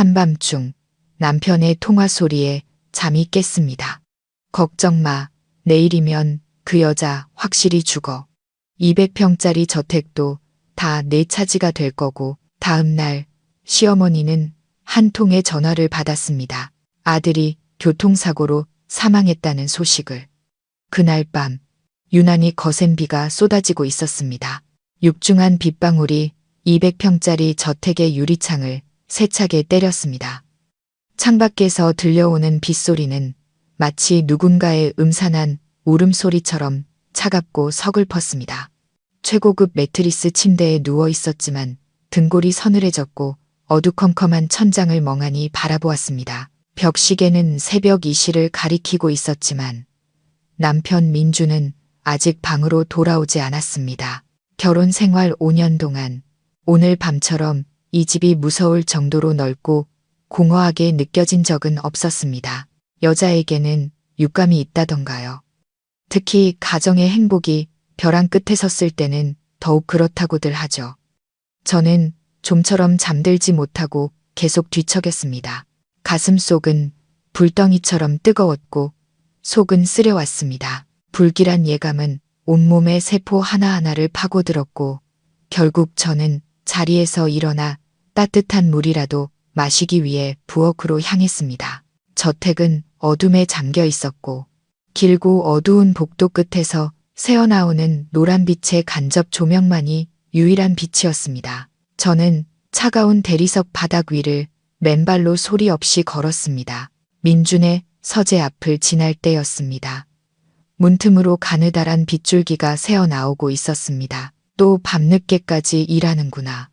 한밤중 남편의 통화 소리에 잠이 깼습니다. 걱정 마. 내일이면 그 여자 확실히 죽어. 200평짜리 저택도 다 내 차지가 될 거고. 다음 날 시어머니는 한 통의 전화를 받았습니다. 아들이 교통사고로 사망했다는 소식을. 그날 밤 유난히 거센 비가 쏟아지고 있었습니다. 육중한 빗방울이 200평짜리 저택의 유리창을 세차게 때렸습니다. 창밖에서 들려오는 빗소리는 마치 누군가의 음산한 울음소리처럼 차갑고 서글펐습니다. 최고급 매트리스 침대에 누워 있었지만 등골이 서늘해졌고 어두컴컴한 천장을 멍하니 바라보았습니다. 벽시계는 새벽 2시를 가리키고 있었지만 남편 민주는 아직 방으로 돌아오지 않았습니다. 결혼 생활 5년 동안 오늘 밤처럼 이 집이 무서울 정도로 넓고 공허하게 느껴진 적은 없었습니다. 여자에게는 육감이 있다던가요. 특히 가정의 행복이 벼랑 끝에 섰을 때는 더욱 그렇다고들 하죠. 저는 좀처럼 잠들지 못하고 계속 뒤척였습니다. 가슴속은 불덩이처럼 뜨거웠고 속은 쓰려왔습니다. 불길한 예감은 온몸의 세포 하나하나를 파고들었고 결국 저는 자리에서 일어나 따뜻한 물이라도 마시기 위해 부엌으로 향했습니다. 저택은 어둠에 잠겨 있었고 길고 어두운 복도 끝에서 새어나오는 노란빛의 간접 조명만이 유일한 빛이었습니다. 저는 차가운 대리석 바닥 위를 맨발로 소리 없이 걸었습니다. 민준의 서재 앞을 지날 때였습니다. 문틈으로 가느다란 빗줄기가 새어나오고 있었습니다. 또 밤늦게까지 일하는구나.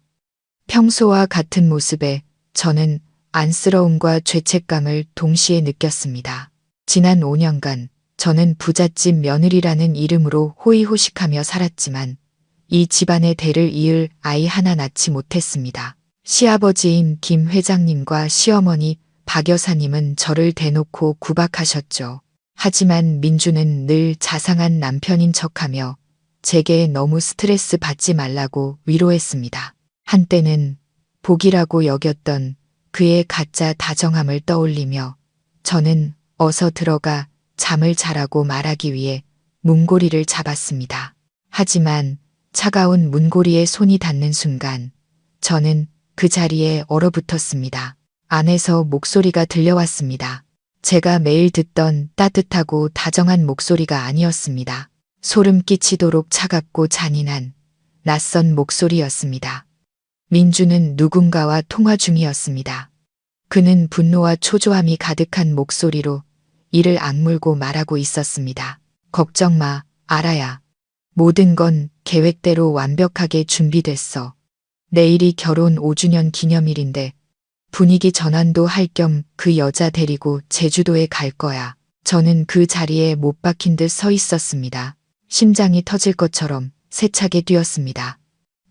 평소와 같은 모습에 저는 안쓰러움과 죄책감을 동시에 느꼈습니다. 지난 5년간 저는 부잣집 며느리라는 이름으로 호의호식하며 살았지만 이 집안의 대를 이을 아이 하나 낳지 못했습니다. 시아버지인 김 회장님과 시어머니 박 여사님은 저를 대놓고 구박하셨죠. 하지만 민주는 늘 자상한 남편인 척하며 제게 너무 스트레스 받지 말라고 위로했습니다. 한때는 복이라고 여겼던 그의 가짜 다정함을 떠올리며 저는 어서 들어가 잠을 자라고 말하기 위해 문고리를 잡았습니다. 하지만 차가운 문고리에 손이 닿는 순간 저는 그 자리에 얼어붙었습니다. 안에서 목소리가 들려왔습니다. 제가 매일 듣던 따뜻하고 다정한 목소리가 아니었습니다. 소름 끼치도록 차갑고 잔인한 낯선 목소리였습니다. 민주는 누군가와 통화 중이었습니다. 그는 분노와 초조함이 가득한 목소리로 이를 악물고 말하고 있었습니다. 걱정 마, 알아야. 모든 건 계획대로 완벽하게 준비됐어. 내일이 결혼 5주년 기념일인데 분위기 전환도 할 겸 그 여자 데리고 제주도에 갈 거야. 저는 그 자리에 못 박힌 듯 서 있었습니다. 심장이 터질 것처럼 세차게 뛰었습니다.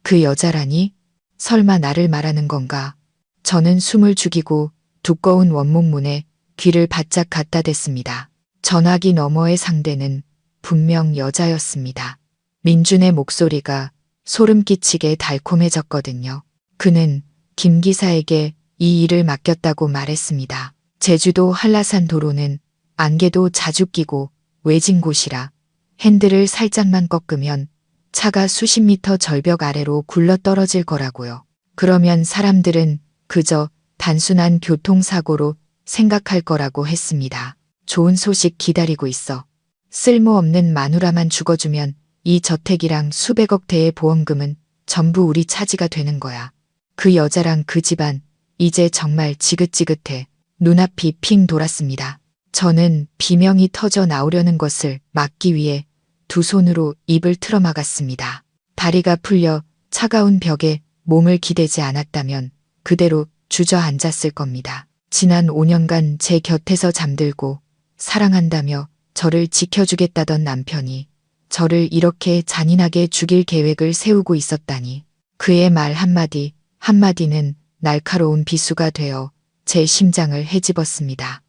그 여자라니? 설마 나를 말하는 건가? 저는 숨을 죽이고 두꺼운 원목문에 귀를 바짝 갖다 댔습니다. 전화기 너머의 상대는 분명 여자였습니다. 민준의 목소리가 소름 끼치게 달콤해졌거든요. 그는 김 기사에게 이 일을 맡겼다고 말했습니다. 제주도 한라산 도로는 안개도 자주 끼고 외진 곳이라 핸들을 살짝만 꺾으면 차가 수십 미터 절벽 아래로 굴러 떨어질 거라고요. 그러면 사람들은 그저 단순한 교통사고로 생각할 거라고 했습니다. 좋은 소식 기다리고 있어. 쓸모없는 마누라만 죽어주면 이 저택이랑 수백억 대의 보험금은 전부 우리 차지가 되는 거야. 그 여자랑 그 집안 이제 정말 지긋지긋해. 눈앞이 핑 돌았습니다. 저는 비명이 터져 나오려는 것을 막기 위해 두 손으로 입을 틀어막았습니다. 다리가 풀려 차가운 벽에 몸을 기대지 않았다면 그대로 주저앉았을 겁니다. 지난 5년간 제 곁에서 잠들고 사랑한다며 저를 지켜주겠다던 남편이 저를 이렇게 잔인하게 죽일 계획을 세우고 있었다니. 그의 말 한마디 한마디는 날카로운 비수가 되어 제 심장을 헤집었습니다.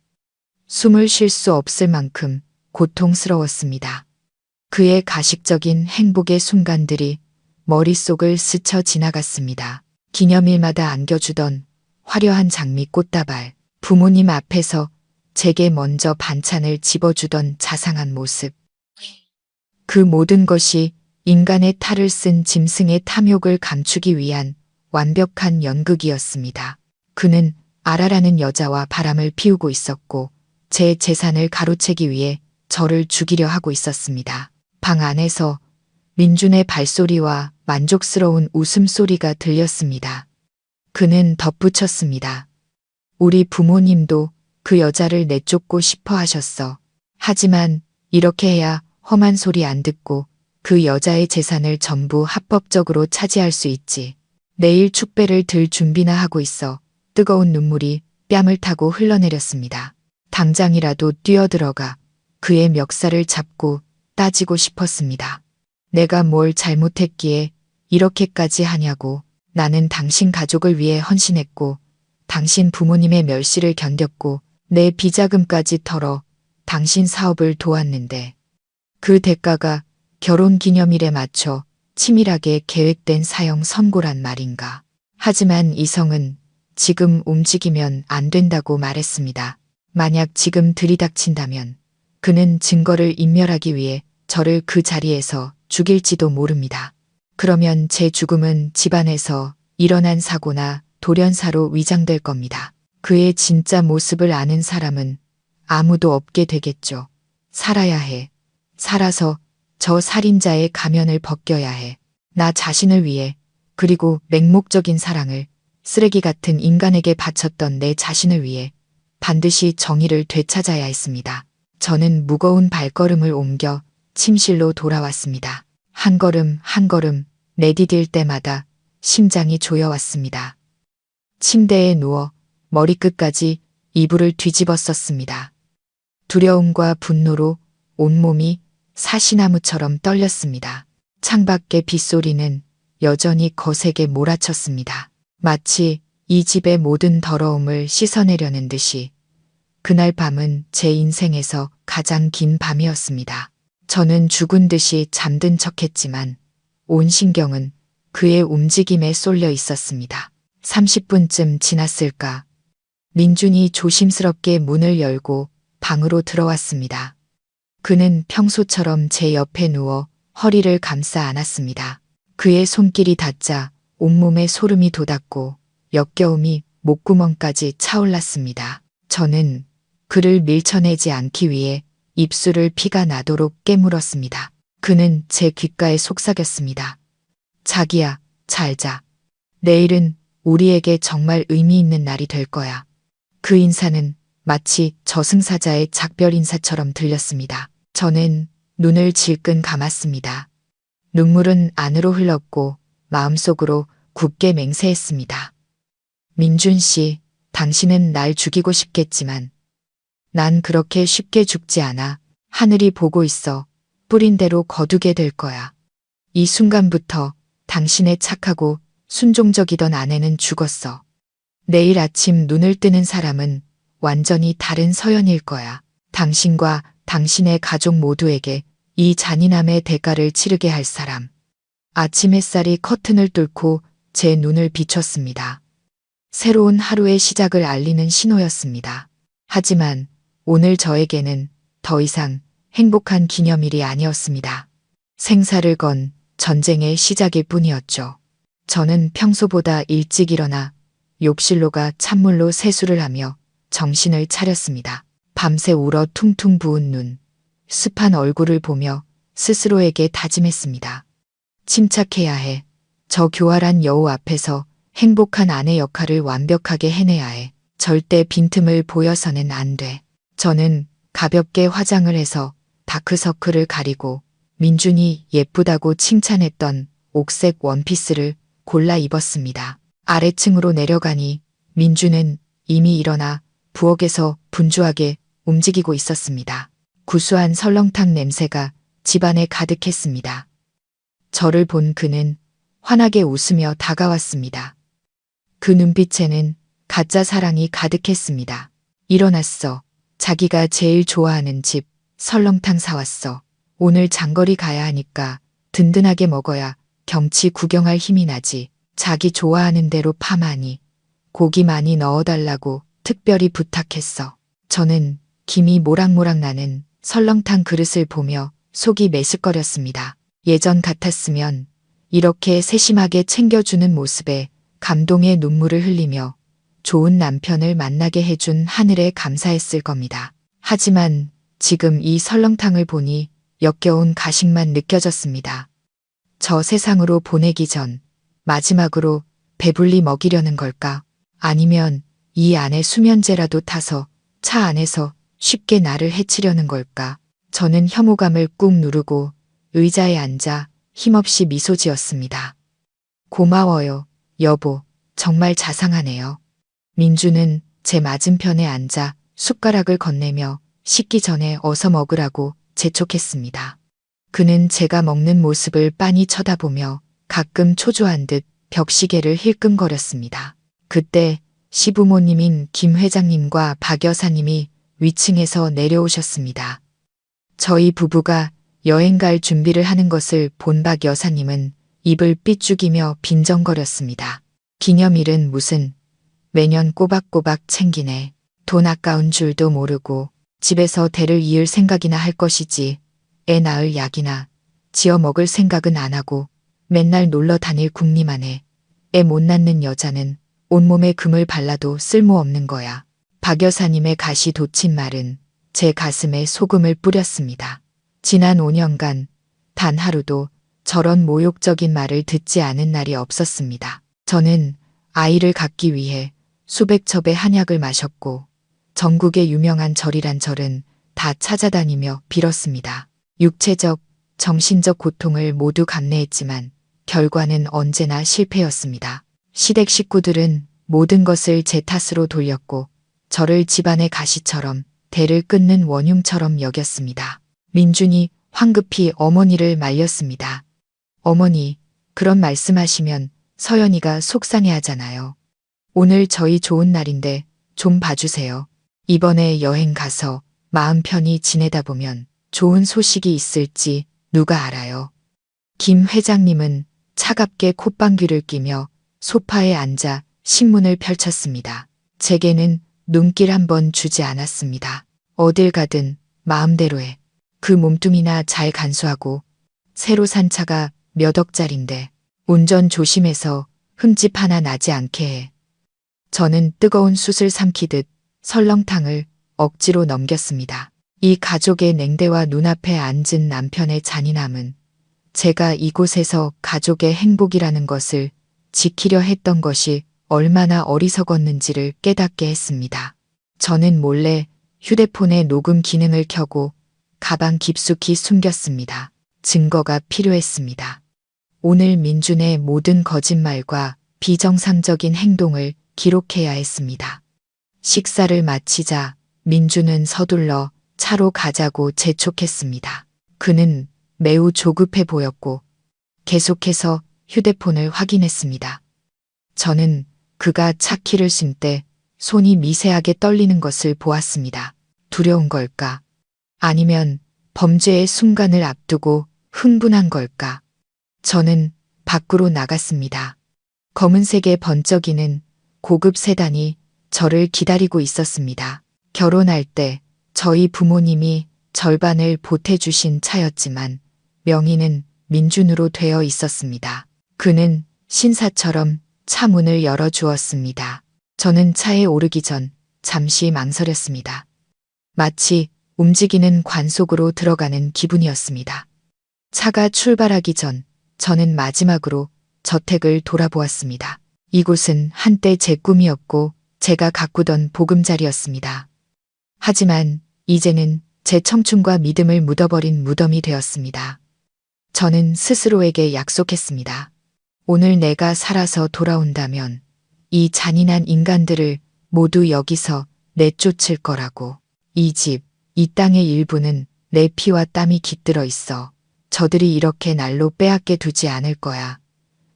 숨을 쉴 수 없을 만큼 고통스러웠습니다. 그의 가식적인 행복의 순간들이 머릿속을 스쳐 지나갔습니다. 기념일마다 안겨주던 화려한 장미 꽃다발, 부모님 앞에서 제게 먼저 반찬을 집어주던 자상한 모습. 그 모든 것이 인간의 탈을 쓴 짐승의 탐욕을 감추기 위한 완벽한 연극이었습니다. 그는 아라라는 여자와 바람을 피우고 있었고 제 재산을 가로채기 위해 저를 죽이려 하고 있었습니다. 방 안에서 민준의 발소리와 만족스러운 웃음소리가 들렸습니다. 그는 덧붙였습니다. 우리 부모님도 그 여자를 내쫓고 싶어 하셨어. 하지만 이렇게 해야 험한 소리 안 듣고 그 여자의 재산을 전부 합법적으로 차지할 수 있지. 내일 축배를 들 준비나 하고 있어. 뜨거운 눈물이 뺨을 타고 흘러내렸습니다. 당장이라도 뛰어들어가 그의 멱살을 잡고 따지고 싶었습니다. 내가 뭘 잘못했기에 이렇게까지 하냐고. 나는 당신 가족을 위해 헌신했고 당신 부모님의 멸시를 견뎠고 내 비자금까지 털어 당신 사업을 도왔는데 그 대가가 결혼기념일에 맞춰 치밀하게 계획된 사형 선고란 말인가. 하지만 이성은 지금 움직이면 안 된다고 말했습니다. 만약 지금 들이닥친다면 그는 증거를 인멸하기 위해 저를 그 자리에서 죽일지도 모릅니다. 그러면 제 죽음은 집안에서 일어난 사고나 돌연사로 위장될 겁니다. 그의 진짜 모습을 아는 사람은 아무도 없게 되겠죠. 살아야 해. 살아서 저 살인자의 가면을 벗겨야 해. 나 자신을 위해, 그리고 맹목적인 사랑을 쓰레기 같은 인간에게 바쳤던 내 자신을 위해 반드시 정의를 되찾아야 했습니다. 저는 무거운 발걸음을 옮겨 침실로 돌아왔습니다. 한 걸음 한 걸음 내디딜 때마다 심장이 조여왔습니다. 침대에 누워 머리끝까지 이불을 뒤집었었습니다. 두려움과 분노로 온몸이 사시나무처럼 떨렸습니다. 창밖의 빗소리는 여전히 거세게 몰아쳤습니다. 마치 이 집의 모든 더러움을 씻어내려는 듯이 그날 밤은 제 인생에서 가장 긴 밤이었습니다. 저는 죽은 듯이 잠든 척했지만 온 신경은 그의 움직임에 쏠려 있었습니다. 30분쯤 지났을까. 민준이 조심스럽게 문을 열고 방으로 들어왔습니다. 그는 평소처럼 제 옆에 누워 허리를 감싸 안았습니다. 그의 손길이 닿자 온몸에 소름이 돋았고 역겨움이 목구멍까지 차올랐습니다. 저는 그를 밀쳐내지 않기 위해 입술을 피가 나도록 깨물었습니다. 그는 제 귓가에 속삭였습니다. 자기야, 잘 자. 내일은 우리에게 정말 의미 있는 날이 될 거야. 그 인사는 마치 저승사자의 작별 인사처럼 들렸습니다. 저는 눈을 질끈 감았습니다. 눈물은 안으로 흘렀고 마음속으로 굳게 맹세했습니다. 민준 씨, 당신은 날 죽이고 싶겠지만 난 그렇게 쉽게 죽지 않아. 하늘이 보고 있어. 뿌린 대로 거두게 될 거야. 이 순간부터 당신의 착하고 순종적이던 아내는 죽었어. 내일 아침 눈을 뜨는 사람은 완전히 다른 서연일 거야. 당신과 당신의 가족 모두에게 이 잔인함의 대가를 치르게 할 사람. 아침 햇살이 커튼을 뚫고 제 눈을 비췄습니다. 새로운 하루의 시작을 알리는 신호였습니다. 하지만 오늘 저에게는 더 이상 행복한 기념일이 아니었습니다. 생사를 건 전쟁의 시작일 뿐이었죠. 저는 평소보다 일찍 일어나 욕실로 가 찬물로 세수를 하며 정신을 차렸습니다. 밤새 울어 퉁퉁 부은 눈, 습한 얼굴을 보며 스스로에게 다짐했습니다. 침착해야 해. 저 교활한 여우 앞에서 행복한 아내 역할을 완벽하게 해내야 해. 절대 빈틈을 보여서는 안 돼. 저는 가볍게 화장을 해서 다크서클을 가리고 민준이 예쁘다고 칭찬했던 옥색 원피스를 골라 입었습니다. 아래층으로 내려가니 민준은 이미 일어나 부엌에서 분주하게 움직이고 있었습니다. 구수한 설렁탕 냄새가 집안에 가득했습니다. 저를 본 그는 환하게 웃으며 다가왔습니다. 그 눈빛에는 가짜 사랑이 가득했습니다. 일어났어. 자기가 제일 좋아하는 집 설렁탕 사왔어. 오늘 장거리 가야 하니까 든든하게 먹어야 경치 구경할 힘이 나지. 자기 좋아하는 대로 파마니 고기 많이 넣어달라고 특별히 부탁했어. 저는 김이 모락모락 나는 설렁탕 그릇을 보며 속이 메스꺼렸습니다. 예전 같았으면 이렇게 세심하게 챙겨주는 모습에 감동의 눈물을 흘리며 좋은 남편을 만나게 해준 하늘에 감사했을 겁니다. 하지만 지금 이 설렁탕을 보니 역겨운 가식만 느껴졌습니다. 저 세상으로 보내기 전 마지막으로 배불리 먹이려는 걸까? 아니면 이 안에 수면제라도 타서 차 안에서 쉽게 나를 해치려는 걸까? 저는 혐오감을 꾹 누르고 의자에 앉아 힘없이 미소 지었습니다. 고마워요, 여보. 정말 자상하네요. 민주는 제 맞은편에 앉아 숟가락을 건네며 식기 전에 어서 먹으라고 재촉했습니다. 그는 제가 먹는 모습을 빤히 쳐다보며 가끔 초조한 듯 벽시계를 힐끔거렸습니다. 그때 시부모님인 김 회장님과 박 여사님이 위층에서 내려오셨습니다. 저희 부부가 여행 갈 준비를 하는 것을 본 박 여사님은 입을 삐죽이며 빈정거렸습니다. 기념일은 무슨, 매년 꼬박꼬박 챙기네. 돈 아까운 줄도 모르고 집에서 대를 이을 생각이나 할 것이지 애 낳을 약이나 지어 먹을 생각은 안 하고 맨날 놀러 다닐 궁리만 해. 애 못 낳는 여자는 온몸에 금을 발라도 쓸모없는 거야. 박 여사님의 가시 돋친 말은 제 가슴에 소금을 뿌렸습니다. 지난 5년간 단 하루도 저런 모욕적인 말을 듣지 않은 날이 없었습니다. 저는 아이를 갖기 위해 수백 첩의 한약을 마셨고 전국의 유명한 절이란 절은 다 찾아다니며 빌었습니다. 육체적, 정신적 고통을 모두 감내했지만 결과는 언제나 실패였습니다. 시댁 식구들은 모든 것을 제 탓으로 돌렸고 저를 집안의 가시처럼 대를 끊는 원흉처럼 여겼습니다. 민준이 황급히 어머니를 말렸습니다. 어머니, 그런 말씀하시면 서연이가 속상해하잖아요. 오늘 저희 좋은 날인데 좀 봐주세요. 이번에 여행 가서 마음 편히 지내다 보면 좋은 소식이 있을지 누가 알아요. 김 회장님은 차갑게 콧방귀를 뀌며 소파에 앉아 신문을 펼쳤습니다. 제게는 눈길 한 번 주지 않았습니다. 어딜 가든 마음대로 해. 그 몸뚱이나 잘 간수하고 새로 산 차가 몇 억짜린데 운전 조심해서 흠집 하나 나지 않게 해. 저는 뜨거운 숯을 삼키듯 설렁탕을 억지로 넘겼습니다. 이 가족의 냉대와 눈앞에 앉은 남편의 잔인함은 제가 이곳에서 가족의 행복이라는 것을 지키려 했던 것이 얼마나 어리석었는지를 깨닫게 했습니다. 저는 몰래 휴대폰의 녹음 기능을 켜고 가방 깊숙이 숨겼습니다. 증거가 필요했습니다. 오늘 민준의 모든 거짓말과 비정상적인 행동을 기록해야 했습니다. 식사를 마치자 민준은 서둘러 차로 가자고 재촉했습니다. 그는 매우 조급해 보였고 계속해서 휴대폰을 확인했습니다. 저는 그가 차 키를 쓴 때 손이 미세하게 떨리는 것을 보았습니다. 두려운 걸까? 아니면 범죄의 순간을 앞두고 흥분한 걸까? 저는 밖으로 나갔습니다. 검은색의 번쩍이는 고급 세단이 저를 기다리고 있었습니다. 결혼할 때 저희 부모님이 절반을 보태주신 차였지만 명의는 민준으로 되어 있었습니다. 그는 신사처럼 차 문을 열어주었습니다. 저는 차에 오르기 전 잠시 망설였습니다. 마치 움직이는 관 속으로 들어가는 기분이었습니다. 차가 출발하기 전 저는 마지막으로 저택을 돌아보았습니다. 이곳은 한때 제 꿈이었고 제가 가꾸던 보금자리였습니다. 하지만 이제는 제 청춘과 믿음을 묻어버린 무덤이 되었습니다. 저는 스스로에게 약속했습니다. 오늘 내가 살아서 돌아온다면 이 잔인한 인간들을 모두 여기서 내쫓을 거라고. 이 집, 이 땅의 일부는 내 피와 땀이 깃들어 있어. 저들이 이렇게 날로 빼앗게 두지 않을 거야.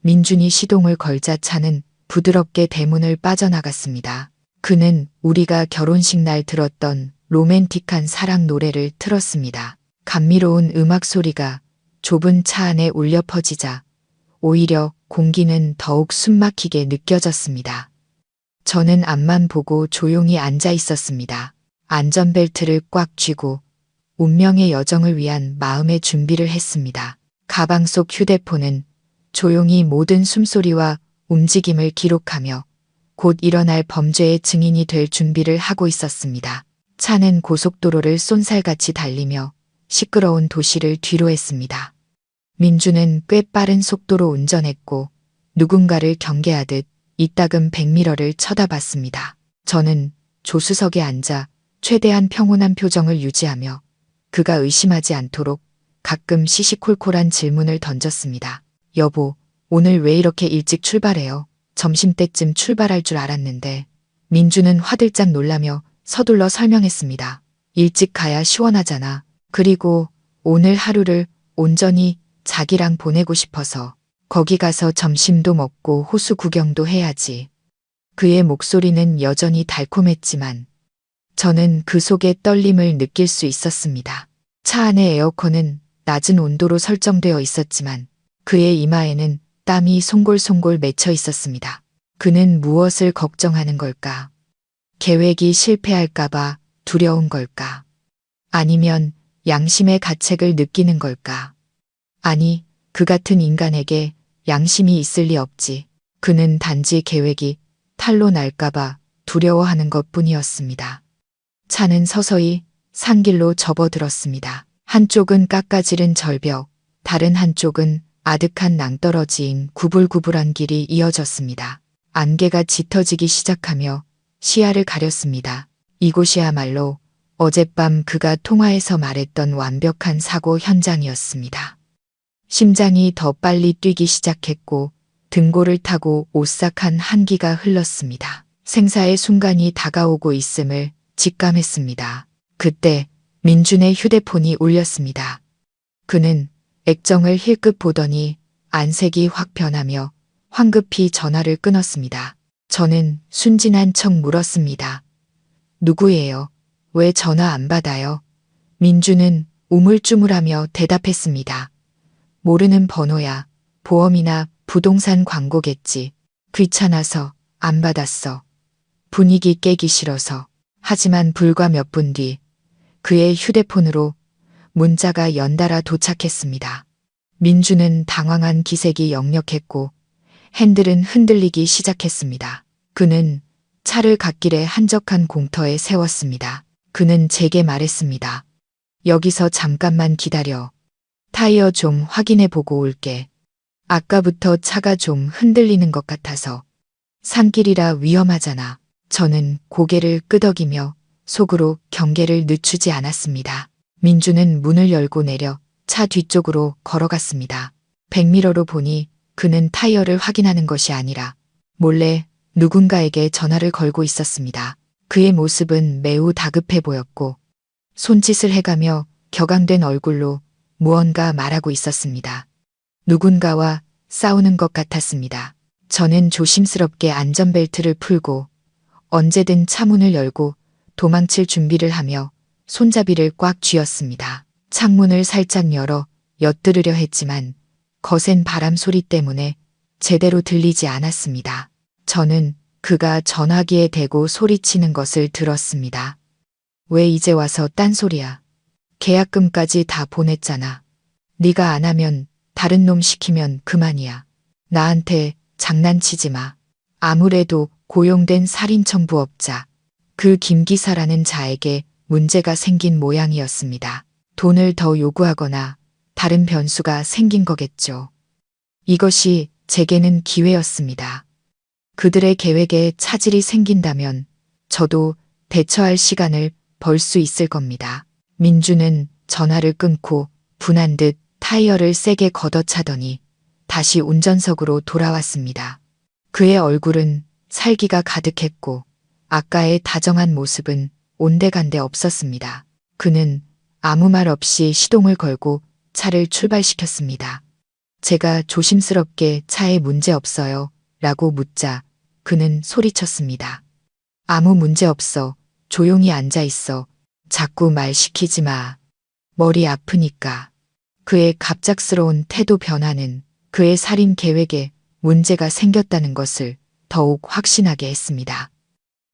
민준이 시동을 걸자 차는 부드럽게 대문을 빠져나갔습니다. 그는 우리가 결혼식 날 들었던 로맨틱한 사랑 노래를 틀었습니다. 감미로운 음악 소리가 좁은 차 안에 울려 퍼지자 오히려 공기는 더욱 숨막히게 느껴졌습니다. 저는 앞만 보고 조용히 앉아 있었습니다. 안전벨트를 꽉 쥐고 운명의 여정을 위한 마음의 준비를 했습니다. 가방 속 휴대폰은 조용히 모든 숨소리와 움직임을 기록하며 곧 일어날 범죄의 증인이 될 준비를 하고 있었습니다. 차는 고속도로를 쏜살같이 달리며 시끄러운 도시를 뒤로 했습니다. 민주는 꽤 빠른 속도로 운전했고 누군가를 경계하듯 이따금 백미러를 쳐다봤습니다. 저는 조수석에 앉아 최대한 평온한 표정을 유지하며 그가 의심하지 않도록 가끔 시시콜콜한 질문을 던졌습니다. 여보, 오늘 왜 이렇게 일찍 출발해요? 점심때쯤 출발할 줄 알았는데. 민주는 화들짝 놀라며 서둘러 설명했습니다. 일찍 가야 시원하잖아. 그리고 오늘 하루를 온전히 자기랑 보내고 싶어서. 거기 가서 점심도 먹고 호수 구경도 해야지. 그의 목소리는 여전히 달콤했지만 저는 그 속에 떨림을 느낄 수 있었습니다. 차 안의 에어컨은 낮은 온도로 설정되어 있었지만 그의 이마에는 땀이 송골송골 맺혀 있었습니다. 그는 무엇을 걱정하는 걸까? 계획이 실패할까봐 두려운 걸까? 아니면 양심의 가책을 느끼는 걸까? 아니, 그 같은 인간에게 양심이 있을 리 없지. 그는 단지 계획이 탈로 날까봐 두려워하는 것뿐이었습니다. 차는 서서히 산길로 접어들었습니다. 한쪽은 깎아지른 절벽, 다른 한쪽은 아득한 낭떠러지인 구불구불한 길이 이어졌습니다. 안개가 짙어지기 시작하며 시야를 가렸습니다. 이곳이야말로 어젯밤 그가 통화에서 말했던 완벽한 사고 현장이었습니다. 심장이 더 빨리 뛰기 시작했고 등골을 타고 오싹한 한기가 흘렀습니다. 생사의 순간이 다가오고 있음을 직감했습니다. 그때 민준의 휴대폰이 울렸습니다. 그는 액정을 힐끗 보더니 안색이 확 변하며 황급히 전화를 끊었습니다. 저는 순진한 척 물었습니다. 누구예요? 왜 전화 안 받아요? 민준은 우물쭈물하며 대답했습니다. 모르는 번호야. 보험이나 부동산 광고겠지. 귀찮아서 안 받았어. 분위기 깨기 싫어서. 하지만 불과 몇 분 뒤 그의 휴대폰으로 문자가 연달아 도착했습니다. 민주는 당황한 기색이 역력했고 핸들은 흔들리기 시작했습니다. 그는 차를 갓길에 한적한 공터에 세웠습니다. 그는 제게 말했습니다. 여기서 잠깐만 기다려. 타이어 좀 확인해 보고 올게. 아까부터 차가 좀 흔들리는 것 같아서. 산길이라 위험하잖아. 저는 고개를 끄덕이며 속으로 경계를 늦추지 않았습니다. 민주는 문을 열고 내려 차 뒤쪽으로 걸어갔습니다. 백미러로 보니 그는 타이어를 확인하는 것이 아니라 몰래 누군가에게 전화를 걸고 있었습니다. 그의 모습은 매우 다급해 보였고 손짓을 해가며 격앙된 얼굴로 무언가 말하고 있었습니다. 누군가와 싸우는 것 같았습니다. 저는 조심스럽게 안전벨트를 풀고 언제든 차문을 열고 도망칠 준비를 하며 손잡이를 꽉 쥐었습니다. 창문을 살짝 열어 엿들으려 했지만 거센 바람 소리 때문에 제대로 들리지 않았습니다. 저는 그가 전화기에 대고 소리치는 것을 들었습니다. 왜 이제 와서 딴소리야. 계약금까지 다 보냈잖아. 네가 안 하면 다른 놈 시키면 그만이야. 나한테 장난치지 마. 아무래도 고용된 살인청부업자 그 김기사라는 자에게 문제가 생긴 모양이었습니다. 돈을 더 요구하거나 다른 변수가 생긴 거겠죠. 이것이 제게는 기회였습니다. 그들의 계획에 차질이 생긴다면 저도 대처할 시간을 벌 수 있을 겁니다. 민주는 전화를 끊고 분한 듯 타이어를 세게 걷어차더니 다시 운전석으로 돌아왔습니다. 그의 얼굴은 살기가 가득했고 아까의 다정한 모습은 온데간데 없었습니다. 그는 아무 말 없이 시동을 걸고 차를 출발시켰습니다. 제가 조심스럽게 차에 문제 없어요? 라고 묻자 그는 소리쳤습니다. 아무 문제 없어. 조용히 앉아 있어. 자꾸 말 시키지 마. 머리 아프니까. 그의 갑작스러운 태도 변화는 그의 살인 계획에 문제가 생겼다는 것을 더욱 확신하게 했습니다.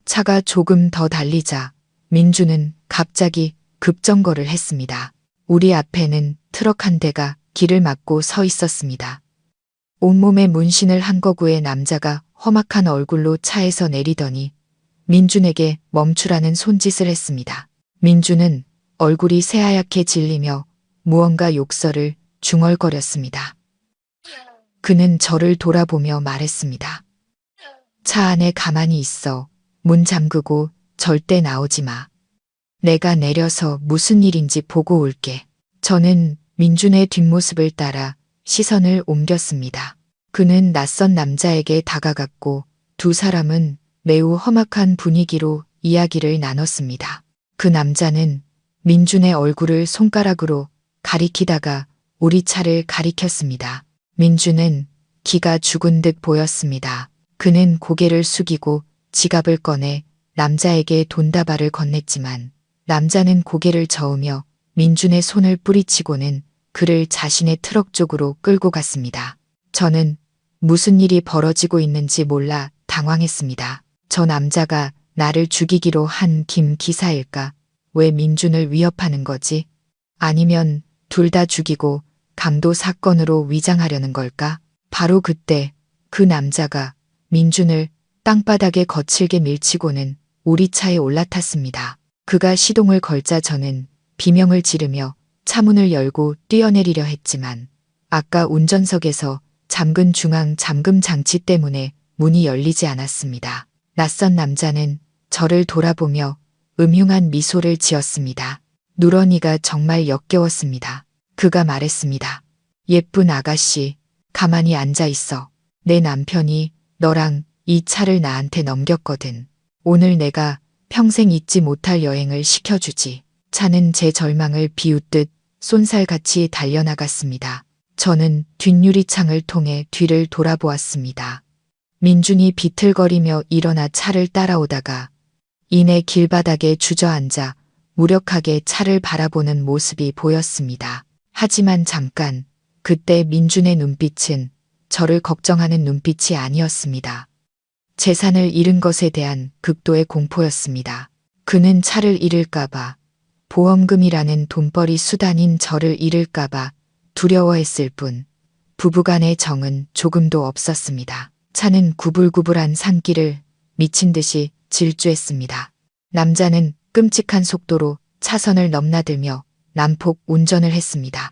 차가 조금 더 달리자 민주는 갑자기 급정거를 했습니다. 우리 앞에는 트럭 한 대가 길을 막고 서 있었습니다. 온몸에 문신을 한 거구의 남자가 험악한 얼굴로 차에서 내리더니 민준에게 멈추라는 손짓을 했습니다. 민준은 얼굴이 새하얗게 질리며 무언가 욕설을 중얼거렸습니다. 그는 저를 돌아보며 말했습니다. 차 안에 가만히 있어. 문 잠그고 절대 나오지 마. 내가 내려서 무슨 일인지 보고 올게. 저는 민준의 뒷모습을 따라 시선을 옮겼습니다. 그는 낯선 남자에게 다가갔고 두 사람은 매우 험악한 분위기로 이야기를 나눴습니다. 그 남자는 민준의 얼굴을 손가락으로 가리키다가 우리 차를 가리켰습니다. 민준은 기가 죽은 듯 보였습니다. 그는 고개를 숙이고 지갑을 꺼내 남자에게 돈다발을 건넸지만 남자는 고개를 저으며 민준의 손을 뿌리치고는 그를 자신의 트럭 쪽으로 끌고 갔습니다. 저는 무슨 일이 벌어지고 있는지 몰라 당황했습니다. 저 남자가 나를 죽이기로 한 김 기사일까? 왜 민준을 위협하는 거지? 아니면 둘 다 죽이고 강도 사건으로 위장하려는 걸까? 바로 그때 그 남자가 민준을 땅바닥에 거칠게 밀치고는 우리 차에 올라탔습니다. 그가 시동을 걸자 저는 비명을 지르며 차문을 열고 뛰어내리려 했지만 아까 운전석에서 잠근 중앙 잠금 장치 때문에 문이 열리지 않았습니다. 낯선 남자는 저를 돌아보며 음흉한 미소를 지었습니다. 누런이가 정말 역겨웠습니다. 그가 말했습니다. 예쁜 아가씨, 가만히 앉아 있어. 내 남편이 너랑 이 차를 나한테 넘겼거든. 오늘 내가 평생 잊지 못할 여행을 시켜주지. 차는 제 절망을 비웃듯 쏜살같이 달려나갔습니다. 저는 뒷유리창을 통해 뒤를 돌아보았습니다. 민준이 비틀거리며 일어나 차를 따라오다가 이내 길바닥에 주저앉아 무력하게 차를 바라보는 모습이 보였습니다. 하지만 잠깐, 그때 민준의 눈빛은 저를 걱정하는 눈빛이 아니었습니다. 재산을 잃은 것에 대한 극도의 공포였습니다. 그는 차를 잃을까봐, 보험금이라는 돈벌이 수단인 저를 잃을까봐 두려워했을 뿐 부부간의 정은 조금도 없었습니다. 차는 구불구불한 산길을 미친 듯이 질주했습니다. 남자는 끔찍한 속도로 차선을 넘나들며 난폭 운전을 했습니다.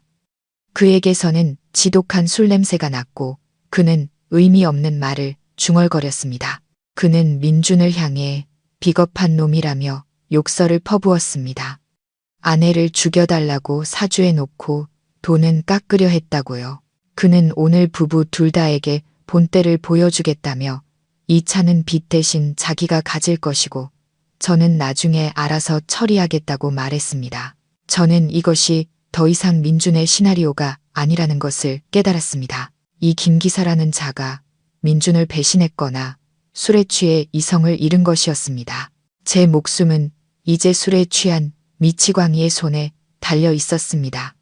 그에게서는 지독한 술 냄새가 났고 그는 의미 없는 말을 중얼거렸습니다. 그는 민준을 향해 비겁한 놈이라며 욕설을 퍼부었습니다. 아내를 죽여달라고 사주해 놓고 돈은 깎으려 했다고요. 그는 오늘 부부 둘 다에게 본때를 보여주겠다며 이 차는 빚 대신 자기가 가질 것이고 저는 나중에 알아서 처리하겠다고 말했습니다. 저는 이것이 더 이상 민준의 시나리오가 아니라는 것을 깨달았습니다. 이 김기사라는 자가 민준을 배신했거나 술에 취해 이성을 잃은 것이었습니다. 제 목숨은 이제 술에 취한 미치광이의 손에 달려 있었습니다.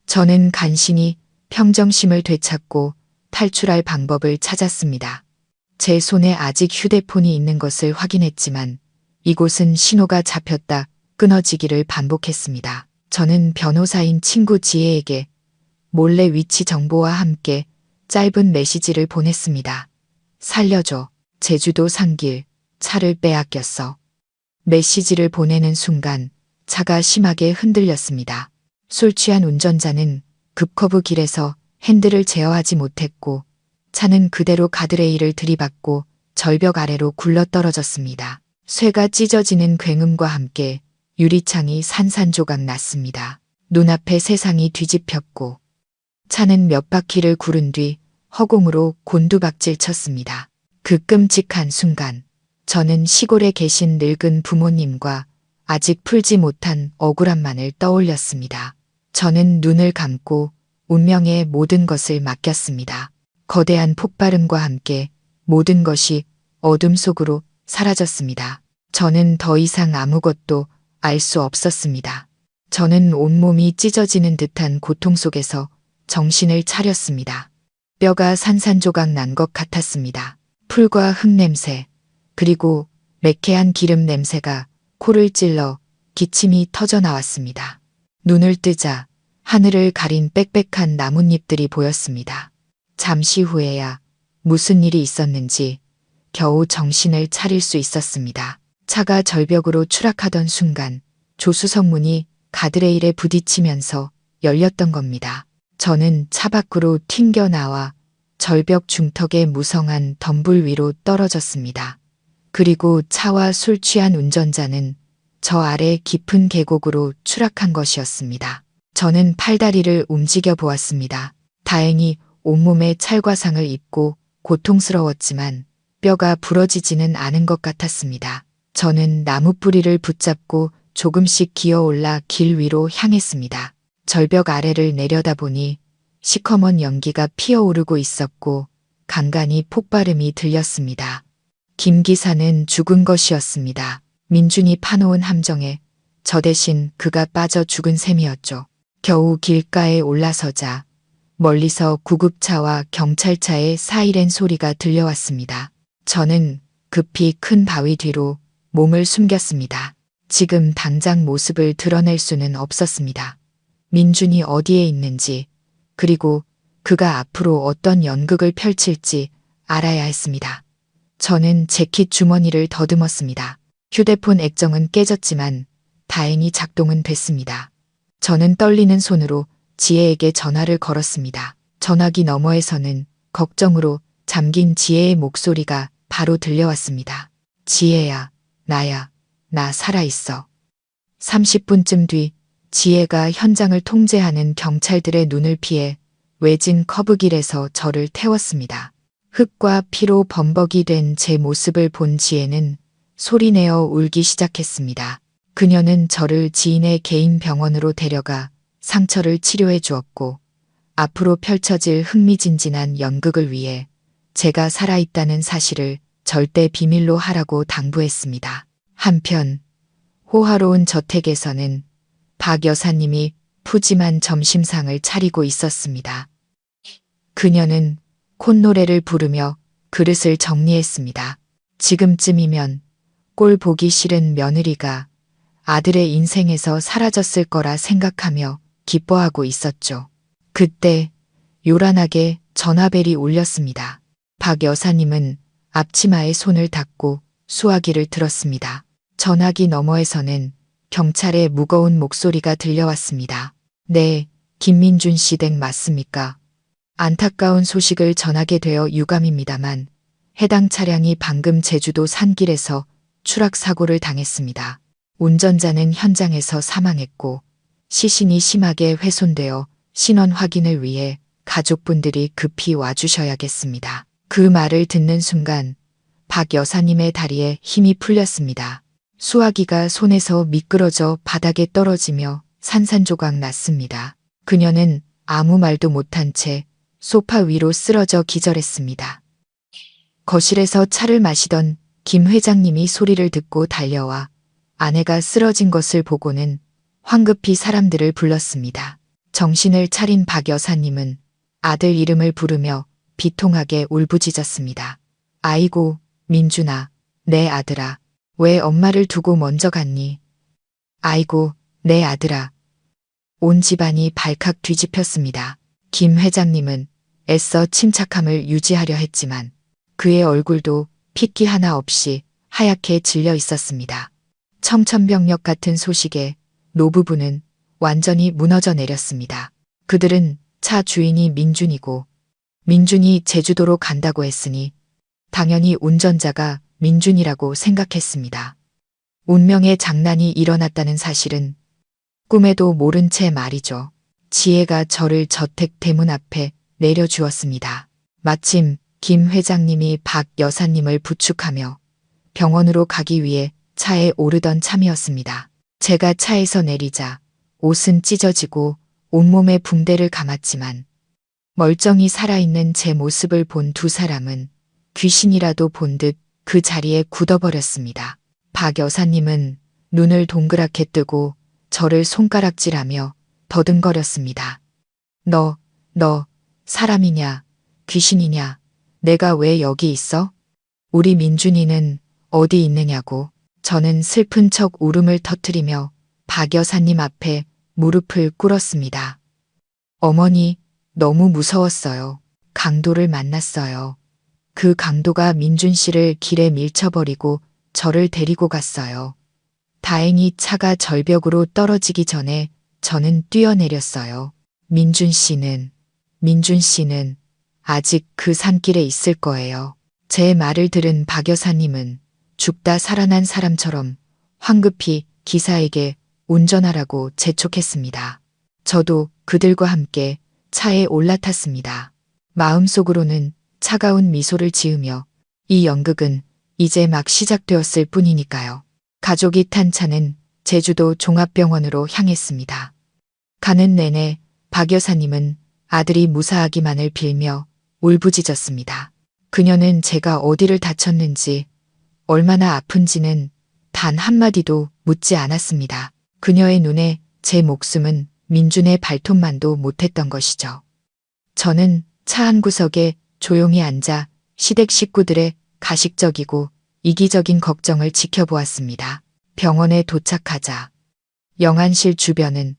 저는 간신히 평정심을 되찾고 탈출할 방법을 찾았습니다. 제 손에 아직 휴대폰이 있는 것을 확인했지만 이곳은 신호가 잡혔다 끊어지기를 반복했습니다. 저는 변호사인 친구 지혜에게 몰래 위치 정보와 함께 짧은 메시지를 보냈습니다. 살려줘. 제주도 산길. 차를 빼앗겼어. 메시지를 보내는 순간 차가 심하게 흔들렸습니다. 술 취한 운전자는 급커브 길에서 핸들을 제어하지 못했고 차는 그대로 가드레일을 들이받고 절벽 아래로 굴러떨어졌습니다. 쇠가 찢어지는 굉음과 함께 유리창이 산산조각 났습니다. 눈앞에 세상이 뒤집혔고 차는 몇 바퀴를 구른 뒤 허공으로 곤두박질 쳤습니다. 그 끔찍한 순간 저는 시골에 계신 늙은 부모님과 아직 풀지 못한 억울함만을 떠올렸습니다. 저는 눈을 감고 운명의 모든 것을 맡겼습니다. 거대한 폭발음과 함께 모든 것이 어둠 속으로 사라졌습니다. 저는 더 이상 아무것도 알 수 없었습니다. 저는 온몸이 찢어지는 듯한 고통 속에서 정신을 차렸습니다. 뼈가 산산조각 난 것 같았습니다. 풀과 흙냄새, 그리고 매캐한 기름 냄새가 코를 찔러 기침이 터져 나왔습니다. 눈을 뜨자 하늘을 가린 빽빽한 나뭇잎들이 보였습니다. 잠시 후에야 무슨 일이 있었는지 겨우 정신을 차릴 수 있었습니다. 차가 절벽으로 추락하던 순간 조수석 문이 가드레일에 부딪히면서 열렸던 겁니다. 저는 차 밖으로 튕겨 나와 절벽 중턱의 무성한 덤불 위로 떨어졌습니다. 그리고 차와 술 취한 운전자는 저 아래 깊은 계곡으로 추락한 것이었습니다. 저는 팔다리를 움직여 보았습니다. 다행히 온몸에 찰과상을 입고 고통스러웠지만 뼈가 부러지지는 않은 것 같았습니다. 저는 나무 뿌리를 붙잡고 조금씩 기어올라 길 위로 향했습니다. 절벽 아래를 내려다보니 시커먼 연기가 피어오르고 있었고 간간이 폭발음이 들렸습니다. 김 기사는 죽은 것이었습니다. 민준이 파놓은 함정에 저 대신 그가 빠져 죽은 셈이었죠. 겨우 길가에 올라서자 멀리서 구급차와 경찰차의 사이렌 소리가 들려왔습니다. 저는 급히 큰 바위 뒤로 몸을 숨겼습니다. 지금 당장 모습을 드러낼 수는 없었습니다. 민준이 어디에 있는지 그리고 그가 앞으로 어떤 연극을 펼칠지 알아야 했습니다. 저는 재킷 주머니를 더듬었습니다. 휴대폰 액정은 깨졌지만 다행히 작동은 됐습니다. 저는 떨리는 손으로 지혜에게 전화를 걸었습니다. 전화기 너머에서는 걱정으로 잠긴 지혜의 목소리가 바로 들려왔습니다. 지혜야, 나야, 나 살아있어. 30분쯤 뒤 지혜가 현장을 통제하는 경찰들의 눈을 피해 외진 커브길에서 저를 태웠습니다. 흙과 피로 범벅이 된 제 모습을 본 지혜는 소리내어 울기 시작했습니다. 그녀는 저를 지인의 개인 병원으로 데려가 상처를 치료해 주었고 앞으로 펼쳐질 흥미진진한 연극을 위해 제가 살아있다는 사실을 절대 비밀로 하라고 당부했습니다. 한편 호화로운 저택에서는 박 여사님이 푸짐한 점심상을 차리고 있었습니다. 그녀는 콧노래를 부르며 그릇을 정리했습니다. 지금쯤이면 꼴 보기 싫은 며느리가 아들의 인생에서 사라졌을 거라 생각하며 기뻐하고 있었죠. 그때 요란하게 전화벨이 울렸습니다. 박 여사님은 앞치마에 손을 닦고 수화기를 들었습니다. 전화기 너머에서는 경찰의 무거운 목소리가 들려왔습니다. 네, 김민준 씨 댁 맞습니까? 안타까운 소식을 전하게 되어 유감입니다만 해당 차량이 방금 제주도 산길에서 추락 사고를 당했습니다. 운전자는 현장에서 사망했고 시신이 심하게 훼손되어 신원 확인을 위해 가족분들이 급히 와주셔야겠습니다. 그 말을 듣는 순간 박 여사님의 다리에 힘이 풀렸습니다. 수화기가 손에서 미끄러져 바닥에 떨어지며 산산조각 났습니다. 그녀는 아무 말도 못한 채 소파 위로 쓰러져 기절했습니다. 거실에서 차를 마시던 김 회장님이 소리를 듣고 달려와 아내가 쓰러진 것을 보고는 황급히 사람들을 불렀습니다. 정신을 차린 박 여사님은 아들 이름을 부르며 비통하게 울부짖었습니다. 아이고, 민준아, 내 아들아, 왜 엄마를 두고 먼저 갔니? 아이고, 내 아들아. 온 집안이 발칵 뒤집혔습니다. 김 회장님은 애써 침착함을 유지하려 했지만 그의 얼굴도 핏기 하나 없이 하얗게 질려 있었습니다. 청천벽력 같은 소식에 노부부는 완전히 무너져 내렸습니다. 그들은 차 주인이 민준이고 민준이 제주도로 간다고 했으니 당연히 운전자가 민준이라고 생각했습니다. 운명의 장난이 일어났다는 사실은 꿈에도 모른 채 말이죠. 지혜가 저를 저택 대문 앞에 내려주었습니다. 마침 김 회장님이 박 여사님을 부축하며 병원으로 가기 위해 차에 오르던 참이었습니다. 제가 차에서 내리자 옷은 찢어지고 온몸에 붕대를 감았지만 멀쩡히 살아있는 제 모습을 본 두 사람은 귀신이라도 본 듯 그 자리에 굳어버렸습니다. 박 여사님은 눈을 동그랗게 뜨고 저를 손가락질하며 더듬거렸습니다. 너 사람이냐, 귀신이냐, 내가 왜 여기 있어? 우리 민준이는 어디 있느냐고. 저는 슬픈 척 울음을 터뜨리며 박 여사님 앞에 무릎을 꿇었습니다. 어머니, 너무 무서웠어요. 강도를 만났어요. 그 강도가 민준 씨를 길에 밀쳐버리고 저를 데리고 갔어요. 다행히 차가 절벽으로 떨어지기 전에 저는 뛰어내렸어요. 민준 씨는 아직 그 산길에 있을 거예요. 제 말을 들은 박 여사님은 죽다 살아난 사람처럼 황급히 기사에게 운전하라고 재촉했습니다. 저도 그들과 함께 차에 올라탔습니다. 마음속으로는 차가운 미소를 지으며 이 연극은 이제 막 시작되었을 뿐이니까요. 가족이 탄 차는 제주도 종합병원으로 향했습니다. 가는 내내 박 여사님은 아들이 무사하기만을 빌며 울부짖었습니다. 그녀는 제가 어디를 다쳤는지, 얼마나 아픈지는 단 한마디도 묻지 않았습니다. 그녀의 눈에 제 목숨은 민준의 발톱만도 못했던 것이죠. 저는 차 한 구석에 조용히 앉아 시댁 식구들의 가식적이고 이기적인 걱정을 지켜보았습니다. 병원에 도착하자 영안실 주변은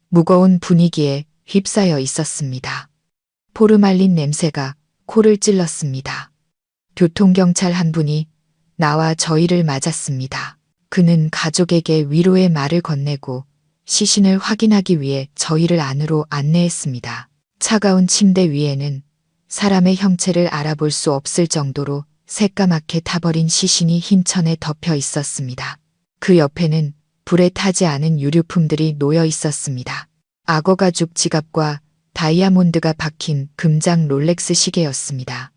무거운 분위기에 휩싸여 있었습니다. 포르말린 냄새가 코를 찔렀습니다. 교통경찰 한 분이 나와 저희를 맞았습니다. 그는 가족에게 위로의 말을 건네고 시신을 확인하기 위해 저희를 안으로 안내했습니다. 차가운 침대 위에는 사람의 형체를 알아볼 수 없을 정도로 새까맣게 타버린 시신이 흰 천에 덮여 있었습니다. 그 옆에는 불에 타지 않은 유류품들이 놓여 있었습니다. 악어 가죽 지갑과 다이아몬드가 박힌 금장 롤렉스 시계였습니다.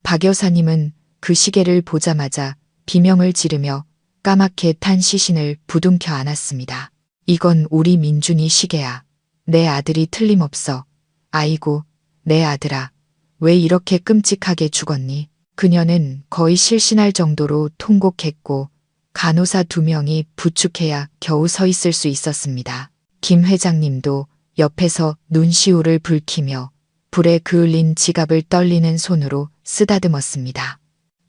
박 여사님은 그 시계를 보자마자 비명을 지르며 까맣게 탄 시신을 부둥켜 안았습니다. 이건 우리 민준이 시계야. 내 아들이 틀림없어. 아이고, 내 아들아. 왜 이렇게 끔찍하게 죽었니? 그녀는 거의 실신할 정도로 통곡했고 간호사 2명이 부축해야 겨우 서 있을 수 있었습니다. 김 회장님도 옆에서 눈시울을 붉히며 불에 그을린 지갑을 떨리는 손으로 쓰다듬었습니다.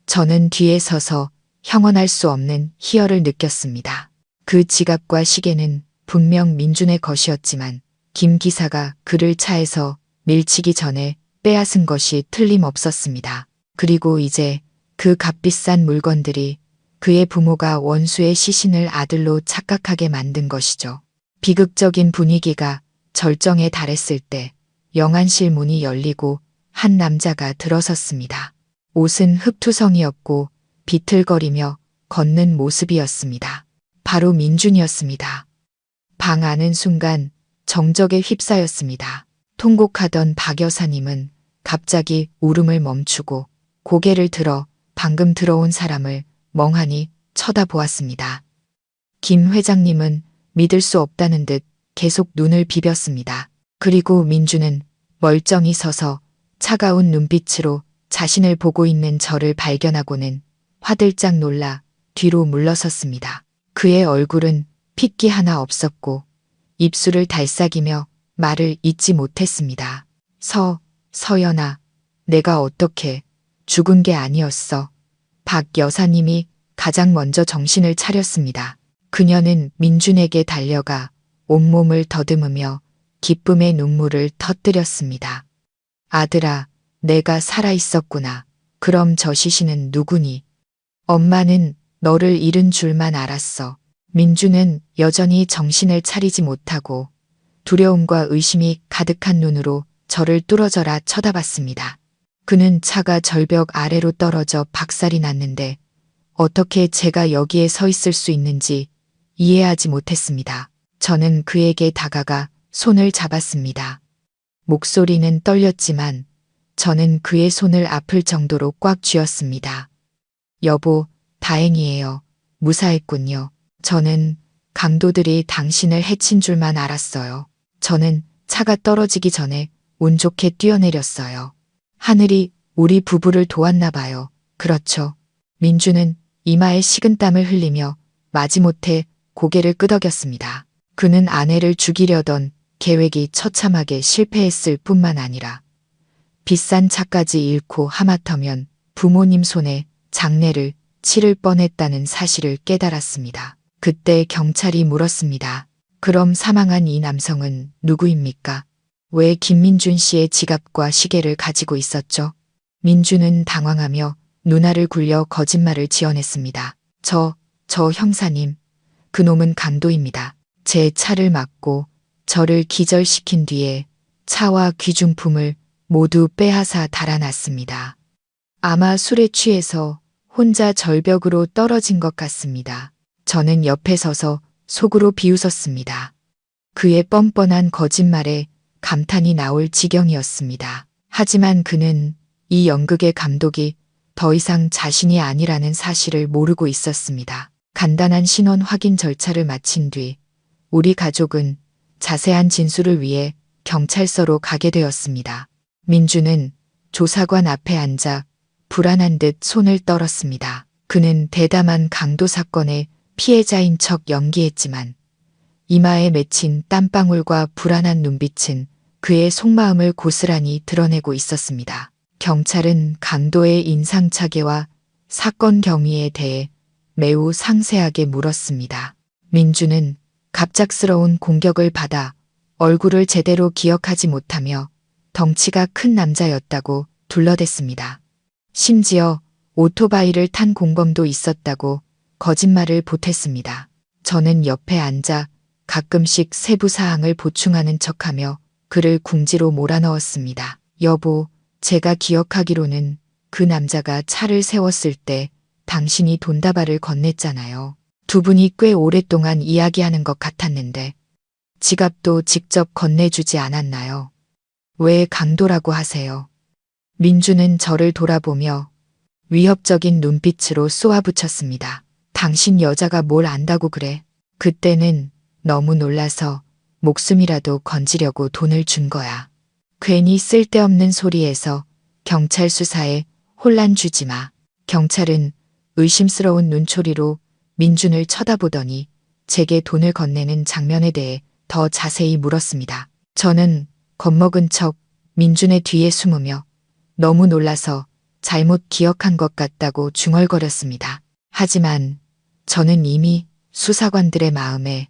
저는 뒤에 서서 형언할 수 없는 희열을 느꼈습니다. 그 지갑과 시계는 분명 민준의 것이었지만 김 기사가 그를 차에서 밀치기 전에 빼앗은 것이 틀림없었습니다. 그리고 이제 그 값비싼 물건들이 그의 부모가 원수의 시신을 아들로 착각하게 만든 것이죠. 비극적인 분위기가 절정에 달했을 때 영안실 문이 열리고 한 남자가 들어섰습니다. 옷은 흙투성이었고 비틀거리며 걷는 모습이었습니다. 바로 민준이었습니다. 방 안은 순간 정적에 휩싸였습니다. 통곡하던 박 여사님은 갑자기 울음을 멈추고 고개를 들어 방금 들어온 사람을 멍하니 쳐다보았습니다. 김 회장님은 믿을 수 없다는 듯 계속 눈을 비볐습니다. 그리고 민준은 멀쩡히 서서 차가운 눈빛으로 자신을 보고 있는 저를 발견하고는 화들짝 놀라 뒤로 물러섰습니다. 그의 얼굴은 핏기 하나 없었고 입술을 달싹이며 말을 잇지 못했습니다. 서연아, 내가 어떻게 죽은 게 아니었어. 박 여사님이 가장 먼저 정신을 차렸습니다. 그녀는 민준에게 달려가 온몸을 더듬으며 기쁨의 눈물을 터뜨렸습니다. 아들아, 내가 살아있었구나. 그럼 저 시신은 누구니? 엄마는 너를 잃은 줄만 알았어. 민준은 여전히 정신을 차리지 못하고 두려움과 의심이 가득한 눈으로 저를 뚫어져라 쳐다봤습니다. 그는 차가 절벽 아래로 떨어져 박살이 났는데 어떻게 제가 여기에 서 있을 수 있는지 이해하지 못했습니다. 저는 그에게 다가가 손을 잡았습니다. 목소리는 떨렸지만 저는 그의 손을 아플 정도로 꽉 쥐었습니다. 여보, 다행이에요. 무사했군요. 저는 강도들이 당신을 해친 줄만 알았어요. 저는 차가 떨어지기 전에 운 좋게 뛰어내렸어요. 하늘이 우리 부부를 도왔나 봐요. 그렇죠. 민준은 이마에 식은땀을 흘리며 마지못해 고개를 끄덕였습니다. 그는 아내를 죽이려던 계획이 처참하게 실패했을 뿐만 아니라 비싼 차까지 잃고 하마터면 부모님 손에 장례를 치를 뻔했다는 사실을 깨달았습니다. 그때 경찰이 물었습니다. 그럼 사망한 이 남성은 누구입니까? 왜 김민준 씨의 지갑과 시계를 가지고 있었죠? 민준은 당황하며 누나를 굴려 거짓말을 지어냈습니다. 저 형사님, 그놈은 강도입니다. 제 차를 막고 저를 기절시킨 뒤에 차와 귀중품을 모두 빼앗아 달아났습니다. 아마 술에 취해서 혼자 절벽으로 떨어진 것 같습니다. 저는 옆에 서서 속으로 비웃었습니다. 그의 뻔뻔한 거짓말에 감탄이 나올 지경이었습니다. 하지만 그는 이 연극의 감독이 더 이상 자신이 아니라는 사실을 모르고 있었습니다. 간단한 신원 확인 절차를 마친 뒤 우리 가족은 자세한 진술을 위해 경찰서로 가게 되었습니다. 민주는 조사관 앞에 앉아 불안한 듯 손을 떨었습니다. 그는 대담한 강도 사건의 피해자인 척 연기했지만 이마에 맺힌 땀방울과 불안한 눈빛은 그의 속마음을 고스란히 드러내고 있었습니다. 경찰은 강도의 인상착의와 사건 경위에 대해 매우 상세하게 물었습니다. 민주는 갑작스러운 공격을 받아 얼굴을 제대로 기억하지 못하며 덩치가 큰 남자였다고 둘러댔습니다. 심지어 오토바이를 탄 공범도 있었다고 거짓말을 보탰습니다. 저는 옆에 앉아 가끔씩 세부 사항을 보충하는 척하며 그를 궁지로 몰아넣었습니다. 여보, 제가 기억하기로는 그 남자가 차를 세웠을 때 당신이 돈다발을 건넸잖아요. 두 분이 꽤 오랫동안 이야기하는 것 같았는데 지갑도 직접 건네주지 않았나요? 왜 강도라고 하세요? 민주는 저를 돌아보며 위협적인 눈빛으로 쏘아붙였습니다. 당신 여자가 뭘 안다고 그래? 그때는 너무 놀라서 목숨이라도 건지려고 돈을 준 거야. 괜히 쓸데없는 소리에서 경찰 수사에 혼란 주지 마. 경찰은 의심스러운 눈초리로 민준을 쳐다보더니 제게 돈을 건네는 장면에 대해 더 자세히 물었습니다. 저는 겁먹은 척 민준의 뒤에 숨으며 너무 놀라서 잘못 기억한 것 같다고 중얼거렸습니다. 하지만 저는 이미 수사관들의 마음에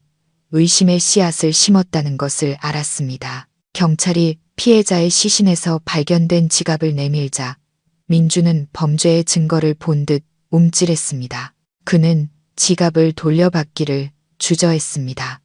의심의 씨앗을 심었다는 것을 알았습니다. 경찰이 피해자의 시신에서 발견된 지갑을 내밀자 민주는 범죄의 증거를 본 듯 움찔했습니다. 그는 지갑을 돌려받기를 주저했습니다.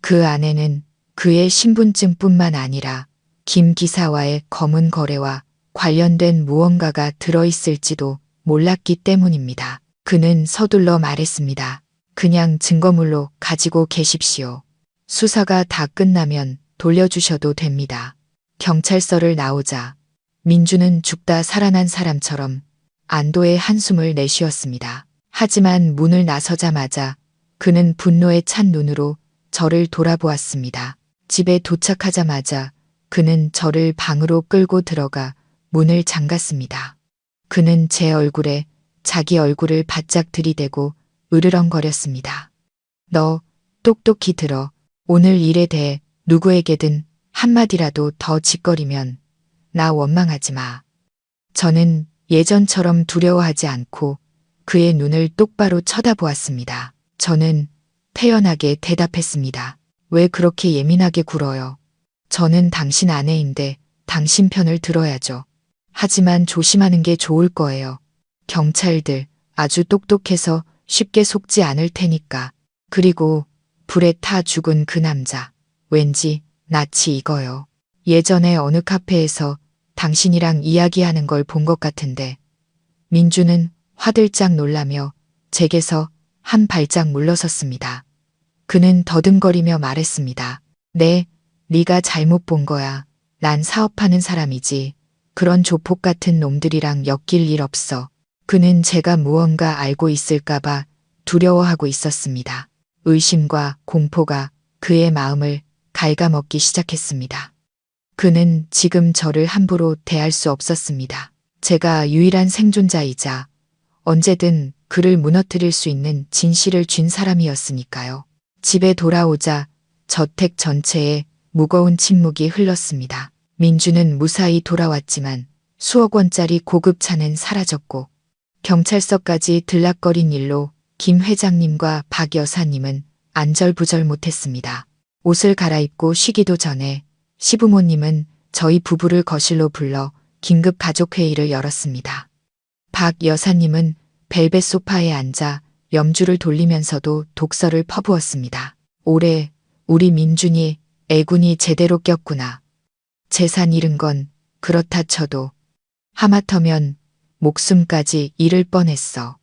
그 안에는 그의 신분증뿐만 아니라 김 기사와의 검은 거래와 관련된 무언가가 들어있을지도 몰랐기 때문입니다. 그는 서둘러 말했습니다. 그냥 증거물로 가지고 계십시오. 수사가 다 끝나면 돌려주셔도 됩니다. 경찰서를 나오자 민주는 죽다 살아난 사람처럼 안도의 한숨을 내쉬었습니다. 하지만 문을 나서자마자 그는 분노에 찬 눈으로 저를 돌아보았습니다. 집에 도착하자마자 그는 저를 방으로 끌고 들어가 문을 잠갔습니다. 그는 제 얼굴에 자기 얼굴을 바짝 들이대고 으르렁거렸습니다. 너 똑똑히 들어. 오늘 일에 대해 누구에게든 한마디라도 더 짓거리면 나 원망하지 마. 저는 예전처럼 두려워하지 않고 그의 눈을 똑바로 쳐다보았습니다. 저는 태연하게 대답했습니다. 왜 그렇게 예민하게 굴어요? 저는 당신 아내인데 당신 편을 들어야죠. 하지만 조심하는 게 좋을 거예요. 경찰들 아주 똑똑해서 쉽게 속지 않을 테니까. 그리고 불에 타 죽은 그 남자. 왠지 낯이 익어요. 예전에 어느 카페에서 당신이랑 이야기하는 걸 본 것 같은데. 민주는 화들짝 놀라며 제게서 한 발짝 물러섰습니다. 그는 더듬거리며 말했습니다. 네, 네가 잘못 본 거야. 난 사업하는 사람이지. 그런 조폭 같은 놈들이랑 엮일 일 없어. 그는 제가 무언가 알고 있을까봐 두려워하고 있었습니다. 의심과 공포가 그의 마음을 갉아먹기 시작했습니다. 그는 지금 저를 함부로 대할 수 없었습니다. 제가 유일한 생존자이자 언제든 그를 무너뜨릴 수 있는 진실을 쥔 사람이었으니까요. 집에 돌아오자 저택 전체에 무거운 침묵이 흘렀습니다. 민주는 무사히 돌아왔지만 수억 원짜리 고급 차는 사라졌고 경찰서까지 들락거린 일로 김 회장님과 박 여사님은 안절부절 못했습니다. 옷을 갈아입고 쉬기도 전에 시부모님은 저희 부부를 거실로 불러 긴급 가족회의를 열었습니다. 박 여사님은 벨벳 소파에 앉아 염주를 돌리면서도 독서를 퍼부었습니다. 올해 우리 민준이 애군이 제대로 꼈구나. 재산 잃은 건 그렇다 쳐도 하마터면 목숨까지 잃을 뻔했어.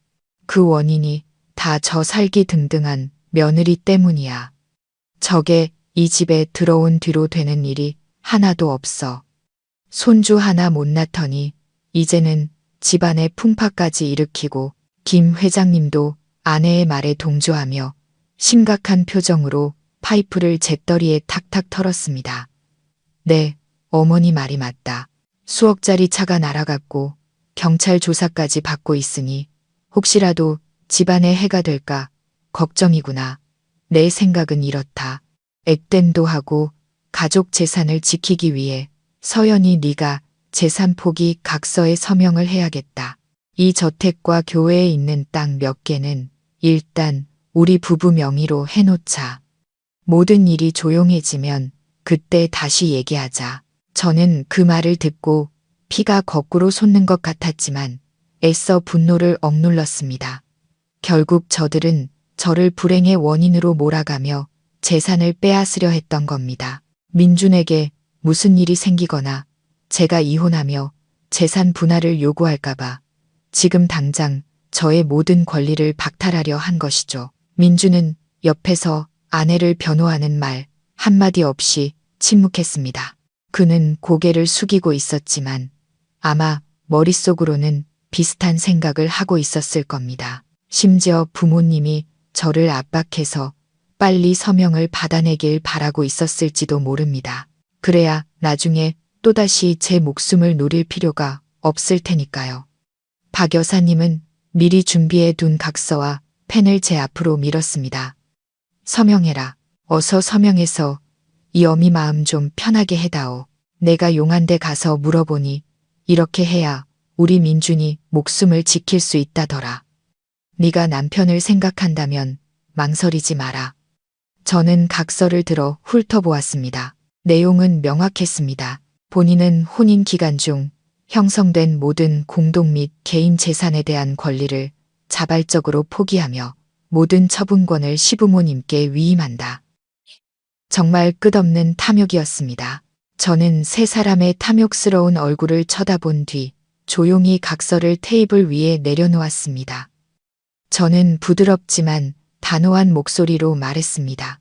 그 원인이 다 저 살기 등등한 며느리 때문이야. 저게 이 집에 들어온 뒤로 되는 일이 하나도 없어. 손주 하나 못 낳더니 이제는 집안의 풍파까지 일으키고 김 회장님도 아내의 말에 동조하며 심각한 표정으로 파이프를 잿더리에 탁탁 털었습니다. 네, 어머니 말이 맞다. 수억짜리 차가 날아갔고 경찰 조사까지 받고 있으니 혹시라도 집안에 해가 될까 걱정이구나. 내 생각은 이렇다. 액땜도 하고 가족 재산을 지키기 위해 서연이 네가 재산 포기 각서에 서명을 해야겠다. 이 저택과 교회에 있는 땅 몇 개는 일단 우리 부부 명의로 해놓자. 모든 일이 조용해지면 그때 다시 얘기하자. 저는 그 말을 듣고 피가 거꾸로 솟는 것 같았지만 애써 분노를 억눌렀습니다. 결국 저들은 저를 불행의 원인으로 몰아가며 재산을 빼앗으려 했던 겁니다. 민준에게 무슨 일이 생기거나 제가 이혼하며 재산 분할을 요구할까봐 지금 당장 저의 모든 권리를 박탈하려 한 것이죠. 민준은 옆에서 아내를 변호하는 말 한마디 없이 침묵했습니다. 그는 고개를 숙이고 있었지만 아마 머릿속으로는 비슷한 생각을 하고 있었을 겁니다. 심지어 부모님이 저를 압박해서 빨리 서명을 받아내길 바라고 있었을지도 모릅니다. 그래야 나중에 또다시 제 목숨을 노릴 필요가 없을 테니까요. 박 여사님은 미리 준비해 둔 각서와 펜을 제 앞으로 밀었습니다. 서명해라. 어서 서명해서 이 어미 마음 좀 편하게 해다오. 내가 용한데 가서 물어보니 이렇게 해야 우리 민준이 목숨을 지킬 수 있다더라. 네가 남편을 생각한다면 망설이지 마라. 저는 각서를 들어 훑어보았습니다. 내용은 명확했습니다. 본인은 혼인 기간 중 형성된 모든 공동 및 개인 재산에 대한 권리를 자발적으로 포기하며 모든 처분권을 시부모님께 위임한다. 정말 끝없는 탐욕이었습니다. 저는 세 사람의 탐욕스러운 얼굴을 쳐다본 뒤 조용히 각서를 테이블 위에 내려놓았습니다. 저는 부드럽지만 단호한 목소리로 말했습니다.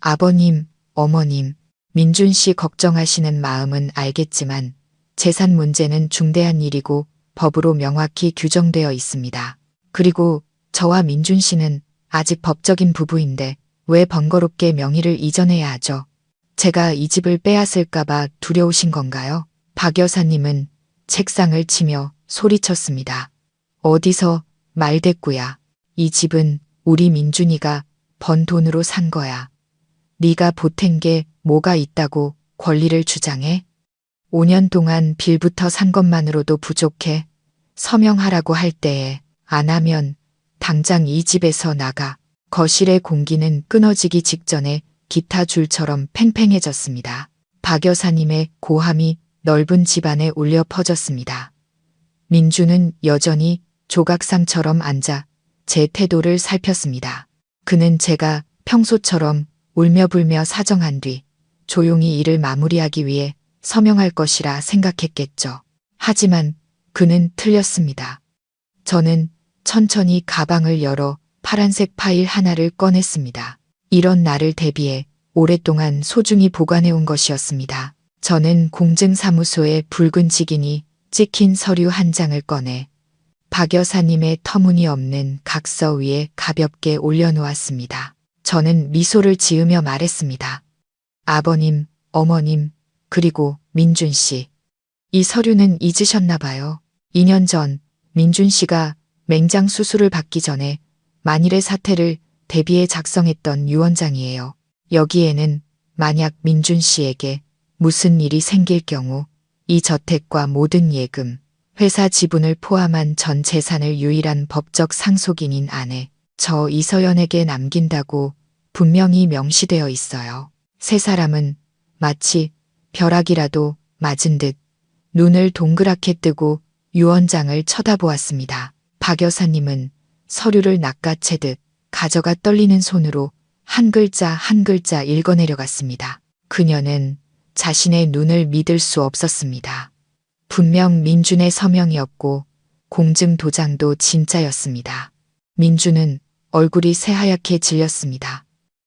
아버님, 어머님, 민준 씨 걱정하시는 마음은 알겠지만 재산 문제는 중대한 일이고 법으로 명확히 규정되어 있습니다. 그리고 저와 민준 씨는 아직 법적인 부부인데 왜 번거롭게 명의를 이전해야 하죠? 제가 이 집을 빼앗을까봐 두려우신 건가요? 박 여사님은 책상을 치며 소리쳤습니다. 어디서 말대꾸야. 이 집은 우리 민준이가 번 돈으로 산 거야. 네가 보탠 게 뭐가 있다고 권리를 주장해? 5년 동안 빌부터 산 것만으로도 부족해. 서명하라고 할 때에 안 하면 당장 이 집에서 나가. 거실의 공기는 끊어지기 직전에 기타 줄처럼 팽팽해졌습니다. 박 여사님의 고함이 넓은 집안에 울려 퍼졌습니다. 민준은 여전히 조각상처럼 앉아 제 태도를 살폈습니다. 그는 제가 평소처럼 울며불며 사정한 뒤 조용히 일을 마무리하기 위해 서명할 것이라 생각했겠죠. 하지만 그는 틀렸습니다. 저는 천천히 가방을 열어 파란색 파일 하나를 꺼냈습니다. 이런 날을 대비해 오랫동안 소중히 보관해온 것이었습니다. 저는 공증사무소의 붉은 직인이 찍힌 서류 한 장을 꺼내 박 여사님의 터무니없는 각서 위에 가볍게 올려놓았습니다. 저는 미소를 지으며 말했습니다. 아버님, 어머님, 그리고 민준 씨. 이 서류는 잊으셨나 봐요. 2년 전 민준 씨가 맹장 수술을 받기 전에 만일의 사태를 대비해 작성했던 유언장이에요. 여기에는 만약 민준 씨에게 무슨 일이 생길 경우 이 저택과 모든 예금, 회사 지분을 포함한 전 재산을 유일한 법적 상속인인 아내, 저 이서연에게 남긴다고 분명히 명시되어 있어요. 세 사람은 마치 벼락이라도 맞은 듯 눈을 동그랗게 뜨고 유언장을 쳐다보았습니다. 박 여사님은 서류를 낚아채듯 가져가 떨리는 손으로 한 글자 한 글자 읽어내려갔습니다. 그녀는 자신의 눈을 믿을 수 없었습니다. 분명 민준의 서명이었고 공증 도장도 진짜였습니다. 민준은 얼굴이 새하얗게 질렸습니다.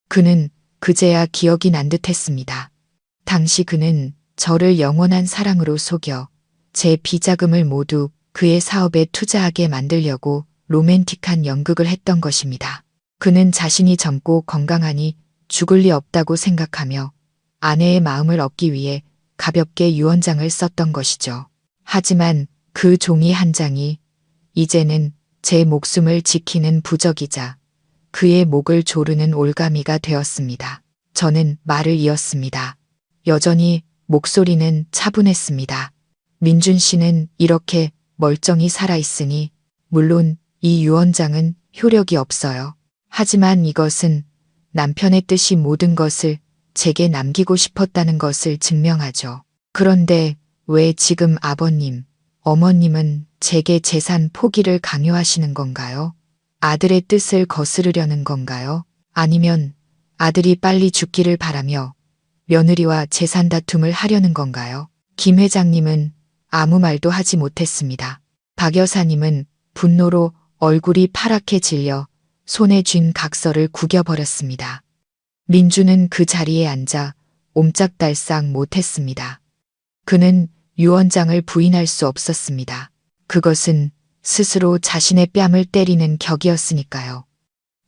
그는 그제야 기억이 난 듯했습니다. 당시 그는 저를 영원한 사랑으로 속여 제 비자금을 모두 그의 사업에 투자하게 만들려고 로맨틱한 연극을 했던 것입니다. 그는 자신이 젊고 건강하니 죽을 리 없다고 생각하며 아내의 마음을 얻기 위해 가볍게 유언장을 썼던 것이죠. 하지만 그 종이 한 장이 이제는 제 목숨을 지키는 부적이자 그의 목을 조르는 올가미가 되었습니다. 저는 말을 이었습니다. 여전히 목소리는 차분했습니다. 민준 씨는 이렇게 멀쩡히 살아있으니 물론 이 유언장은 효력이 없어요. 하지만 이것은 남편의 뜻이 모든 것을 제게 남기고 싶었다는 것을 증명하죠. 그런데 왜 지금 아버님, 어머님은 제게 재산 포기를 강요하시는 건가요? 아들의 뜻을 거스르려는 건가요? 아니면 아들이 빨리 죽기를 바라며 며느리와 재산 다툼을 하려는 건가요? 김 회장님은 아무 말도 하지 못했습니다. 박 여사님은 분노로 얼굴이 파랗게 질려 손에 쥔 각서를 구겨버렸습니다. 민주는 그 자리에 앉아 옴짝달싹 못했습니다. 그는 유언장을 부인할 수 없었습니다. 그것은 스스로 자신의 뺨을 때리는 격이었으니까요.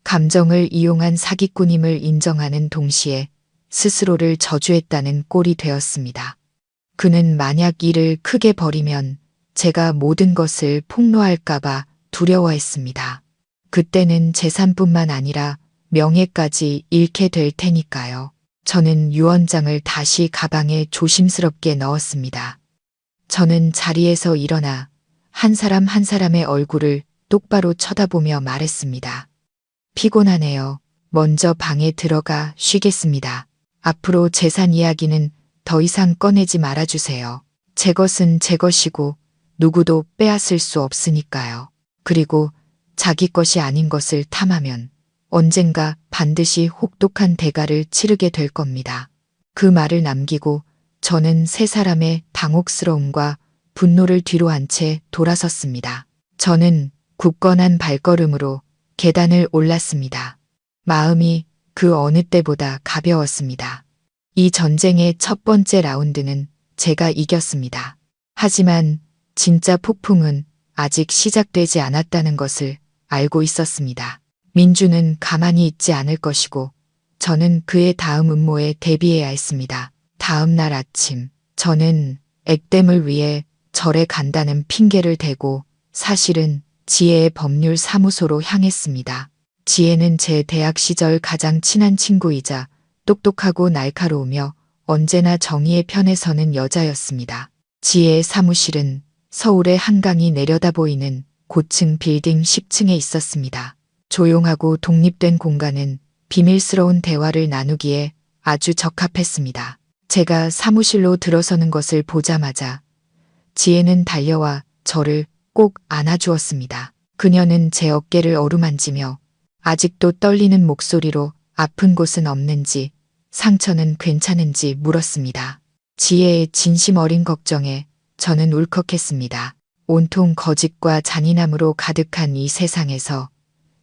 감정을 이용한 사기꾼임을 인정하는 동시에 스스로를 저주했다는 꼴이 되었습니다. 그는 만약 이를 크게 벌이면 제가 모든 것을 폭로할까봐 두려워했습니다. 그때는 재산뿐만 아니라 명예까지 잃게 될 테니까요. 저는 유언장을 다시 가방에 조심스럽게 넣었습니다. 저는 자리에서 일어나 한 사람 한 사람의 얼굴을 똑바로 쳐다보며 말했습니다. 피곤하네요. 먼저 방에 들어가 쉬겠습니다. 앞으로 재산 이야기는 더 이상 꺼내지 말아주세요. 제 것은 제 것이고 누구도 빼앗을 수 없으니까요. 그리고 자기 것이 아닌 것을 탐하면 언젠가 반드시 혹독한 대가를 치르게 될 겁니다. 그 말을 남기고 저는 세 사람의 당혹스러움과 분노를 뒤로 한 채 돌아섰습니다. 저는 굳건한 발걸음으로 계단을 올랐습니다. 마음이 그 어느 때보다 가벼웠습니다. 이 전쟁의 첫 번째 라운드는 제가 이겼습니다. 하지만 진짜 폭풍은 아직 시작되지 않았다는 것을 알고 있었습니다. 민주는 가만히 있지 않을 것이고 저는 그의 다음 음모에 대비해야 했습니다. 다음 날 아침 저는 액땜을 위해 절에 간다는 핑계를 대고 사실은 지혜의 법률사무소로 향했습니다. 지혜는 제 대학 시절 가장 친한 친구이자 똑똑하고 날카로우며 언제나 정의의 편에 서는 여자였습니다. 지혜의 사무실은 서울의 한강이 내려다 보이는 고층 빌딩 10층에 있었습니다. 조용하고 독립된 공간은 비밀스러운 대화를 나누기에 아주 적합했습니다. 제가 사무실로 들어서는 것을 보자마자 지혜는 달려와 저를 꼭 안아주었습니다. 그녀는 제 어깨를 어루만지며 아직도 떨리는 목소리로 아픈 곳은 없는지 상처는 괜찮은지 물었습니다. 지혜의 진심 어린 걱정에 저는 울컥했습니다. 온통 거짓과 잔인함으로 가득한 이 세상에서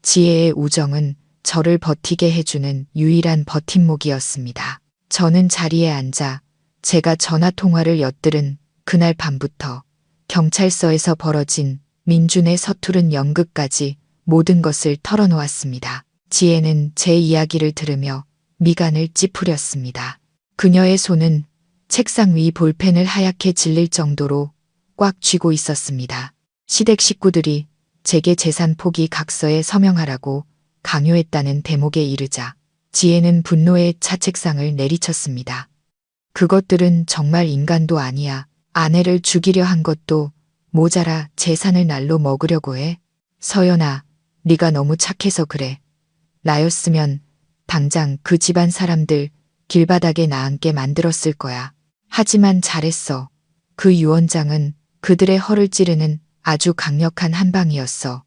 지혜의 우정은 저를 버티게 해주는 유일한 버팀목이었습니다. 저는 자리에 앉아 제가 전화통화를 엿들은 그날 밤부터 경찰서에서 벌어진 민준의 서투른 연극까지 모든 것을 털어놓았습니다. 지혜는 제 이야기를 들으며 미간을 찌푸렸습니다. 그녀의 손은 책상 위 볼펜을 하얗게 질릴 정도로 꽉 쥐고 있었습니다. 시댁 식구들이 제게 재산 포기 각서에 서명하라고 강요했다는 대목에 이르자 지혜는 분노의 차책상을 내리쳤습니다. 그것들은 정말 인간도 아니야. 아내를 죽이려 한 것도 모자라 재산을 날로 먹으려고 해? 서연아, 네가 너무 착해서 그래. 나였으면 당장 그 집안 사람들 길바닥에 나앉게 만들었을 거야. 하지만 잘했어. 그 유언장은 그들의 허를 찌르는 아주 강력한 한방이었어.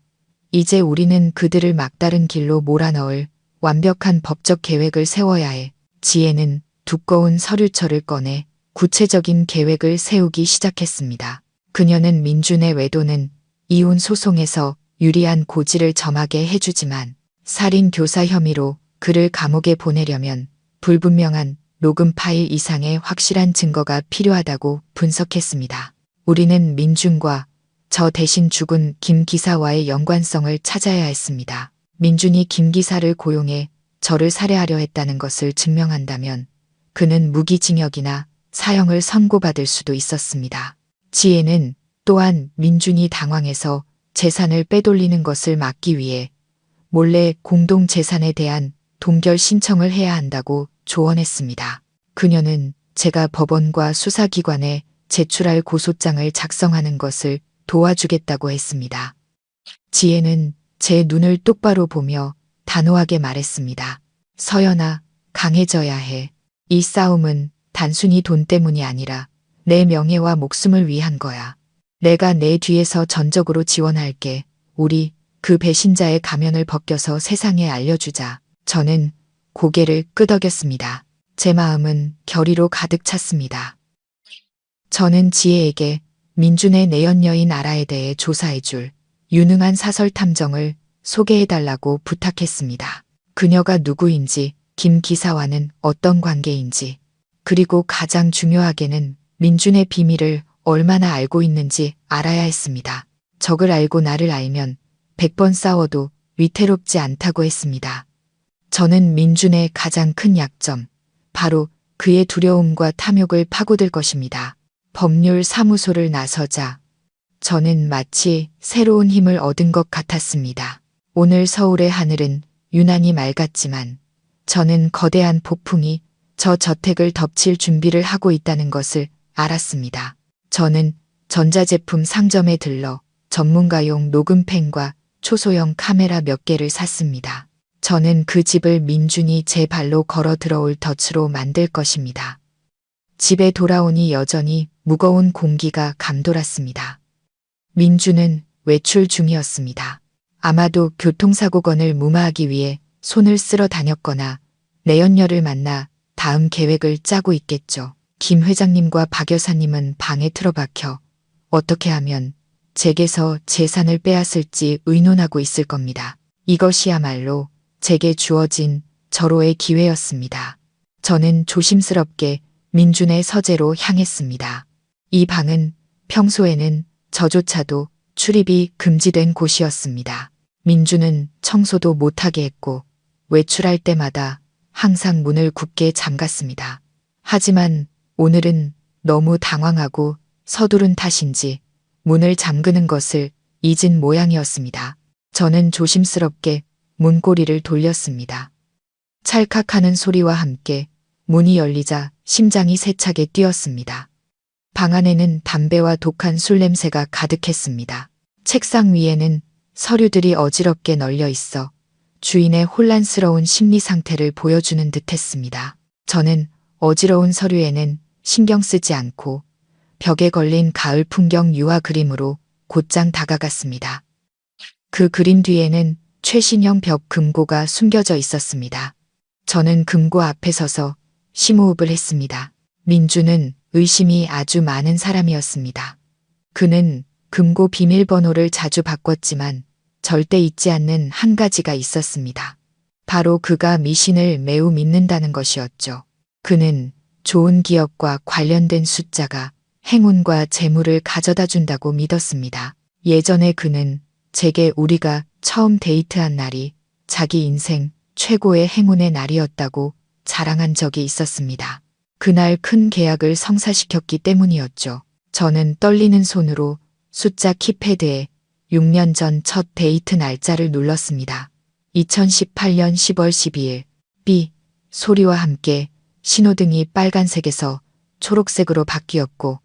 이제 우리는 그들을 막다른 길로 몰아넣을 완벽한 법적 계획을 세워야 해. 지혜는 두꺼운 서류철을 꺼내 구체적인 계획을 세우기 시작했습니다. 그녀는 민준의 외도는 이혼 소송에서 유리한 고지를 점하게 해주지만 살인 교사 혐의로 그를 감옥에 보내려면 불분명한 녹음 파일 이상의 확실한 증거가 필요하다고 분석했습니다. 우리는 민준과 저 대신 죽은 김 기사와의 연관성을 찾아야 했습니다. 민준이 김 기사를 고용해 저를 살해하려 했다는 것을 증명한다면 그는 무기징역이나 사형을 선고받을 수도 있었습니다. 지혜는 또한 민준이 당황해서 재산을 빼돌리는 것을 막기 위해 몰래 공동재산에 대한 동결 신청을 해야 한다고 조언했습니다. 그녀는 제가 법원과 수사기관에 제출할 고소장을 작성하는 것을 도와주겠다고 했습니다. 지혜는 제 눈을 똑바로 보며 단호하게 말했습니다. 서연아, 강해져야 해. 이 싸움은 단순히 돈 때문이 아니라 내 명예와 목숨을 위한 거야. 내가 내 뒤에서 전적으로 지원할게. 우리 그 배신자의 가면을 벗겨서 세상에 알려주자. 저는 고개를 끄덕였습니다. 제 마음은 결의로 가득 찼습니다. 저는 지혜에게 민준의 내연 여인 아라에 대해 조사해줄 유능한 사설 탐정을 소개해달라고 부탁했습니다. 그녀가 누구인지, 김 기사와는 어떤 관계인지, 그리고 가장 중요하게는 민준의 비밀을 얼마나 알고 있는지 알아야 했습니다. 적을 알고 나를 알면 100번 싸워도 위태롭지 않다고 했습니다. 저는 민준의 가장 큰 약점, 바로 그의 두려움과 탐욕을 파고들 것입니다. 법률 사무소를 나서자 저는 마치 새로운 힘을 얻은 것 같았습니다. 오늘 서울의 하늘은 유난히 맑았지만 저는 거대한 폭풍이 저 저택을 덮칠 준비를 하고 있다는 것을 알았습니다. 저는 전자제품 상점에 들러 전문가용 녹음펜과 초소형 카메라 몇 개를 샀습니다. 저는 그 집을 민준이 제 발로 걸어 들어올 덫으로 만들 것입니다. 집에 돌아오니 여전히 무거운 공기가 감돌았습니다. 민준은 외출 중이었습니다. 아마도 교통사고건을 무마하기 위해 손을 쓸어 다녔거나 내연녀를 만나 다음 계획을 짜고 있겠죠. 김 회장님과 박 여사님은 방에 틀어박혀 어떻게 하면 제게서 재산을 빼앗을지 의논하고 있을 겁니다. 이것이야말로 제게 주어진 절호의 기회였습니다. 저는 조심스럽게 민준의 서재로 향했습니다. 이 방은 평소에는 저조차도 출입이 금지된 곳이었습니다. 민준은 청소도 못하게 했고 외출할 때마다 항상 문을 굳게 잠갔습니다. 하지만 오늘은 너무 당황하고 서두른 탓인지 문을 잠그는 것을 잊은 모양이었습니다. 저는 조심스럽게 문고리를 돌렸습니다. 찰칵하는 소리와 함께 문이 열리자 심장이 세차게 뛰었습니다. 방 안에는 담배와 독한 술 냄새가 가득했습니다. 책상 위에는 서류들이 어지럽게 널려 있어 주인의 혼란스러운 심리 상태를 보여주는 듯했습니다. 저는 어지러운 서류에는 신경 쓰지 않고 벽에 걸린 가을 풍경 유화 그림으로 곧장 다가갔습니다. 그 그림 뒤에는 최신형 벽 금고가 숨겨져 있었습니다. 저는 금고 앞에 서서 심호흡을 했습니다. 민준은 의심이 아주 많은 사람이었습니다. 그는 금고 비밀번호를 자주 바꿨지만 절대 잊지 않는 한 가지가 있었습니다. 바로 그가 미신을 매우 믿는다는 것이었죠. 그는 좋은 기업과 관련된 숫자가 행운과 재물을 가져다 준다고 믿었습니다. 예전에 그는 제게 우리가 처음 데이트한 날이 자기 인생 최고의 행운의 날이었다고 자랑한 적이 있었습니다. 그날 큰 계약을 성사시켰기 때문이었죠. 저는 떨리는 손으로 숫자 키패드에 6년 전 첫 데이트 날짜를 눌렀습니다. 2018년 10월 12일 삐 소리와 함께 신호등이 빨간색에서 초록색으로 바뀌었고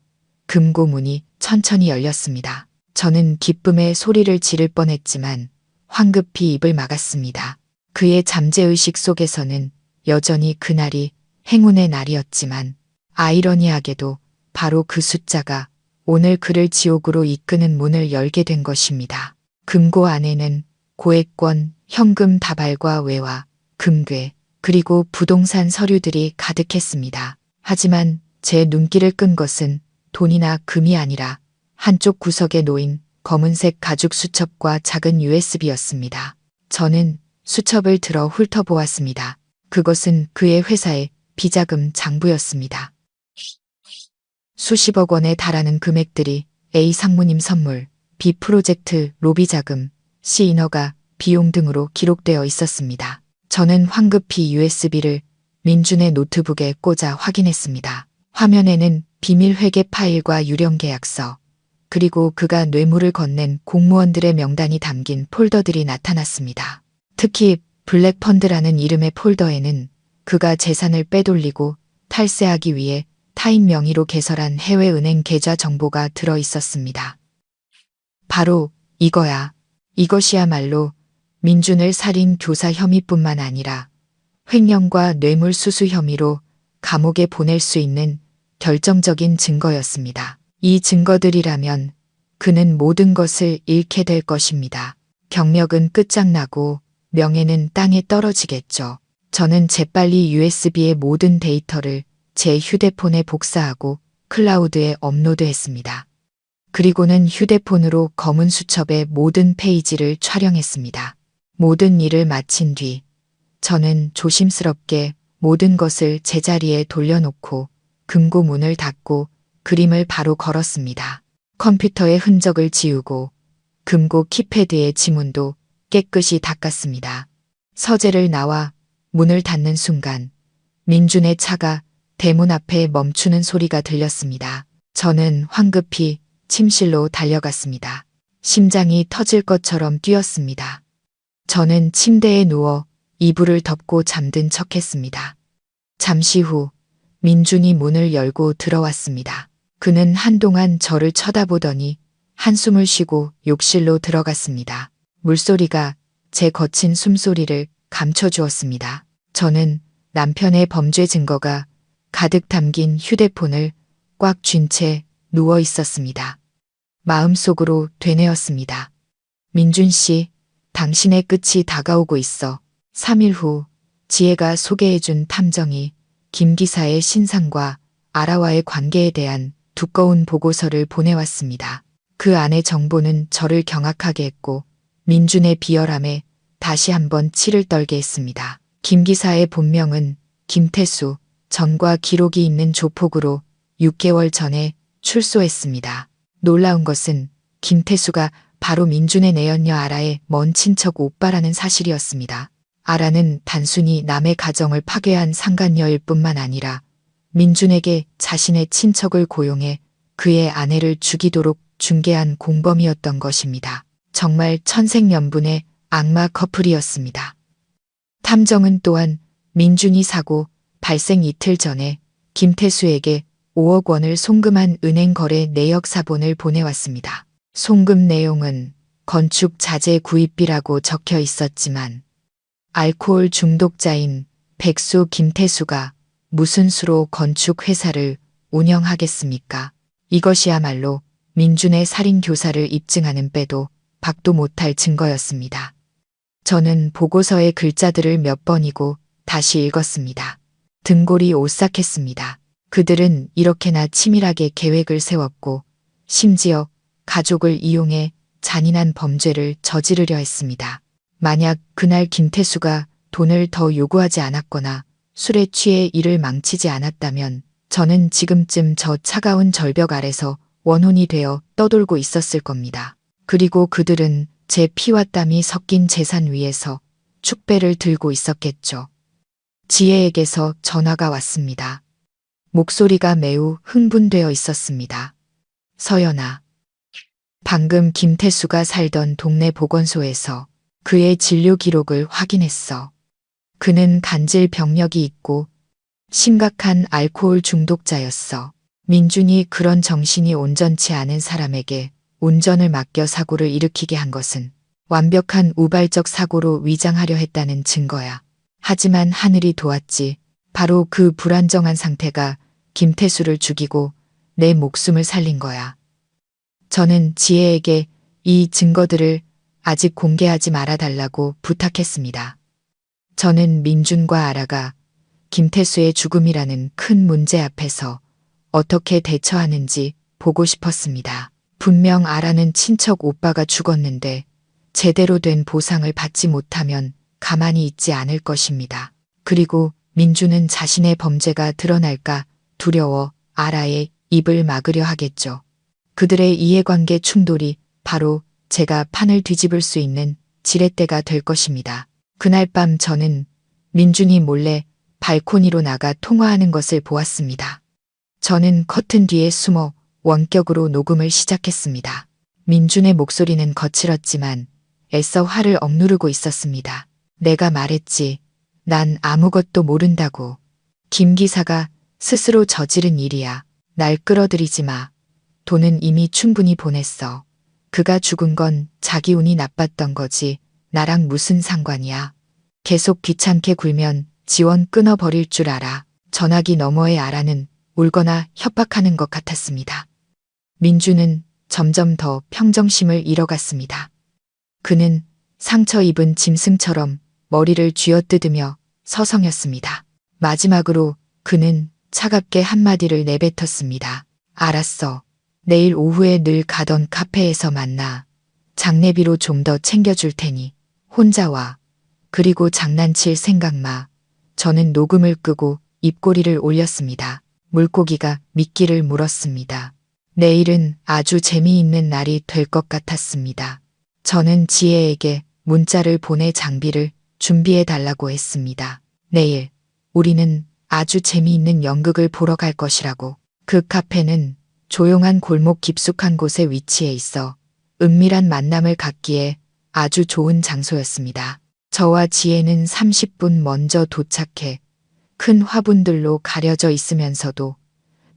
금고 문이 천천히 열렸습니다. 저는 기쁨의 소리를 지를 뻔했지만 황급히 입을 막았습니다. 그의 잠재의식 속에서는 여전히 그날이 행운의 날이었지만 아이러니하게도 바로 그 숫자가 오늘 그를 지옥으로 이끄는 문을 열게 된 것입니다. 금고 안에는 고액권, 현금 다발과 외화, 금괴, 그리고 부동산 서류들이 가득했습니다. 하지만 제 눈길을 끈 것은 돈이나 금이 아니라 한쪽 구석에 놓인 검은색 가죽 수첩과 작은 USB였습니다. 저는 수첩을 들어 훑어보았습니다. 그것은 그의 회사의 비자금 장부였습니다. 수십억 원에 달하는 금액들이 A 상무님 선물, B 프로젝트 로비 자금, C 인허가 비용 등으로 기록되어 있었습니다. 저는 황급히 USB를 민준의 노트북에 꽂아 확인했습니다. 화면에는 비밀 회계 파일과 유령 계약서, 그리고 그가 뇌물을 건넨 공무원들의 명단이 담긴 폴더들이 나타났습니다. 특히 블랙펀드라는 이름의 폴더에는 그가 재산을 빼돌리고 탈세하기 위해 타인 명의로 개설한 해외은행 계좌 정보가 들어 있었습니다. 바로 이거야. 이것이야말로 민준을 살인 교사 혐의뿐만 아니라 횡령과 뇌물수수 혐의로 감옥에 보낼 수 있는 결정적인 증거였습니다. 이 증거들이라면 그는 모든 것을 잃게 될 것입니다. 경력은 끝장나고 명예는 땅에 떨어지겠죠. 저는 재빨리 USB의 모든 데이터를 제 휴대폰에 복사하고 클라우드에 업로드했습니다. 그리고는 휴대폰으로 검은 수첩의 모든 페이지를 촬영했습니다. 모든 일을 마친 뒤 저는 조심스럽게 모든 것을 제자리에 돌려놓고 금고 문을 닫고 그림을 바로 걸었습니다. 컴퓨터의 흔적을 지우고 금고 키패드의 지문도 깨끗이 닦았습니다. 서재를 나와 문을 닫는 순간 민준의 차가 대문 앞에 멈추는 소리가 들렸습니다. 저는 황급히 침실로 달려갔습니다. 심장이 터질 것처럼 뛰었습니다. 저는 침대에 누워 이불을 덮고 잠든 척했습니다. 잠시 후 민준이 문을 열고 들어왔습니다. 그는 한동안 저를 쳐다보더니 한숨을 쉬고 욕실로 들어갔습니다. 물소리가 제 거친 숨소리를 감춰주었습니다. 저는 남편의 범죄 증거가 가득 담긴 휴대폰을 꽉 쥔 채 누워 있었습니다. 마음속으로 되뇌었습니다. 민준 씨, 당신의 끝이 다가오고 있어. 3일 후 지혜가 소개해준 탐정이 김 기사의 신상과 아라와의 관계에 대한 두꺼운 보고서를 보내왔습니다. 그 안의 정보는 저를 경악하게 했고 민준의 비열함에 다시 한번 치를 떨게 했습니다. 김 기사의 본명은 김태수, 전과 기록이 있는 조폭으로 6개월 전에 출소했습니다. 놀라운 것은 김태수가 바로 민준의 내연녀 아라의 먼 친척 오빠라는 사실이었습니다. 아라는 단순히 남의 가정을 파괴한 상간녀일 뿐만 아니라 민준에게 자신의 친척을 고용해 그의 아내를 죽이도록 중개한 공범이었던 것입니다. 정말 천생연분의 악마 커플이었습니다. 탐정은 또한 민준이 사고 발생 이틀 전에 김태수에게 5억 원을 송금한 은행 거래 내역 사본을 보내왔습니다. 송금 내용은 건축 자재 구입비라고 적혀 있었지만 알코올 중독자인 백수 김태수가 무슨 수로 건축 회사를 운영하겠습니까? 이것이야말로 민준의 살인 교사를 입증하는 빼도 박도 못할 증거였습니다. 저는 보고서의 글자들을 몇 번이고 다시 읽었습니다. 등골이 오싹했습니다. 그들은 이렇게나 치밀하게 계획을 세웠고 심지어 가족을 이용해 잔인한 범죄를 저지르려 했습니다. 만약 그날 김태수가 돈을 더 요구하지 않았거나 술에 취해 일을 망치지 않았다면 저는 지금쯤 저 차가운 절벽 아래서 원혼이 되어 떠돌고 있었을 겁니다. 그리고 그들은 제 피와 땀이 섞인 재산 위에서 축배를 들고 있었겠죠. 지혜에게서 전화가 왔습니다. 목소리가 매우 흥분되어 있었습니다. 서연아. 방금 김태수가 살던 동네 보건소에서 그의 진료 기록을 확인했어. 그는 간질 병력이 있고 심각한 알코올 중독자였어. 민준이 그런 정신이 온전치 않은 사람에게 운전을 맡겨 사고를 일으키게 한 것은 완벽한 우발적 사고로 위장하려 했다는 증거야. 하지만 하늘이 도왔지. 바로 그 불안정한 상태가 김태수를 죽이고 내 목숨을 살린 거야. 저는 지혜에게 이 증거들을 아직 공개하지 말아달라고 부탁했습니다. 저는 민준과 아라가 김태수의 죽음이라는 큰 문제 앞에서 어떻게 대처하는지 보고 싶었습니다. 분명 아라는 친척 오빠가 죽었는데 제대로 된 보상을 받지 못하면 가만히 있지 않을 것입니다. 그리고 민준은 자신의 범죄가 드러날까 두려워 아라의 입을 막으려 하겠죠. 그들의 이해관계 충돌이 바로 제가 판을 뒤집을 수 있는 지렛대가 될 것입니다. 그날 밤 저는 민준이 몰래 발코니로 나가 통화하는 것을 보았습니다. 저는 커튼 뒤에 숨어 원격으로 녹음을 시작했습니다. 민준의 목소리는 거칠었지만 애써 화를 억누르고 있었습니다. 내가 말했지. 난 아무것도 모른다고. 김 기사가 스스로 저지른 일이야. 날 끌어들이지 마. 돈은 이미 충분히 보냈어. 그가 죽은 건 자기 운이 나빴던 거지. 나랑 무슨 상관이야. 계속 귀찮게 굴면 지원 끊어버릴 줄 알아. 전화기 너머의 아라는 울거나 협박하는 것 같았습니다. 민주는 점점 더 평정심을 잃어갔습니다. 그는 상처 입은 짐승처럼 머리를 쥐어뜯으며 서성였습니다. 마지막으로 그는 차갑게 한마디를 내뱉었습니다. 알았어. 내일 오후에 늘 가던 카페에서 만나. 장례비로 좀 더 챙겨줄 테니 혼자 와. 그리고 장난칠 생각 마. 저는 녹음을 끄고 입꼬리를 올렸습니다. 물고기가 미끼를 물었습니다. 내일은 아주 재미있는 날이 될 것 같았습니다. 저는 지혜에게 문자를 보내 장비를 준비해 달라고 했습니다. 내일 우리는 아주 재미있는 연극을 보러 갈 것이라고. 그 카페는 조용한 골목 깊숙한 곳에 위치해 있어 은밀한 만남을 갖기에 아주 좋은 장소였습니다. 저와 지혜는 30분 먼저 도착해 큰 화분들로 가려져 있으면서도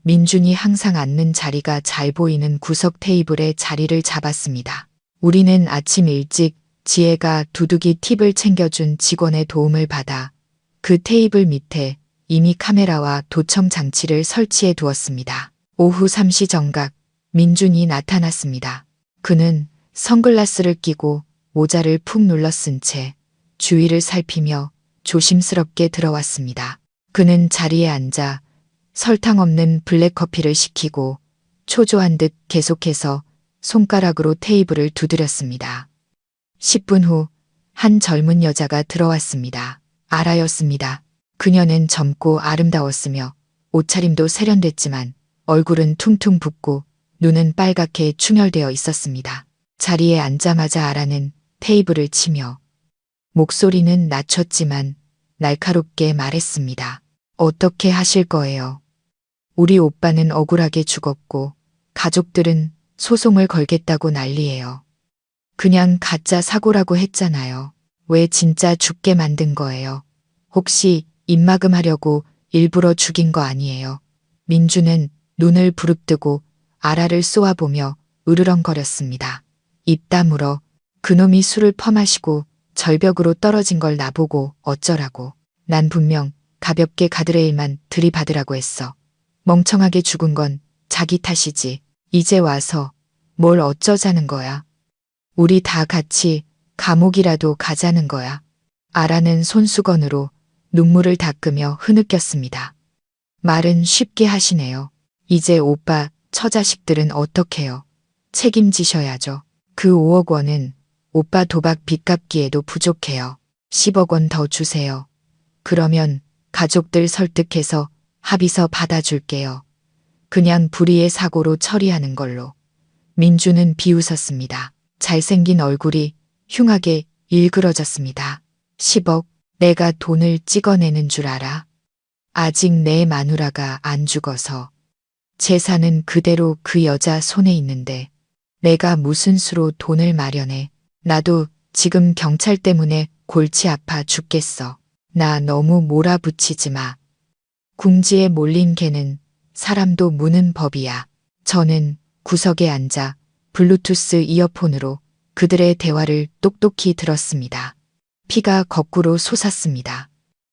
민준이 항상 앉는 자리가 잘 보이는 구석 테이블에 자리를 잡았습니다. 우리는 아침 일찍 지혜가 두둑이 팁을 챙겨준 직원의 도움을 받아 그 테이블 밑에 이미 카메라와 도청 장치를 설치해 두었습니다. 오후 3시 정각 민준이 나타났습니다. 그는 선글라스를 끼고 모자를 푹 눌러 쓴 채 주위를 살피며 조심스럽게 들어왔습니다. 그는 자리에 앉아 설탕 없는 블랙커피를 시키고 초조한 듯 계속해서 손가락으로 테이블을 두드렸습니다. 10분 후 한 젊은 여자가 들어왔습니다. 아라였습니다. 그녀는 젊고 아름다웠으며 옷차림도 세련됐지만 얼굴은 퉁퉁 붓고 눈은 빨갛게 충혈되어 있었습니다. 자리에 앉자마자 아라는 테이블을 치며 목소리는 낮췄지만 날카롭게 말했습니다. 어떻게 하실 거예요? 우리 오빠는 억울하게 죽었고 가족들은 소송을 걸겠다고 난리예요. 그냥 가짜 사고라고 했잖아요. 왜 진짜 죽게 만든 거예요? 혹시 입막음하려고 일부러 죽인 거 아니에요? 민주는 눈을 부릅뜨고 아라를 쏘아보며 으르렁거렸습니다. 입 다물어. 그놈이 술을 퍼마시고 절벽으로 떨어진 걸 나보고 어쩌라고. 난 분명 가볍게 가드레일만 들이받으라고 했어. 멍청하게 죽은 건 자기 탓이지. 이제 와서 뭘 어쩌자는 거야. 우리 다 같이 감옥이라도 가자는 거야. 아라는 손수건으로 눈물을 닦으며 흐느꼈습니다. 말은 쉽게 하시네요. 이제 오빠 처자식들은 어떡해요? 책임지셔야죠. 그 5억 원은 오빠 도박 빚 갚기에도 부족해요. 10억 원 더 주세요. 그러면 가족들 설득해서 합의서 받아줄게요. 그냥 불의의 사고로 처리하는 걸로. 민주는 비웃었습니다. 잘생긴 얼굴이 흉하게 일그러졌습니다. 10억, 내가 돈을 찍어내는 줄 알아? 아직 내 마누라가 안 죽어서. 재산은 그대로 그 여자 손에 있는데 내가 무슨 수로 돈을 마련해. 나도 지금 경찰 때문에 골치 아파 죽겠어. 나 너무 몰아붙이지 마. 궁지에 몰린 개는 사람도 무는 법이야. 저는 구석에 앉아 블루투스 이어폰으로 그들의 대화를 똑똑히 들었습니다. 피가 거꾸로 솟았습니다.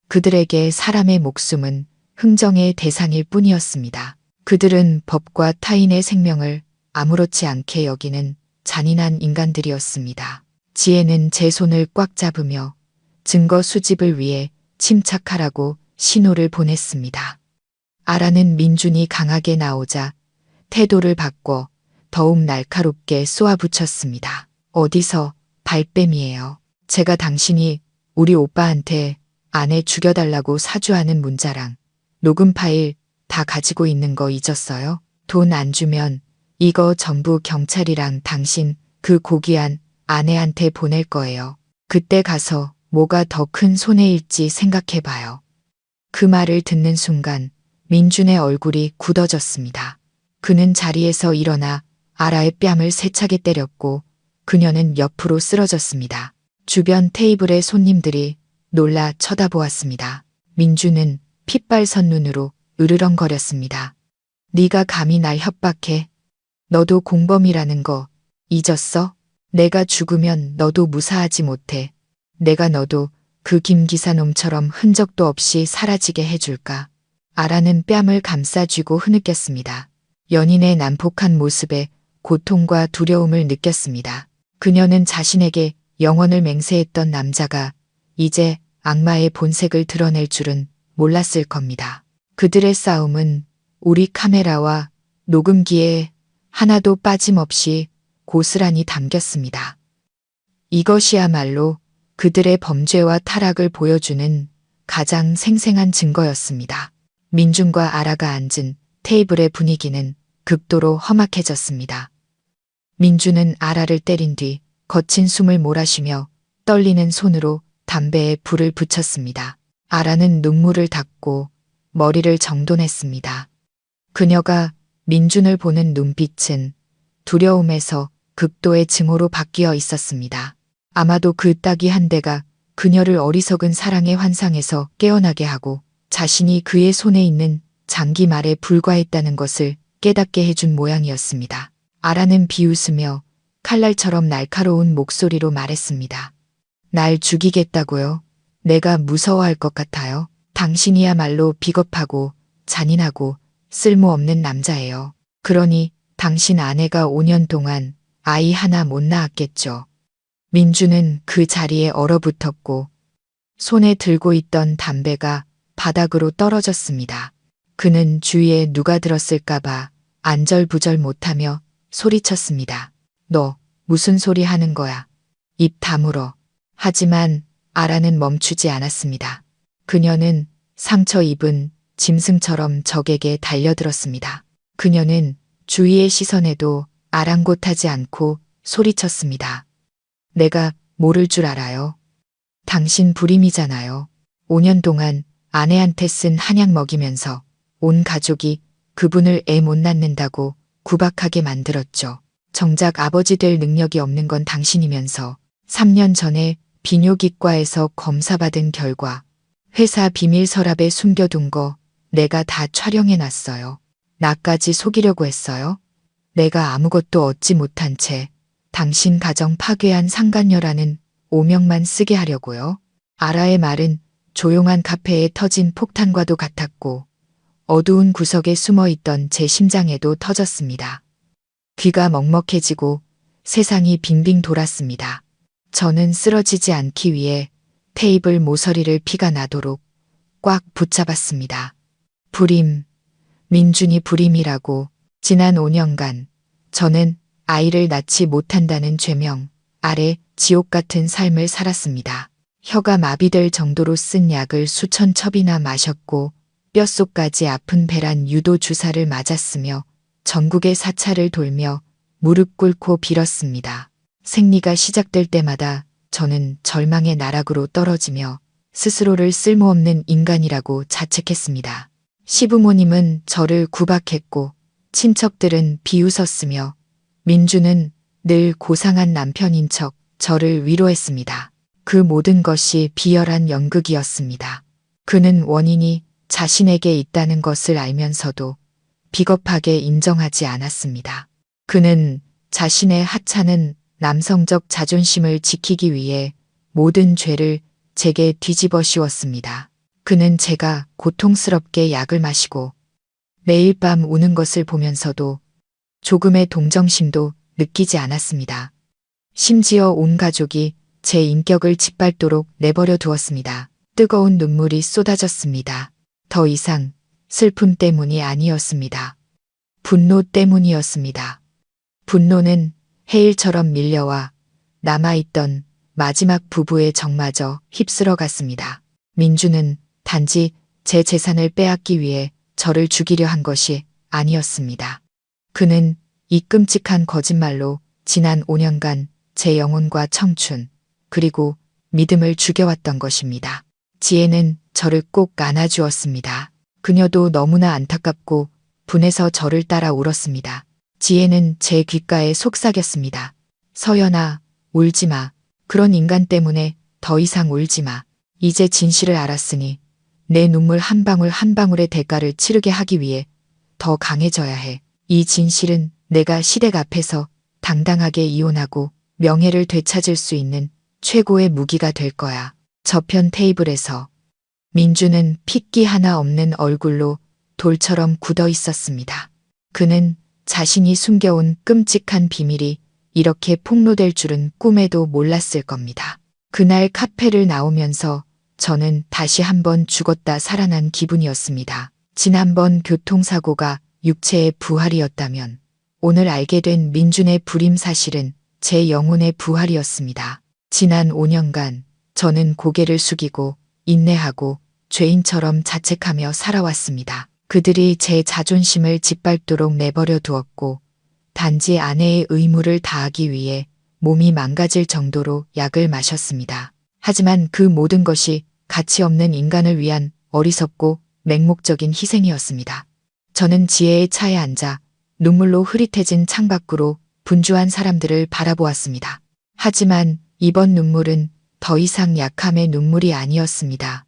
그들에게 사람의 목숨은 흥정의 대상일 뿐이었습니다. 그들은 법과 타인의 생명을 아무렇지 않게 여기는 잔인한 인간들이었습니다. 지혜는 제 손을 꽉 잡으며 증거 수집을 위해 침착하라고 신호를 보냈습니다. 아라는 민준이 강하게 나오자 태도를 바꿔 더욱 날카롭게 쏘아붙였습니다. 어디서 발뺌이에요. 제가 당신이 우리 오빠한테 아내 죽여달라고 사주하는 문자랑 녹음 파일 다 가지고 있는 거 잊었어요? 돈 안 주면 이거 전부 경찰이랑 당신 그 고귀한 아내한테 보낼 거예요. 그때 가서 뭐가 더 큰 손해일지 생각해봐요. 그 말을 듣는 순간 민준의 얼굴이 굳어졌습니다. 그는 자리에서 일어나 아라의 뺨을 세차게 때렸고 그녀는 옆으로 쓰러졌습니다. 주변 테이블의 손님들이 놀라 쳐다보았습니다. 민준은 핏발선 눈으로 으르렁거렸습니다. 네가 감히 날 협박해? 너도 공범이라는 거 잊었어? 내가 죽으면 너도 무사하지 못해. 내가 너도 그 김기사놈처럼 흔적도 없이 사라지게 해줄까? 아라는 뺨을 감싸쥐고 흐느꼈습니다. 연인의 난폭한 모습에 고통과 두려움을 느꼈습니다. 그녀는 자신에게 영혼을 맹세했던 남자가 이제 악마의 본색을 드러낼 줄은 몰랐을 겁니다. 그들의 싸움은 우리 카메라와 녹음기에 하나도 빠짐없이 고스란히 담겼습니다. 이것이야말로 그들의 범죄와 타락을 보여주는 가장 생생한 증거였습니다. 민준과 아라가 앉은 테이블의 분위기는 극도로 험악해졌습니다. 민준은 아라를 때린 뒤 거친 숨을 몰아쉬며 떨리는 손으로 담배에 불을 붙였습니다. 아라는 눈물을 닦고 머리를 정돈했습니다. 그녀가 민준을 보는 눈빛은 두려움에서 극도의 증오로 바뀌어 있었습니다. 아마도 그 따귀 한 대가 그녀를 어리석은 사랑의 환상에서 깨어나게 하고 자신이 그의 손에 있는 장기말에 불과했다는 것을 깨닫게 해준 모양이었습니다. 아라는 비웃으며 칼날처럼 날카로운 목소리로 말했습니다. 날 죽이겠다고요? 내가 무서워할 것 같아요. 당신이야말로 비겁하고 잔인하고 쓸모없는 남자예요. 그러니 당신 아내가 5년 동안 아이 하나 못 낳았겠죠. 민주는 그 자리에 얼어붙었고 손에 들고 있던 담배가 바닥으로 떨어졌습니다. 그는 주위에 누가 들었을까봐 안절부절 못하며 소리쳤습니다. 너 무슨 소리 하는 거야? 입 다물어. 하지만 아라는 멈추지 않았습니다. 그녀는 상처 입은 짐승처럼 적에게 달려들었습니다. 그녀는 주위의 시선에도 아랑곳하지 않고 소리쳤습니다. 내가 모를 줄 알아요. 당신 불임이잖아요. 5년 동안 아내한테 쓴 한약 먹이면서 온 가족이 그분을 애 못 낳는다고 구박하게 만들었죠. 정작 아버지 될 능력이 없는 건 당신이면서 3년 전에 비뇨기과에서 검사받은 결과 회사 비밀 서랍에 숨겨둔 거 내가 다 촬영해놨어요. 나까지 속이려고 했어요? 내가 아무것도 얻지 못한 채 당신 가정 파괴한 상간녀라는 오명만 쓰게 하려고요. 아라의 말은 조용한 카페에 터진 폭탄과도 같았고 어두운 구석에 숨어있던 제 심장에도 터졌습니다. 귀가 먹먹해지고 세상이 빙빙 돌았습니다. 저는 쓰러지지 않기 위해 테이블 모서리를 피가 나도록 꽉 붙잡았습니다. 불임, 민준이 불임이라고. 지난 5년간 저는 아이를 낳지 못한다는 죄명 아래 지옥 같은 삶을 살았습니다. 혀가 마비될 정도로 쓴 약을 수천 첩이나 마셨고 뼛속까지 아픈 배란 유도 주사를 맞았으며 전국의 사찰을 돌며 무릎 꿇고 빌었습니다. 생리가 시작될 때마다 저는 절망의 나락으로 떨어지며 스스로를 쓸모없는 인간이라고 자책했습니다. 시부모님은 저를 구박했고 친척들은 비웃었으며 민주는 늘 고상한 남편인 척 저를 위로했습니다. 그 모든 것이 비열한 연극이었습니다. 그는 원인이 자신에게 있다는 것을 알면서도 비겁하게 인정하지 않았습니다. 그는 자신의 하찮은 남성적 자존심을 지키기 위해 모든 죄를 제게 뒤집어 씌웠습니다. 그는 제가 고통스럽게 약을 마시고 매일 밤 우는 것을 보면서도 조금의 동정심도 느끼지 않았습니다. 심지어 온 가족이 제 인격을 짓밟도록 내버려 두었습니다. 뜨거운 눈물이 쏟아졌습니다. 더 이상 슬픔 때문이 아니었습니다. 분노 때문이었습니다. 분노는 해일처럼 밀려와 남아있던 마지막 부부의 정마저 휩쓸어 갔습니다. 민주는 단지 제 재산을 빼앗기 위해 저를 죽이려 한 것이 아니었습니다. 그는 이 끔찍한 거짓말로 지난 5년간 제 영혼과 청춘, 그리고 믿음을 죽여왔던 것입니다. 지혜는 저를 꼭 안아주었습니다. 그녀도 너무나 안타깝고 분해서 저를 따라 울었습니다. 지혜는 제 귓가에 속삭였습니다. 서연아, 울지 마. 그런 인간 때문에 더 이상 울지 마. 이제 진실을 알았으니 내 눈물 한 방울 한 방울의 대가를 치르게 하기 위해 더 강해져야 해. 이 진실은 내가 시댁 앞에서 당당하게 이혼하고 명예를 되찾을 수 있는 최고의 무기가 될 거야. 저편 테이블에서 민주는 핏기 하나 없는 얼굴로 돌처럼 굳어 있었습니다. 그는 자신이 숨겨온 끔찍한 비밀이 이렇게 폭로될 줄은 꿈에도 몰랐을 겁니다. 그날 카페를 나오면서 저는 다시 한번 죽었다 살아난 기분이었습니다. 지난번 교통사고가 육체의 부활이었다면 오늘 알게 된 민준의 불임 사실은 제 영혼의 부활이었습니다. 지난 5년간 저는 고개를 숙이고 인내하고 죄인처럼 자책하며 살아왔습니다. 그들이 제 자존심을 짓밟도록 내버려 두었고 단지 아내의 의무를 다하기 위해 몸이 망가질 정도로 약을 마셨습니다. 하지만 그 모든 것이 가치 없는 인간을 위한 어리석고 맹목적인 희생이었습니다. 저는 지혜의 차에 앉아 눈물로 흐릿해진 창밖으로 분주한 사람들을 바라보았습니다. 하지만 이번 눈물은 더 이상 약함의 눈물이 아니었습니다.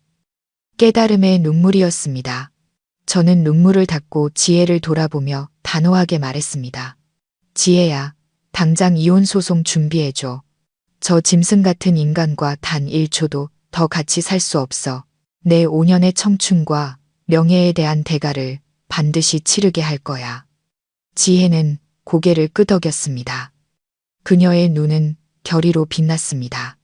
깨달음의 눈물이었습니다. 저는 눈물을 닦고 지혜를 돌아보며 단호하게 말했습니다. 지혜야, 당장 이혼 소송 준비해줘. 저 짐승 같은 인간과 단 1초도 더 같이 살 수 없어. 내 5년의 청춘과 명예에 대한 대가를 반드시 치르게 할 거야. 지혜는 고개를 끄덕였습니다. 그녀의 눈은 결의로 빛났습니다.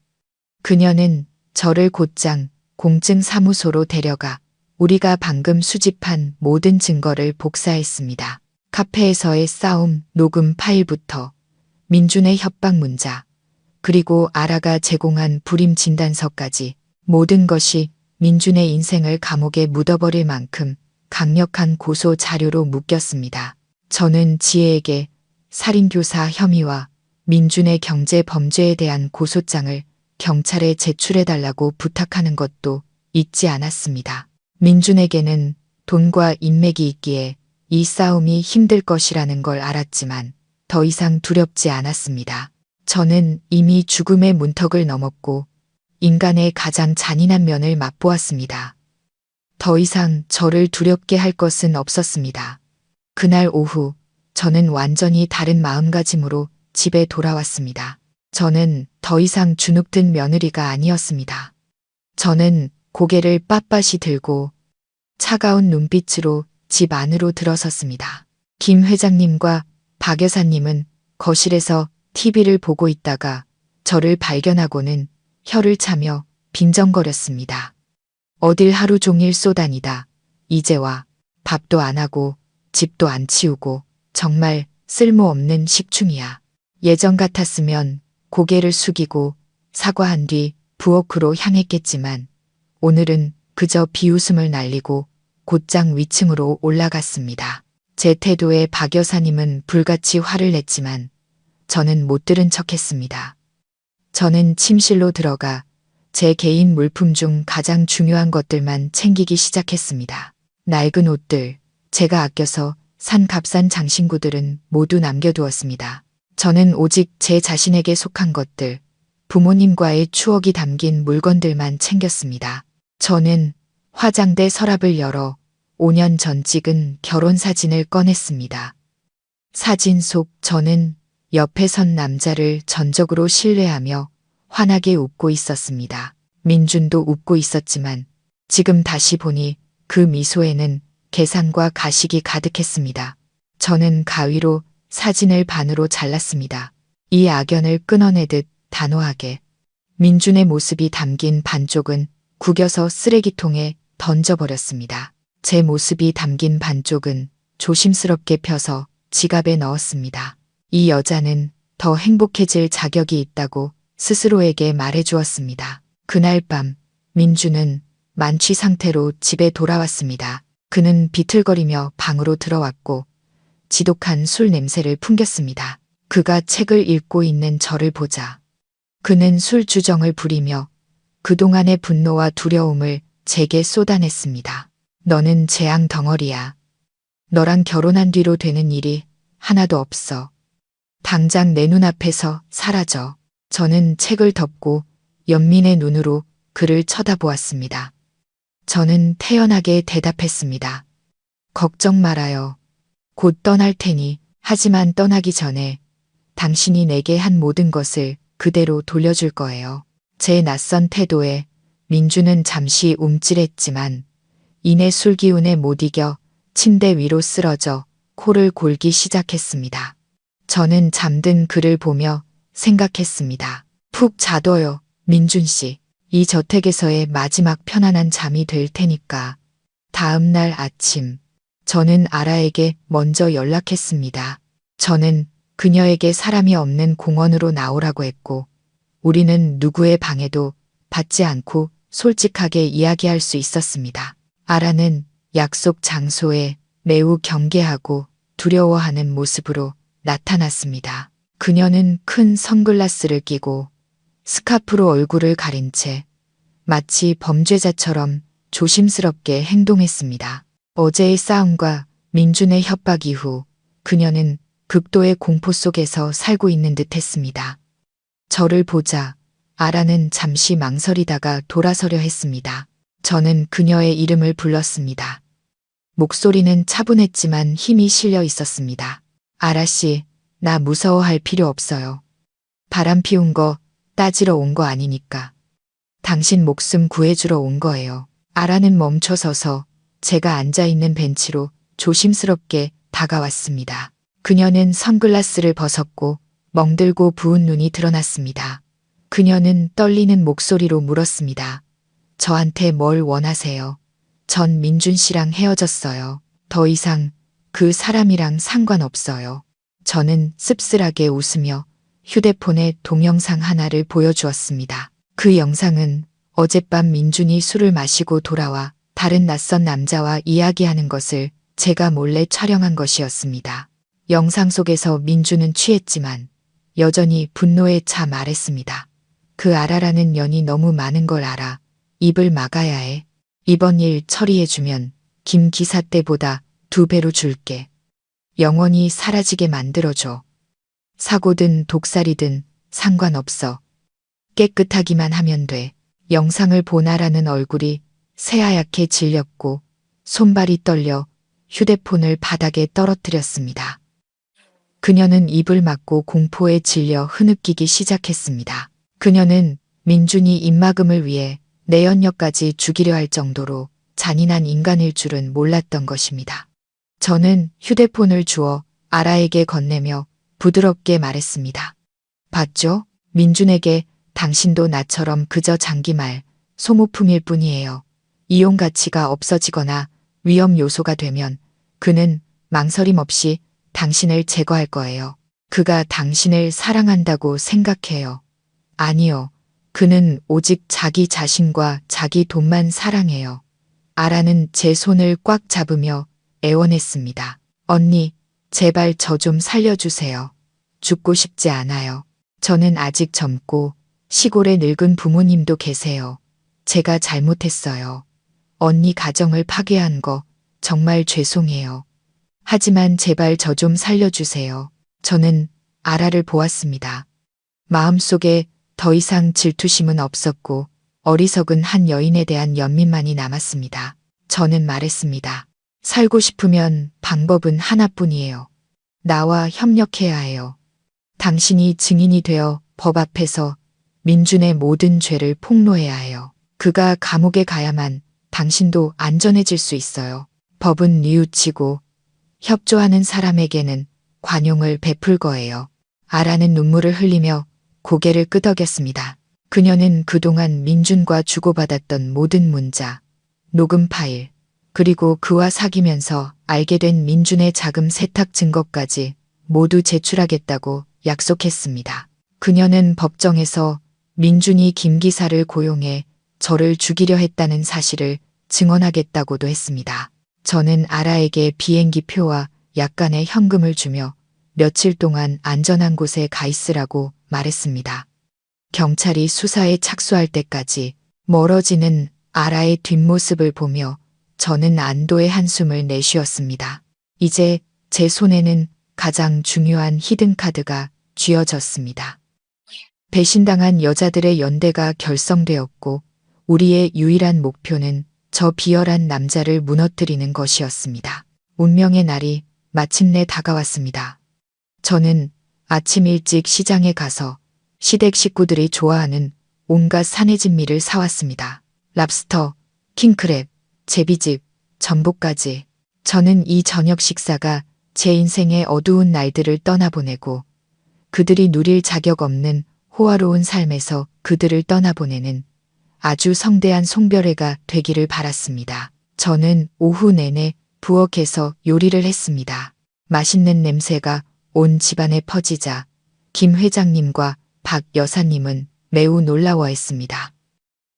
그녀는 저를 곧장 공증사무소로 데려가 우리가 방금 수집한 모든 증거를 복사했습니다. 카페에서의 싸움, 녹음 파일부터 민준의 협박 문자, 그리고 아라가 제공한 불임 진단서까지 모든 것이 민준의 인생을 감옥에 묻어버릴 만큼 강력한 고소 자료로 묶였습니다. 저는 지혜에게 살인교사 혐의와 민준의 경제 범죄에 대한 고소장을 경찰에 제출해달라고 부탁하는 것도 잊지 않았습니다. 민준에게는 돈과 인맥이 있기에 이 싸움이 힘들 것이라는 걸 알았지만 더 이상 두렵지 않았습니다. 저는 이미 죽음의 문턱을 넘었고 인간의 가장 잔인한 면을 맛보았습니다. 더 이상 저를 두렵게 할 것은 없었습니다. 그날 오후 저는 완전히 다른 마음가짐으로 집에 돌아왔습니다. 저는 더 이상 주눅든 며느리가 아니었습니다. 저는 고개를 빳빳이 들고 차가운 눈빛으로 집 안으로 들어섰습니다. 김 회장님과 박 여사님은 거실에서 TV를 보고 있다가 저를 발견하고는 혀를 차며 빈정거렸습니다. 어딜 하루 종일 쏘다니다. 이제 와. 밥도 안 하고 집도 안 치우고 정말 쓸모없는 식충이야. 예전 같았으면 고개를 숙이고 사과한 뒤 부엌으로 향했겠지만 오늘은 그저 비웃음을 날리고 곧장 위층으로 올라갔습니다. 제 태도에 박 여사님은 불같이 화를 냈지만 저는 못 들은 척했습니다. 저는 침실로 들어가 제 개인 물품 중 가장 중요한 것들만 챙기기 시작했습니다. 낡은 옷들, 제가 아껴서 산 값싼 장신구들은 모두 남겨두었습니다. 저는 오직 제 자신에게 속한 것들, 부모님과의 추억이 담긴 물건들만 챙겼습니다. 저는 화장대 서랍을 열어 5년 전 찍은 결혼 사진을 꺼냈습니다. 사진 속 저는 옆에 선 남자를 전적으로 신뢰하며 환하게 웃고 있었습니다. 민준도 웃고 있었지만 지금 다시 보니 그 미소에는 계산과 가식이 가득했습니다. 저는 가위로 사진을 반으로 잘랐습니다. 이 악연을 끊어내듯 단호하게. 민준의 모습이 담긴 반쪽은 구겨서 쓰레기통에 던져버렸습니다. 제 모습이 담긴 반쪽은 조심스럽게 펴서 지갑에 넣었습니다. 이 여자는 더 행복해질 자격이 있다고 스스로에게 말해주었습니다. 그날 밤 민준은 만취 상태로 집에 돌아왔습니다. 그는 비틀거리며 방으로 들어왔고 지독한 술 냄새를 풍겼습니다. 그가 책을 읽고 있는 저를 보자 그는 술주정을 부리며 그동안의 분노와 두려움을 제게 쏟아냈습니다. 너는 재앙 덩어리야. 너랑 결혼한 뒤로 되는 일이 하나도 없어. 당장 내 눈앞에서 사라져. 저는 책을 덮고 연민의 눈으로 그를 쳐다보았습니다. 저는 태연하게 대답했습니다. 걱정 말아요. 곧 떠날 테니. 하지만 떠나기 전에 당신이 내게 한 모든 것을 그대로 돌려줄 거예요. 제 낯선 태도에 민주는 잠시 움찔했지만 이내 술기운에 못 이겨 침대 위로 쓰러져 코를 골기 시작했습니다. 저는 잠든 그를 보며 생각했습니다. 푹 자둬요, 민준 씨. 이 저택에서의 마지막 편안한 잠이 될 테니까. 다음 날 아침, 저는 아라에게 먼저 연락했습니다. 저는 그녀에게 사람이 없는 공원으로 나오라고 했고, 우리는 누구의 방해도 받지 않고 솔직하게 이야기할 수 있었습니다. 아라는 약속 장소에 매우 경계하고 두려워하는 모습으로 나타났습니다. 그녀는 큰 선글라스를 끼고 스카프로 얼굴을 가린 채 마치 범죄자처럼 조심스럽게 행동했습니다. 어제의 싸움과 민준의 협박 이후 그녀는 극도의 공포 속에서 살고 있는 듯 했습니다. 저를 보자 아라는 잠시 망설이다가 돌아서려 했습니다. 저는 그녀의 이름을 불렀습니다. 목소리는 차분했지만 힘이 실려 있었습니다. 아라 씨, 나 무서워할 필요 없어요. 바람 피운 거 따지러 온 거 아니니까. 당신 목숨 구해주러 온 거예요. 아라는 멈춰서서 제가 앉아있는 벤치로 조심스럽게 다가왔습니다. 그녀는 선글라스를 벗었고 멍들고 부은 눈이 드러났습니다. 그녀는 떨리는 목소리로 물었습니다. 저한테 뭘 원하세요? 전 민준 씨랑 헤어졌어요. 더 이상 그 사람이랑 상관없어요. 저는 씁쓸하게 웃으며 휴대폰에 동영상 하나를 보여주었습니다. 그 영상은 어젯밤 민준이 술을 마시고 돌아와 다른 낯선 남자와 이야기하는 것을 제가 몰래 촬영한 것이었습니다. 영상 속에서 민준은 취했지만 여전히 분노에 차 말했습니다. 그 아라라는 년이 너무 많은 걸 알아. 입을 막아야 해. 이번 일 처리해주면 김 기사 때보다 2배로 줄게. 영원히 사라지게 만들어줘. 사고든 독살이든 상관없어. 깨끗하기만 하면 돼. 영상을 본 아라는 얼굴이 새하얗게 질렸고 손발이 떨려 휴대폰을 바닥에 떨어뜨렸습니다. 그녀는 입을 막고 공포에 질려 흐느끼기 시작했습니다. 그녀는 민준이 입막음을 위해 내연녀까지 죽이려 할 정도로 잔인한 인간일 줄은 몰랐던 것입니다. 저는 휴대폰을 주어 아라에게 건네며 부드럽게 말했습니다. 봤죠? 민준에게 당신도 나처럼 그저 장기말, 소모품일 뿐이에요. 이용 가치가 없어지거나 위험 요소가 되면 그는 망설임 없이 당신을 제거할 거예요. 그가 당신을 사랑한다고 생각해요. 아니요. 그는 오직 자기 자신과 자기 돈만 사랑해요. 아라는 제 손을 꽉 잡으며 애원했습니다. 언니, 제발 저 좀 살려주세요. 죽고 싶지 않아요. 저는 아직 젊고 시골에 늙은 부모님도 계세요. 제가 잘못했어요. 언니 가정을 파괴한 거 정말 죄송해요. 하지만 제발 저 좀 살려주세요. 저는 아라를 보았습니다. 마음속에 더 이상 질투심은 없었고 어리석은 한 여인에 대한 연민만이 남았습니다. 저는 말했습니다. 살고 싶으면 방법은 하나뿐이에요. 나와 협력해야 해요. 당신이 증인이 되어 법 앞에서 민준의 모든 죄를 폭로해야 해요. 그가 감옥에 가야만 당신도 안전해질 수 있어요. 법은 뉘우치고 협조하는 사람에게는 관용을 베풀 거예요. 아라는 눈물을 흘리며 고개를 끄덕였습니다. 그녀는 그동안 민준과 주고받았던 모든 문자, 녹음 파일, 그리고 그와 사귀면서 알게 된 민준의 자금 세탁 증거까지 모두 제출하겠다고 약속했습니다. 그녀는 법정에서 민준이 김 기사를 고용해 저를 죽이려 했다는 사실을 증언하겠다고도 했습니다. 저는 아라에게 비행기 표와 약간의 현금을 주며 며칠 동안 안전한 곳에 가 있으라고 말했습니다. 경찰이 수사에 착수할 때까지 멀어지는 아라의 뒷모습을 보며 저는 안도의 한숨을 내쉬었습니다. 이제 제 손에는 가장 중요한 히든카드가 쥐어졌습니다. 배신당한 여자들의 연대가 결성되었고 우리의 유일한 목표는 저 비열한 남자를 무너뜨리는 것이었습니다. 운명의 날이 마침내 다가왔습니다. 저는 아침 일찍 시장에 가서 시댁 식구들이 좋아하는 온갖 산해진미를 사왔습니다. 랍스터, 킹크랩, 제비즙, 전복까지. 저는 이 저녁 식사가 제 인생의 어두운 날들을 떠나보내고 그들이 누릴 자격 없는 호화로운 삶에서 그들을 떠나보내는 아주 성대한 송별회가 되기를 바랐습니다. 저는 오후 내내 부엌에서 요리를 했습니다. 맛있는 냄새가 온 집안에 퍼지자 김 회장님과 박 여사님은 매우 놀라워했습니다.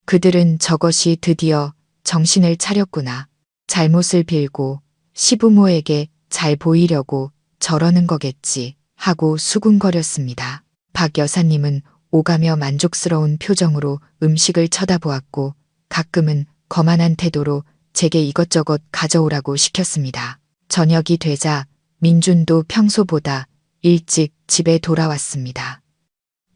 그들은 저것이 드디어 정신을 차렸구나. 잘못을 빌고 시부모에게 잘 보이려고 저러는 거겠지 하고 수군거렸습니다. 박 여사님은 오가며 만족스러운 표정으로 음식을 쳐다보았고 가끔은 거만한 태도로 제게 이것저것 가져오라고 시켰습니다. 저녁이 되자 민준도 평소보다 일찍 집에 돌아왔습니다.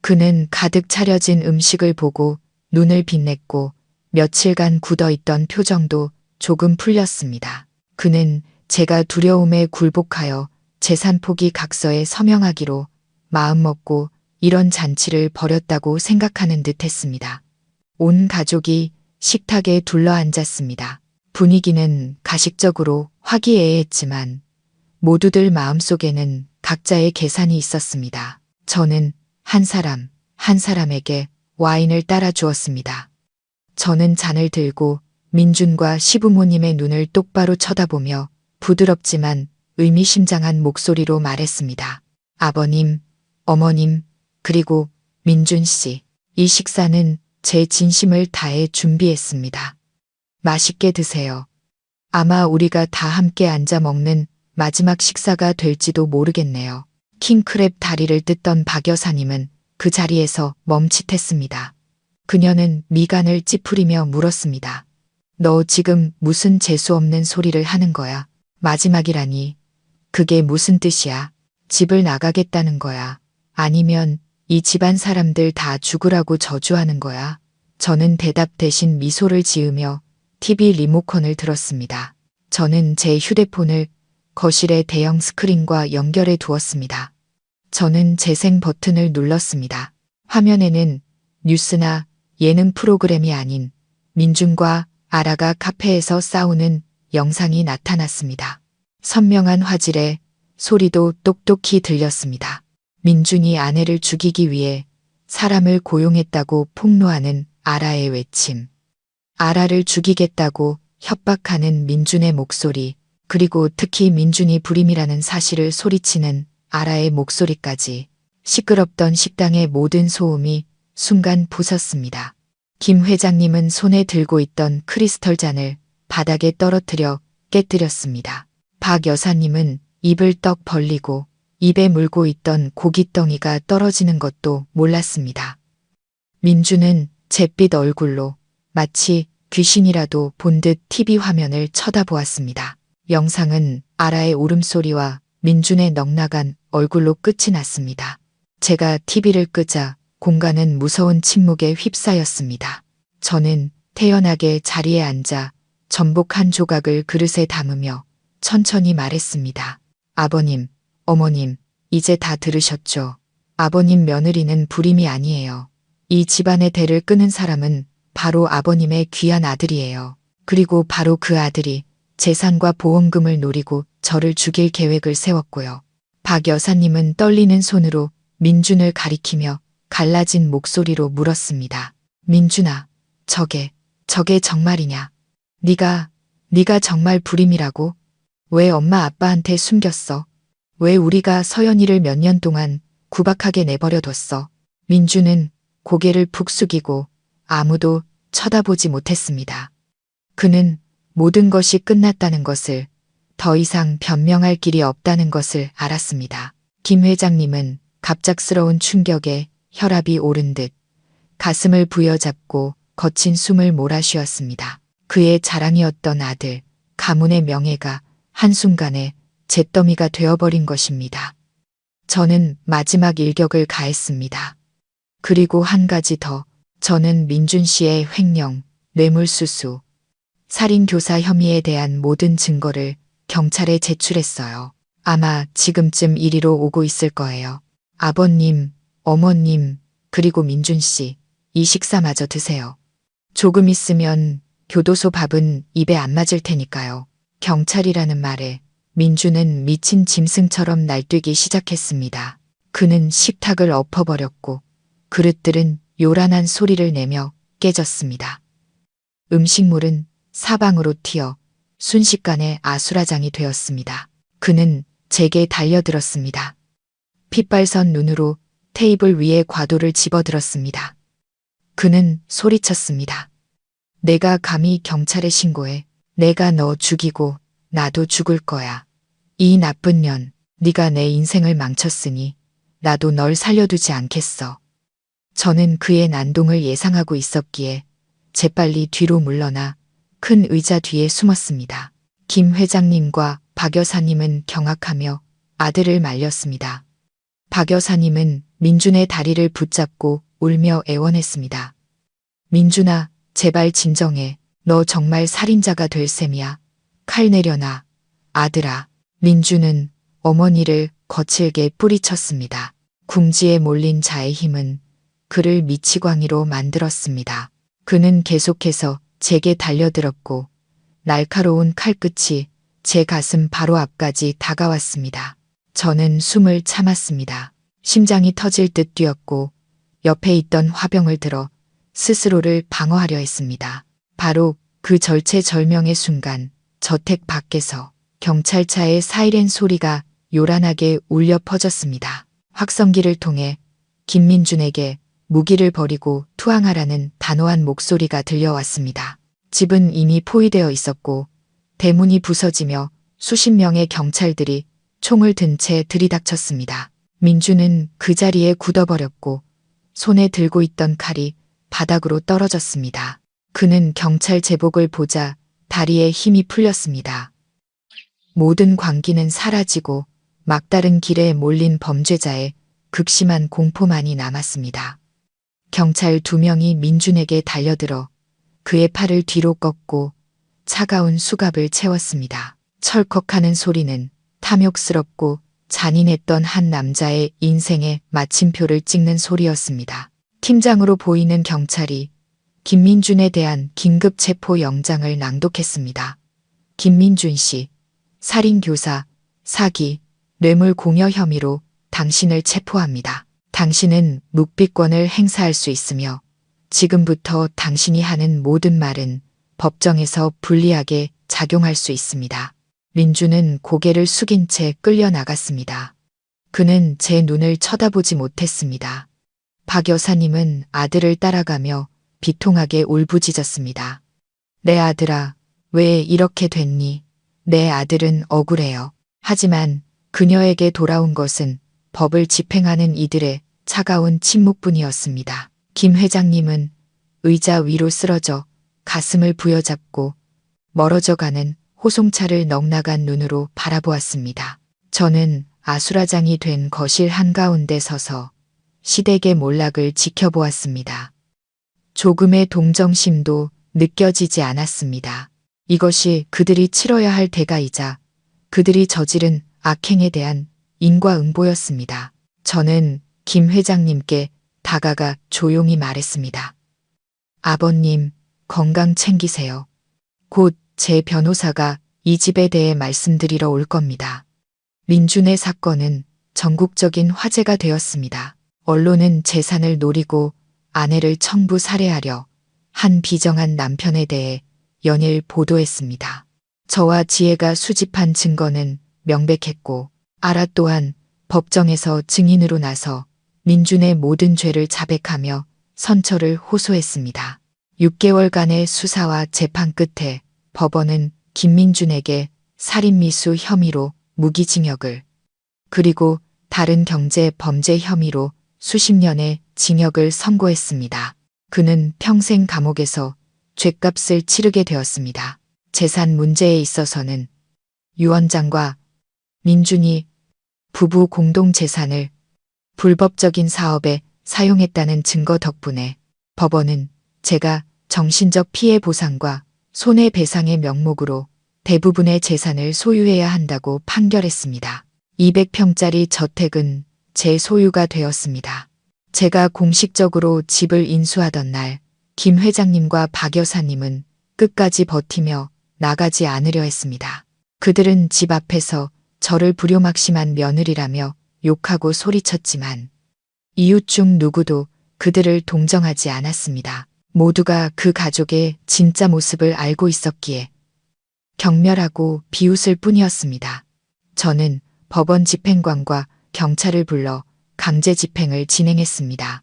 그는 가득 차려진 음식을 보고 눈을 빛냈고 며칠간 굳어있던 표정도 조금 풀렸습니다. 그는 제가 두려움에 굴복하여 재산 포기 각서에 서명하기로 마음먹고 이런 잔치를 벌였다고 생각하는 듯 했습니다. 온 가족이 식탁에 둘러앉았습니다. 분위기는 가식적으로 화기애애했지만 모두들 마음속에는 각자의 계산이 있었습니다. 저는 한 사람 한 사람에게 와인을 따라 주었습니다. 저는 잔을 들고 민준과 시부모님의 눈을 똑바로 쳐다보며 부드럽지만 의미심장한 목소리로 말했습니다. 아버님, 어머님, 그리고 민준 씨, 이 식사는 제 진심을 다해 준비했습니다. 맛있게 드세요. 아마 우리가 다 함께 앉아 먹는 마지막 식사가 될지도 모르겠네요. 킹크랩 다리를 뜯던 박 여사님은 그 자리에서 멈칫했습니다. 그녀는 미간을 찌푸리며 물었습니다. 너 지금 무슨 재수없는 소리를 하는 거야? 마지막이라니. 그게 무슨 뜻이야? 집을 나가겠다는 거야? 아니면 이 집안 사람들 다 죽으라고 저주하는 거야? 저는 대답 대신 미소를 지으며 TV 리모컨을 들었습니다. 저는 제 휴대폰을 거실의 대형 스크린과 연결해 두었습니다. 저는 재생 버튼을 눌렀습니다. 화면에는 뉴스나 예능 프로그램이 아닌 민준과 아라가 카페에서 싸우는 영상이 나타났습니다. 선명한 화질에 소리도 똑똑히 들렸습니다. 민준이 아내를 죽이기 위해 사람을 고용했다고 폭로하는 아라의 외침. 아라를 죽이겠다고 협박하는 민준의 목소리, 그리고 특히 민준이 불임이라는 사실을 소리치는 아라의 목소리까지. 시끄럽던 식당의 모든 소음이 순간 부쉈습니다. 김 회장님은 손에 들고 있던 크리스털 잔을 바닥에 떨어뜨려 깨뜨렸습니다. 박 여사님은 입을 떡 벌리고 입에 물고 있던 고깃덩이가 떨어지는 것도 몰랐습니다. 민준은 잿빛 얼굴로 마치 귀신이라도 본 듯 TV 화면을 쳐다보았습니다. 영상은 아라의 울음소리와 민준의 넉나간 얼굴로 끝이 났습니다. 제가 TV를 끄자 공간은 무서운 침묵에 휩싸였습니다. 저는 태연하게 자리에 앉아 전복 한 조각을 그릇에 담으며 천천히 말했습니다. 아버님, 어머님, 이제 다 들으셨죠? 아버님 며느리는 불임이 아니에요. 이 집안의 대를 끄는 사람은 바로 아버님의 귀한 아들이에요. 그리고 바로 그 아들이 재산과 보험금을 노리고 저를 죽일 계획을 세웠고요. 박 여사님은 떨리는 손으로 민준을 가리키며 갈라진 목소리로 물었습니다. 민준아, 저게 정말이냐? 네가 정말 불임이라고? 왜 엄마 아빠한테 숨겼어? 왜 우리가 서연이를 몇 년 동안 구박하게 내버려뒀어? 민준은 고개를 푹 숙이고 아무도 쳐다보지 못했습니다. 그는 모든 것이 끝났다는 것을, 더 이상 변명할 길이 없다는 것을 알았습니다. 김 회장님은 갑작스러운 충격에 혈압이 오른 듯 가슴을 부여잡고 거친 숨을 몰아쉬었습니다. 그의 자랑이었던 아들, 가문의 명예가 한순간에 잿더미가 되어버린 것입니다. 저는 마지막 일격을 가했습니다. 그리고 한 가지 더, 저는 민준 씨의 횡령, 뇌물수수, 살인교사 혐의에 대한 모든 증거를 경찰에 제출했어요. 아마 지금쯤 이리로 오고 있을 거예요. 아버님, 어머님, 그리고 민준 씨, 이 식사마저 드세요. 조금 있으면 교도소 밥은 입에 안 맞을 테니까요. 경찰이라는 말에 민준은 미친 짐승처럼 날뛰기 시작했습니다. 그는 식탁을 엎어버렸고 그릇들은 요란한 소리를 내며 깨졌습니다. 음식물은 사방으로 튀어 순식간에 아수라장이 되었습니다. 그는 제게 달려들었습니다. 핏발선 눈으로 테이블 위에 과도를 집어들었습니다. 그는 소리쳤습니다. 내가 감히 경찰에 신고해. 내가 너 죽이고 나도 죽을 거야. 이 나쁜 년, 네가 내 인생을 망쳤으니 나도 널 살려두지 않겠어. 저는 그의 난동을 예상하고 있었기에 재빨리 뒤로 물러나 큰 의자 뒤에 숨었습니다. 김 회장님과 박 여사님은 경악하며 아들을 말렸습니다. 박 여사님은 민준의 다리를 붙잡고 울며 애원했습니다. 민준아, 제발 진정해. 너 정말 살인자가 될 셈이야. 칼 내려놔. 아들아. 민준은 어머니를 거칠게 뿌리쳤습니다. 궁지에 몰린 자의 힘은 그를 미치광이로 만들었습니다. 그는 계속해서 제게 달려들었고 날카로운 칼끝이 제 가슴 바로 앞까지 다가왔습니다. 저는 숨을 참았습니다. 심장이 터질 듯 뛰었고 옆에 있던 화병을 들어 스스로를 방어하려 했습니다. 바로 그 절체절명의 순간 저택 밖에서 경찰차의 사이렌 소리가 요란하게 울려 퍼졌습니다. 확성기를 통해 김민준에게 무기를 버리고 투항하라는 단호한 목소리가 들려왔습니다. 집은 이미 포위되어 있었고 대문이 부서지며 수십 명의 경찰들이 총을 든 채 들이닥쳤습니다. 민준은 그 자리에 굳어버렸고 손에 들고 있던 칼이 바닥으로 떨어졌습니다. 그는 경찰 제복을 보자 다리에 힘이 풀렸습니다. 모든 광기는 사라지고 막다른 길에 몰린 범죄자의 극심한 공포만이 남았습니다. 경찰 2명이 민준에게 달려들어 그의 팔을 뒤로 꺾고 차가운 수갑을 채웠습니다. 철컥하는 소리는 탐욕스럽고 잔인했던 한 남자의 인생의 마침표를 찍는 소리였습니다. 팀장으로 보이는 경찰이 김민준에 대한 긴급 체포 영장을 낭독했습니다. 김민준 씨, 살인교사, 사기, 뇌물 공여 혐의로 당신을 체포합니다. 당신은 묵비권을 행사할 수 있으며 지금부터 당신이 하는 모든 말은 법정에서 불리하게 작용할 수 있습니다. 민준은 고개를 숙인 채 끌려나갔습니다. 그는 제 눈을 쳐다보지 못했습니다. 박 여사님은 아들을 따라가며 비통하게 울부짖었습니다. 내 아들아, 왜 이렇게 됐니? 내 아들은 억울해요. 하지만 그녀에게 돌아온 것은 법을 집행하는 이들의 차가운 침묵뿐이었습니다. 김 회장님은 의자 위로 쓰러져 가슴을 부여잡고 멀어져가는 호송차를 넉나간 눈으로 바라보았습니다. 저는 아수라장이 된 거실 한가운데 서서 시댁의 몰락을 지켜보았습니다. 조금의 동정심도 느껴지지 않았습니다. 이것이 그들이 치러야 할 대가이자 그들이 저지른 악행에 대한 인과응보였습니다. 저는 김 회장님께 다가가 조용히 말했습니다. 아버님, 건강 챙기세요. 곧 제 변호사가 이 집에 대해 말씀드리러 올 겁니다. 민준의 사건은 전국적인 화제가 되었습니다. 언론은 재산을 노리고 아내를 청부 살해하려 한 비정한 남편에 대해 연일 보도했습니다. 저와 지혜가 수집한 증거는 명백했고 아라 또한 법정에서 증인으로 나서 민준의 모든 죄를 자백하며 선처를 호소했습니다. 6개월간의 수사와 재판 끝에 법원은 김민준에게 살인미수 혐의로 무기징역을 그리고 다른 경제 범죄 혐의로 수십 년의 징역을 선고했습니다. 그는 평생 감옥에서 죗값을 치르게 되었습니다. 재산 문제에 있어서는 유 원장과 민준이 부부 공동 재산을 불법적인 사업에 사용했다는 증거 덕분에 법원은 제가 정신적 피해 보상과 손해배상의 명목으로 대부분의 재산을 소유해야 한다고 판결했습니다. 200평짜리 저택은 제 소유가 되었습니다. 제가 공식적으로 집을 인수하던 날 김 회장님과 박 여사님은 끝까지 버티며 나가지 않으려 했습니다. 그들은 집 앞에서 저를 불효막심한 며느리라며 욕하고 소리쳤지만 이웃 중 누구도 그들을 동정하지 않았습니다. 모두가 그 가족의 진짜 모습을 알고 있었기에 경멸하고 비웃을 뿐이었습니다. 저는 법원 집행관과 경찰을 불러 강제 집행을 진행했습니다.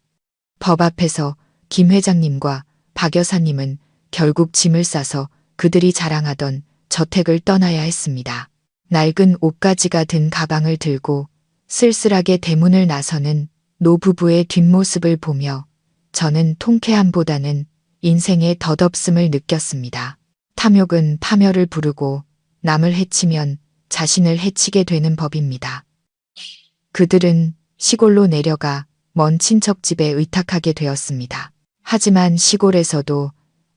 법 앞에서 김 회장님과 박 여사님은 결국 짐을 싸서 그들이 자랑하던 저택을 떠나야 했습니다. 낡은 옷가지가 든 가방을 들고 쓸쓸하게 대문을 나서는 노부부의 뒷모습을 보며 저는 통쾌함보다는 인생의 덧없음을 느꼈습니다. 탐욕은 파멸을 부르고 남을 해치면 자신을 해치게 되는 법입니다. 그들은 시골로 내려가 먼 친척집에 의탁하게 되었습니다. 하지만 시골에서도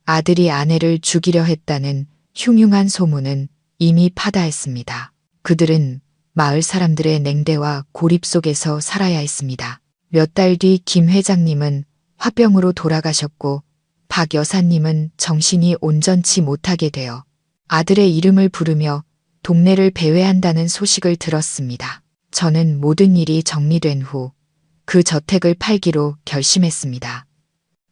아들이 아내를 죽이려 했다는 흉흉한 소문은 이미 파다했습니다. 그들은 마을 사람들의 냉대와 고립 속에서 살아야 했습니다. 몇 달 뒤 김 회장님은 화병으로 돌아가셨고 박 여사님은 정신이 온전치 못하게 되어 아들의 이름을 부르며 동네를 배회한다는 소식을 들었습니다. 저는 모든 일이 정리된 후 그 저택을 팔기로 결심했습니다.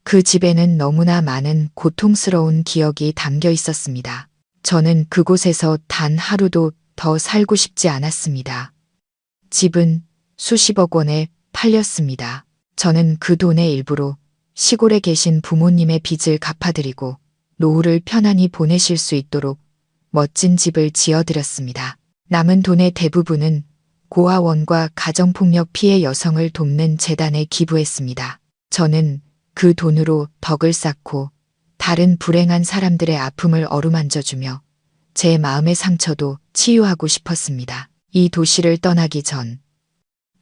그 집에는 너무나 많은 고통스러운 기억이 담겨 있었습니다. 저는 그곳에서 단 하루도 더 살고 싶지 않았습니다. 집은 수십억 원에 팔렸습니다. 저는 그 돈의 일부로 시골에 계신 부모님의 빚을 갚아드리고 노후를 편안히 보내실 수 있도록 멋진 집을 지어드렸습니다. 남은 돈의 대부분은 고아원과 가정폭력 피해 여성을 돕는 재단에 기부했습니다. 저는 그 돈으로 덕을 쌓고 다른 불행한 사람들의 아픔을 어루만져주며 제 마음의 상처도 치유하고 싶었습니다. 이 도시를 떠나기 전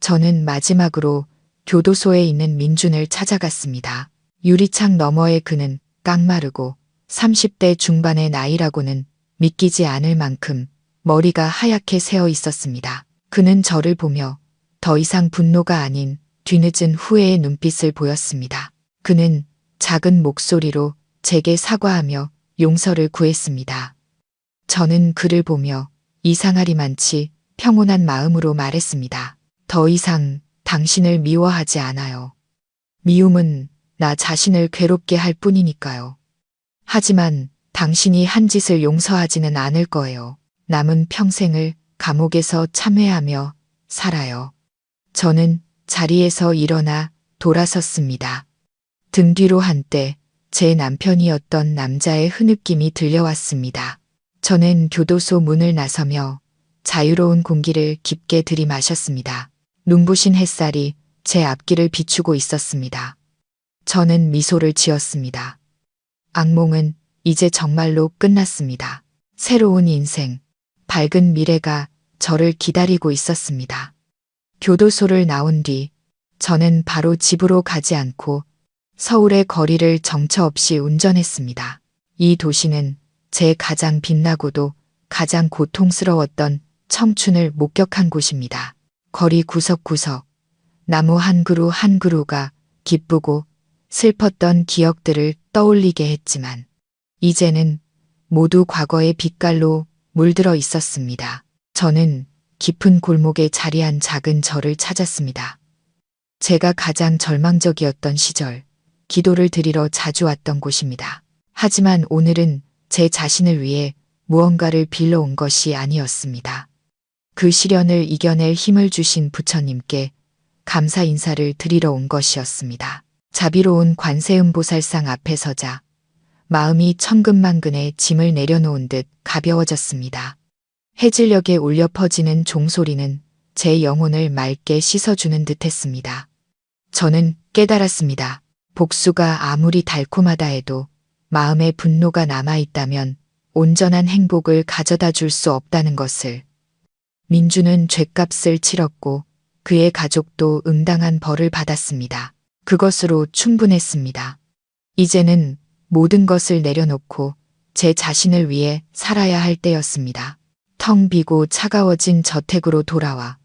저는 마지막으로 교도소에 있는 민준을 찾아갔습니다. 유리창 너머의 그는 깡마르고 30대 중반의 나이라고는 믿기지 않을 만큼 머리가 하얗게 새어 있었습니다. 그는 저를 보며 더 이상 분노가 아닌 뒤늦은 후회의 눈빛을 보였습니다. 그는 작은 목소리로 제게 사과하며 용서를 구했습니다. 저는 그를 보며 이상하리만치 평온한 마음으로 말했습니다. 더 이상 당신을 미워하지 않아요. 미움은 나 자신을 괴롭게 할 뿐이니까요. 하지만 당신이 한 짓을 용서하지는 않을 거예요. 남은 평생을 감옥에서 참회하며 살아요. 저는 자리에서 일어나 돌아섰습니다. 등 뒤로 한때 제 남편이었던 남자의 흐느낌이 들려왔습니다. 저는 교도소 문을 나서며 자유로운 공기를 깊게 들이마셨습니다. 눈부신 햇살이 제 앞길을 비추고 있었습니다. 저는 미소를 지었습니다. 악몽은 이제 정말로 끝났습니다. 새로운 인생, 밝은 미래가 저를 기다리고 있었습니다. 교도소를 나온 뒤 저는 바로 집으로 가지 않고 서울의 거리를 정처 없이 운전했습니다. 이 도시는 제 가장 빛나고도 가장 고통스러웠던 청춘을 목격한 곳입니다. 거리 구석구석 나무 한 그루 한 그루가 기쁘고 슬펐던 기억들을 떠올리게 했지만 이제는 모두 과거의 빛깔로 물들어 있었습니다. 저는 깊은 골목에 자리한 작은 절을 찾았습니다. 제가 가장 절망적이었던 시절, 기도를 드리러 자주 왔던 곳입니다. 하지만 오늘은 제 자신을 위해 무언가를 빌러 온 것이 아니었습니다. 그 시련을 이겨낼 힘을 주신 부처님께 감사 인사를 드리러 온 것이었습니다. 자비로운 관세음보살상 앞에 서자 마음이 천근만근의 짐을 내려놓은 듯 가벼워졌습니다. 해질녘에 울려 퍼지는 종소리는 제 영혼을 맑게 씻어주는 듯했습니다. 저는 깨달았습니다. 복수가 아무리 달콤하다 해도 마음에 분노가 남아있다면 온전한 행복을 가져다 줄 수 없다는 것을. 민주는 죗값을 치렀고 그의 가족도 응당한 벌을 받았습니다. 그것으로 충분했습니다. 이제는 모든 것을 내려놓고 제 자신을 위해 살아야 할 때였습니다. 텅 비고 차가워진 저택으로 돌아와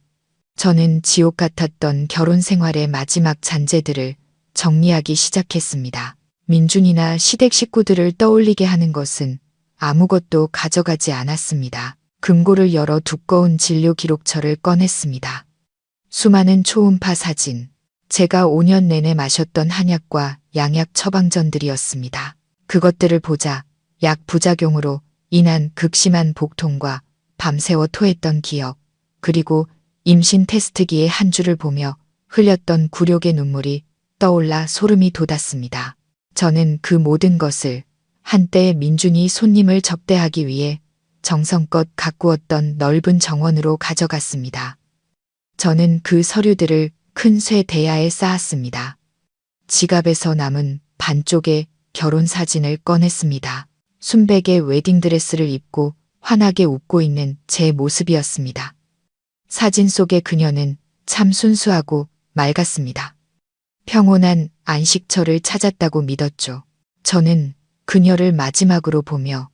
저는 지옥 같았던 결혼 생활의 마지막 잔재들을 정리하기 시작했습니다. 민준이나 시댁 식구들을 떠올리게 하는 것은 아무것도 가져가지 않았습니다. 금고를 열어 두꺼운 진료 기록처를 꺼냈습니다. 수많은 초음파 사진, 제가 5년 내내 마셨던 한약과 양약 처방전들이었습니다. 그것들을 보자 약 부작용으로 인한 극심한 복통과 밤새워 토했던 기억, 그리고 임신 테스트기의 한 줄을 보며 흘렸던 굴욕의 눈물이 떠올라 소름이 돋았습니다. 저는 그 모든 것을 한때 민준이 손님을 접대하기 위해 정성껏 가꾸었던 넓은 정원으로 가져갔습니다. 저는 그 서류들을 큰 쇠 대야에 쌓았습니다. 지갑에서 남은 반쪽의 결혼 사진을 꺼냈습니다. 순백의 웨딩드레스를 입고 환하게 웃고 있는 제 모습이었습니다. 사진 속의 그녀는 참 순수하고 맑았습니다. 평온한 안식처를 찾았다고 믿었죠. 저는 그녀를 마지막으로 보며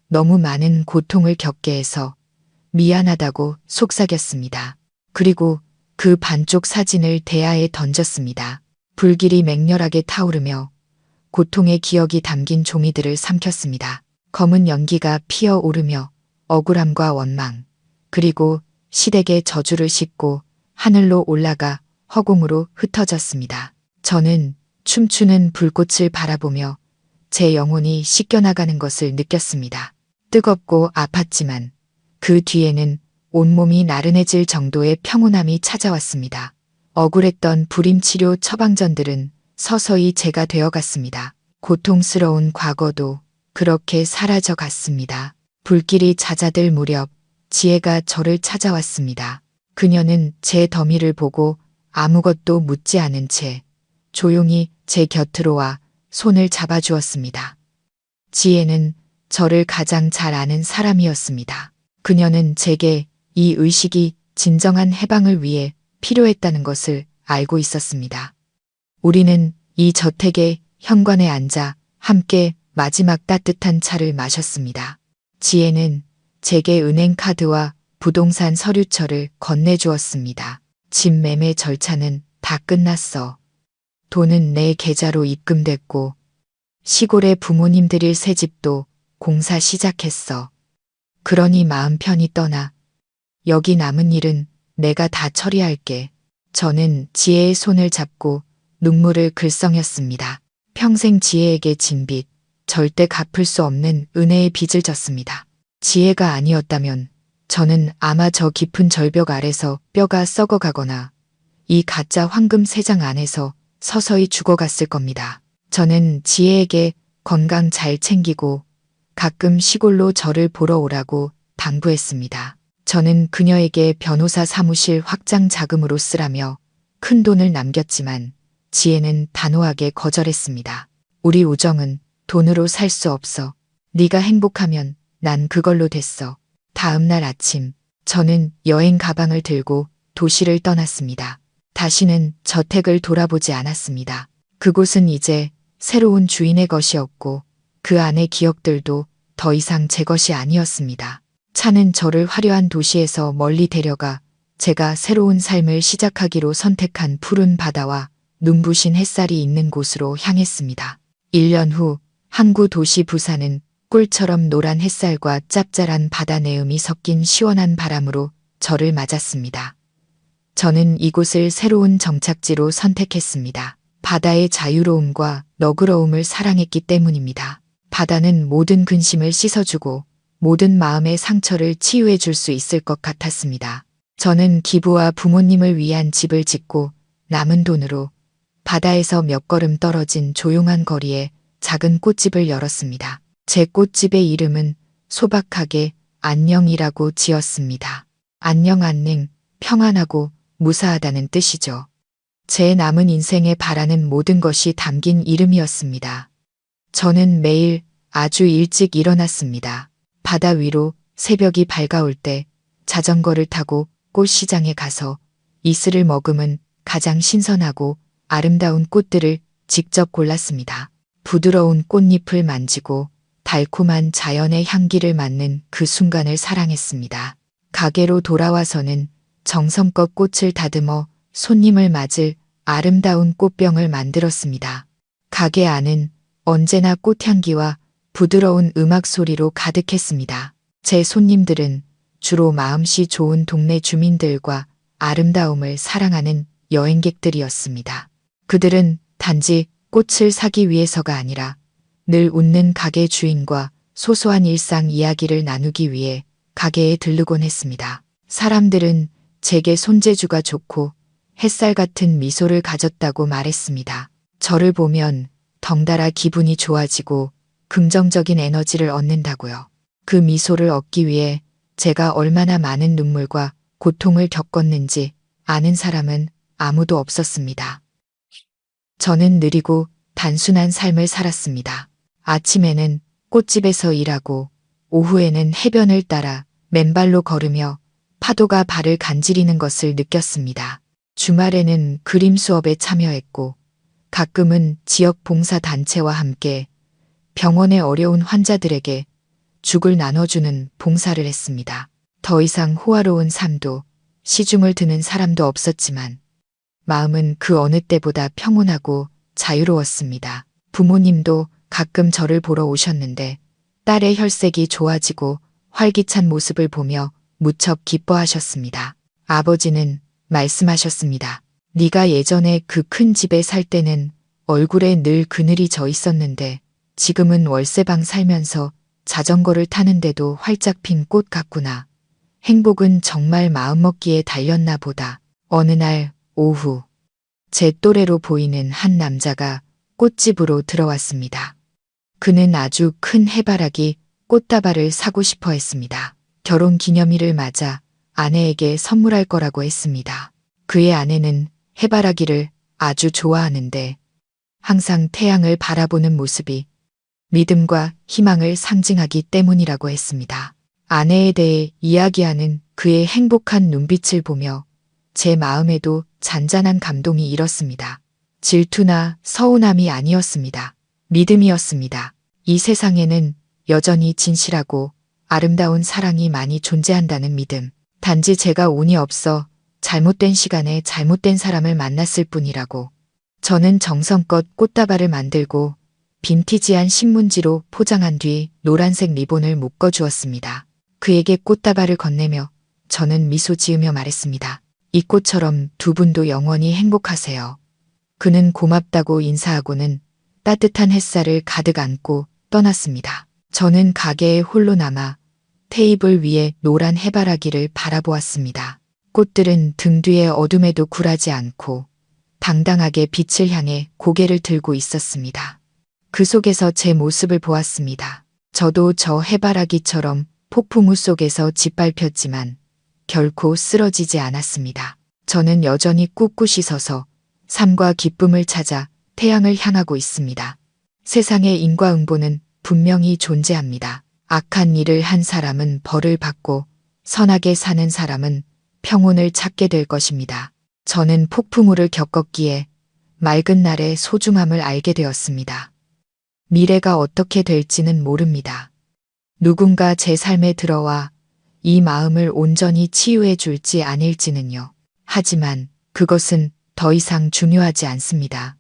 너무 많은 고통을 겪게 해서 미안하다고 속삭였습니다. 그리고 그 반쪽 사진을 대야에 던졌습니다. 불길이 맹렬하게 타오르며 고통의 기억이 담긴 종이들을 삼켰습니다. 검은 연기가 피어오르며 억울함과 원망, 그리고 시댁의 저주를 싣고 하늘로 올라가 허공으로 흩어졌습니다. 저는 춤추는 불꽃을 바라보며 제 영혼이 씻겨나가는 것을 느꼈습니다. 뜨겁고 아팠지만 그 뒤에는 온몸이 나른해질 정도의 평온함이 찾아왔습니다. 억울했던 불임치료 처방전들은 서서히 제가 되어갔습니다. 고통스러운 과거도 그렇게 사라져 갔습니다. 불길이 잦아들 무렵 지혜가 저를 찾아왔습니다. 그녀는 제 더미를 보고 아무것도 묻지 않은 채 조용히 제 곁으로 와 손을 잡아주었습니다. 지혜는 저를 가장 잘 아는 사람이었습니다. 그녀는 제게 이 의식이 진정한 해방을 위해 필요했다는 것을 알고 있었습니다. 우리는 이 저택의 현관에 앉아 함께 마지막 따뜻한 차를 마셨습니다. 지혜는 제게 은행 카드와 부동산 서류처를 건네주었습니다. 집 매매 절차는 다 끝났어. 돈은 내 계좌로 입금됐고 시골의 부모님 드릴 새 집도 공사 시작했어. 그러니 마음 편히 떠나. 여기 남은 일은 내가 다 처리할게. 저는 지혜의 손을 잡고 눈물을 글썽였습니다. 평생 지혜에게 진 빚, 절대 갚을 수 없는 은혜의 빚을 졌습니다. 지혜가 아니었다면 저는 아마 저 깊은 절벽 아래서 뼈가 썩어가거나 이 가짜 황금 세장 안에서 서서히 죽어갔을 겁니다. 저는 지혜에게 건강 잘 챙기고 가끔 시골로 저를 보러 오라고 당부했습니다. 저는 그녀에게 변호사 사무실 확장 자금으로 쓰라며 큰 돈을 남겼지만 지혜는 단호하게 거절했습니다. 우리 우정은 돈으로 살 수 없어. 네가 행복하면 난 그걸로 됐어. 다음 날 아침 저는 여행 가방을 들고 도시를 떠났습니다. 다시는 저택을 돌아보지 않았습니다. 그곳은 이제 새로운 주인의 것이었고 그 안의 기억들도 더 이상 제 것이 아니었습니다. 차는 저를 화려한 도시에서 멀리 데려가 제가 새로운 삶을 시작하기로 선택한 푸른 바다와 눈부신 햇살이 있는 곳으로 향했습니다. 1년 후 항구 도시 부산은 꿀처럼 노란 햇살과 짭짤한 바다 내음이 섞인 시원한 바람으로 저를 맞았습니다. 저는 이곳을 새로운 정착지로 선택했습니다. 바다의 자유로움과 너그러움을 사랑했기 때문입니다. 바다는 모든 근심을 씻어주고 모든 마음의 상처를 치유해 줄 수 있을 것 같았습니다. 저는 기부와 부모님을 위한 집을 짓고 남은 돈으로 바다에서 몇 걸음 떨어진 조용한 거리에 작은 꽃집을 열었습니다. 제 꽃집의 이름은 소박하게 안녕이라고 지었습니다. 안녕 안녕, 평안하고 무사하다는 뜻이죠. 제 남은 인생에 바라는 모든 것이 담긴 이름이었습니다. 저는 매일 아주 일찍 일어났습니다. 바다 위로 새벽이 밝아올 때 자전거를 타고 꽃시장에 가서 이슬을 머금은 가장 신선하고 아름다운 꽃들을 직접 골랐습니다. 부드러운 꽃잎을 만지고 달콤한 자연의 향기를 맡는 그 순간을 사랑했습니다. 가게로 돌아와서는 정성껏 꽃을 다듬어 손님을 맞을 아름다운 꽃병을 만들었습니다. 가게 안은 언제나 꽃향기와 부드러운 음악 소리로 가득했습니다. 제 손님들은 주로 마음씨 좋은 동네 주민들과 아름다움을 사랑하는 여행객들이었습니다. 그들은 단지 꽃을 사기 위해서가 아니라 늘 웃는 가게 주인과 소소한 일상 이야기를 나누기 위해 가게에 들르곤 했습니다. 사람들은 제게 손재주가 좋고 햇살 같은 미소를 가졌다고 말했습니다. 저를 보면 덩달아 기분이 좋아지고 긍정적인 에너지를 얻는다고요. 그 미소를 얻기 위해 제가 얼마나 많은 눈물과 고통을 겪었는지 아는 사람은 아무도 없었습니다. 저는 느리고 단순한 삶을 살았습니다. 아침에는 꽃집에서 일하고 오후에는 해변을 따라 맨발로 걸으며 파도가 발을 간지리는 것을 느꼈습니다. 주말에는 그림 수업에 참여했고 가끔은 지역 봉사 단체와 함께 병원의 어려운 환자들에게 죽을 나눠주는 봉사를 했습니다. 더 이상 호화로운 삶도 시중을 드는 사람도 없었지만 마음은 그 어느 때보다 평온하고 자유로웠습니다. 부모님도 가끔 저를 보러 오셨는데 딸의 혈색이 좋아지고 활기찬 모습을 보며 무척 기뻐하셨습니다. 아버지는 말씀하셨습니다. 네가 예전에 그 큰 집에 살 때는 얼굴에 늘 그늘이 져 있었는데 지금은 월세방 살면서 자전거를 타는데도 활짝 핀 꽃 같구나. 행복은 정말 마음먹기에 달렸나 보다. 어느 날 오후 제 또래로 보이는 한 남자가 꽃집으로 들어왔습니다. 그는 아주 큰 해바라기 꽃다발을 사고 싶어 했습니다. 결혼 기념일을 맞아 아내에게 선물할 거라고 했습니다. 그의 아내는 해바라기를 아주 좋아하는데 항상 태양을 바라보는 모습이 믿음과 희망을 상징하기 때문이라고 했습니다. 아내에 대해 이야기하는 그의 행복한 눈빛을 보며 제 마음에도 잔잔한 감동이 일었습니다. 질투나 서운함이 아니었습니다. 믿음이었습니다. 이 세상에는 여전히 진실하고 아름다운 사랑이 많이 존재한다는 믿음. 단지 제가 운이 없어 잘못된 시간에 잘못된 사람을 만났을 뿐이라고. 저는 정성껏 꽃다발을 만들고 빈티지한 신문지로 포장한 뒤 노란색 리본을 묶어주었습니다. 그에게 꽃다발을 건네며 저는 미소 지으며 말했습니다. 이 꽃처럼 두 분도 영원히 행복하세요. 그는 고맙다고 인사하고는 따뜻한 햇살을 가득 안고 떠났습니다. 저는 가게에 홀로 남아 테이블 위에 노란 해바라기를 바라보았습니다. 꽃들은 등 뒤에 어둠에도 굴하지 않고 당당하게 빛을 향해 고개를 들고 있었습니다. 그 속에서 제 모습을 보았습니다. 저도 저 해바라기처럼 폭풍우 속에서 짓밟혔지만 결코 쓰러지지 않았습니다. 저는 여전히 꿋꿋이 서서 삶과 기쁨을 찾아 태양을 향하고 있습니다. 세상의 인과응보는 분명히 존재합니다. 악한 일을 한 사람은 벌을 받고 선하게 사는 사람은 평온을 찾게 될 것입니다. 저는 폭풍우를 겪었기에 맑은 날의 소중함을 알게 되었습니다. 미래가 어떻게 될지는 모릅니다. 누군가 제 삶에 들어와 이 마음을 온전히 치유해 줄지 아닐지는요. 하지만 그것은 더 이상 중요하지 않습니다.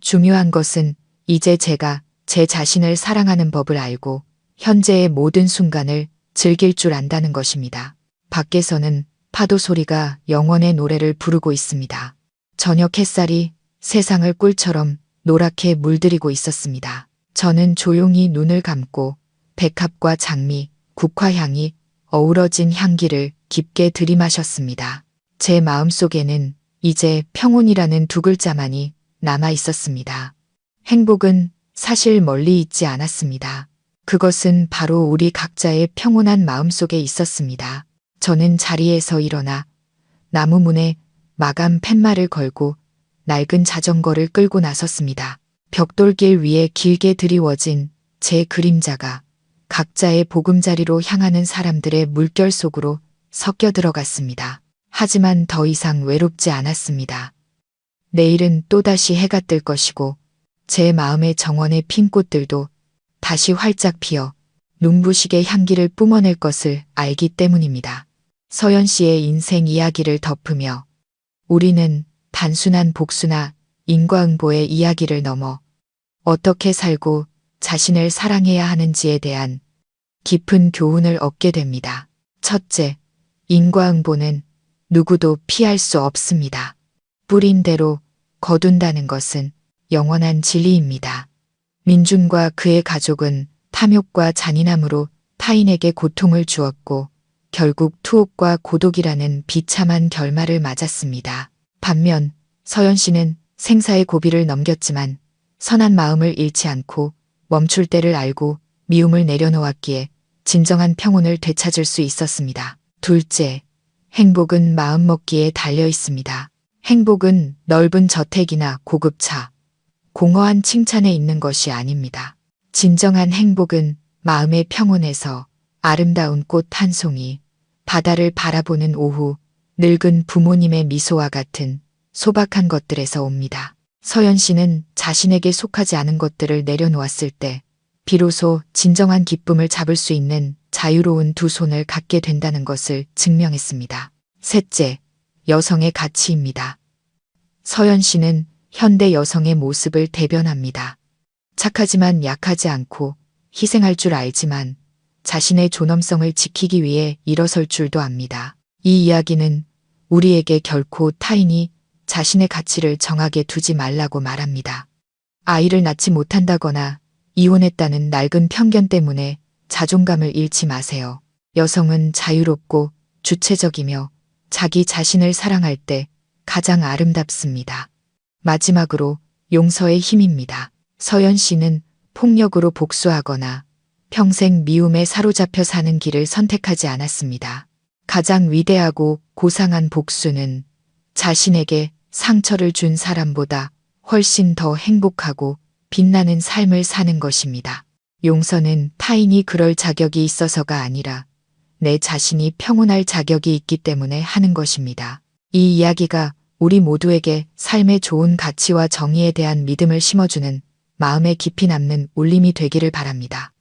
중요한 것은 이제 제가 제 자신을 사랑하는 법을 알고 현재의 모든 순간을 즐길 줄 안다는 것입니다. 밖에서는 파도 소리가 영원의 노래를 부르고 있습니다. 저녁 햇살이 세상을 꿀처럼 노랗게 물들이고 있었습니다. 저는 조용히 눈을 감고 백합과 장미, 국화향이 어우러진 향기를 깊게 들이마셨습니다. 제 마음속에는 이제 평온이라는 두 글자만이 남아 있었습니다. 행복은 사실 멀리 있지 않았습니다. 그것은 바로 우리 각자의 평온한 마음속에 있었습니다. 저는 자리에서 일어나 나무 문에 마감 팻말을 걸고 낡은 자전거를 끌고 나섰습니다. 벽돌길 위에 길게 드리워진 제 그림자가 각자의 보금자리로 향하는 사람들의 물결 속으로 섞여 들어갔습니다. 하지만 더 이상 외롭지 않았습니다. 내일은 또다시 해가 뜰 것이고 제 마음의 정원의 핀 꽃들도 다시 활짝 피어 눈부시게 향기를 뿜어낼 것을 알기 때문입니다. 서연 씨의 인생 이야기를 덮으며 우리는 단순한 복수나 인과응보의 이야기를 넘어 어떻게 살고 자신을 사랑해야 하는지에 대한 깊은 교훈을 얻게 됩니다. 첫째, 인과응보는 누구도 피할 수 없습니다. 뿌린 대로 거둔다는 것은 영원한 진리입니다. 민준과 그의 가족은 탐욕과 잔인함으로 타인에게 고통을 주었고 결국 투옥과 고독이라는 비참한 결말을 맞았습니다. 반면 서연 씨는 생사의 고비를 넘겼지만 선한 마음을 잃지 않고 멈출 때를 알고 미움을 내려놓았기에 진정한 평온을 되찾을 수 있었습니다. 둘째, 행복은 마음먹기에 달려 있습니다. 행복은 넓은 저택이나 고급차, 공허한 칭찬에 있는 것이 아닙니다. 진정한 행복은 마음의 평온에서 아름다운 꽃 한 송이, 바다를 바라보는 오후, 늙은 부모님의 미소와 같은 소박한 것들에서 옵니다. 서연 씨는 자신에게 속하지 않은 것들을 내려놓았을 때 비로소 진정한 기쁨을 잡을 수 있는 자유로운 두 손을 갖게 된다는 것을 증명했습니다. 셋째, 여성의 가치입니다. 서연 씨는 현대 여성의 모습을 대변합니다. 착하지만 약하지 않고 희생할 줄 알지만 자신의 존엄성을 지키기 위해 일어설 줄도 압니다. 이 이야기는 우리에게 결코 타인이 자신의 가치를 정하게 두지 말라고 말합니다. 아이를 낳지 못한다거나 이혼했다는 낡은 편견 때문에 자존감을 잃지 마세요. 여성은 자유롭고 주체적이며 자기 자신을 사랑할 때 가장 아름답습니다. 마지막으로 용서의 힘입니다. 서연 씨는 폭력으로 복수하거나 평생 미움에 사로잡혀 사는 길을 선택하지 않았습니다. 가장 위대하고 고상한 복수는 자신에게 상처를 준 사람보다 훨씬 더 행복하고 빛나는 삶을 사는 것입니다. 용서는 타인이 그럴 자격이 있어서가 아니라 내 자신이 평온할 자격이 있기 때문에 하는 것입니다. 이 이야기가 우리 모두에게 삶의 좋은 가치와 정의에 대한 믿음을 심어주는 마음에 깊이 남는 울림이 되기를 바랍니다.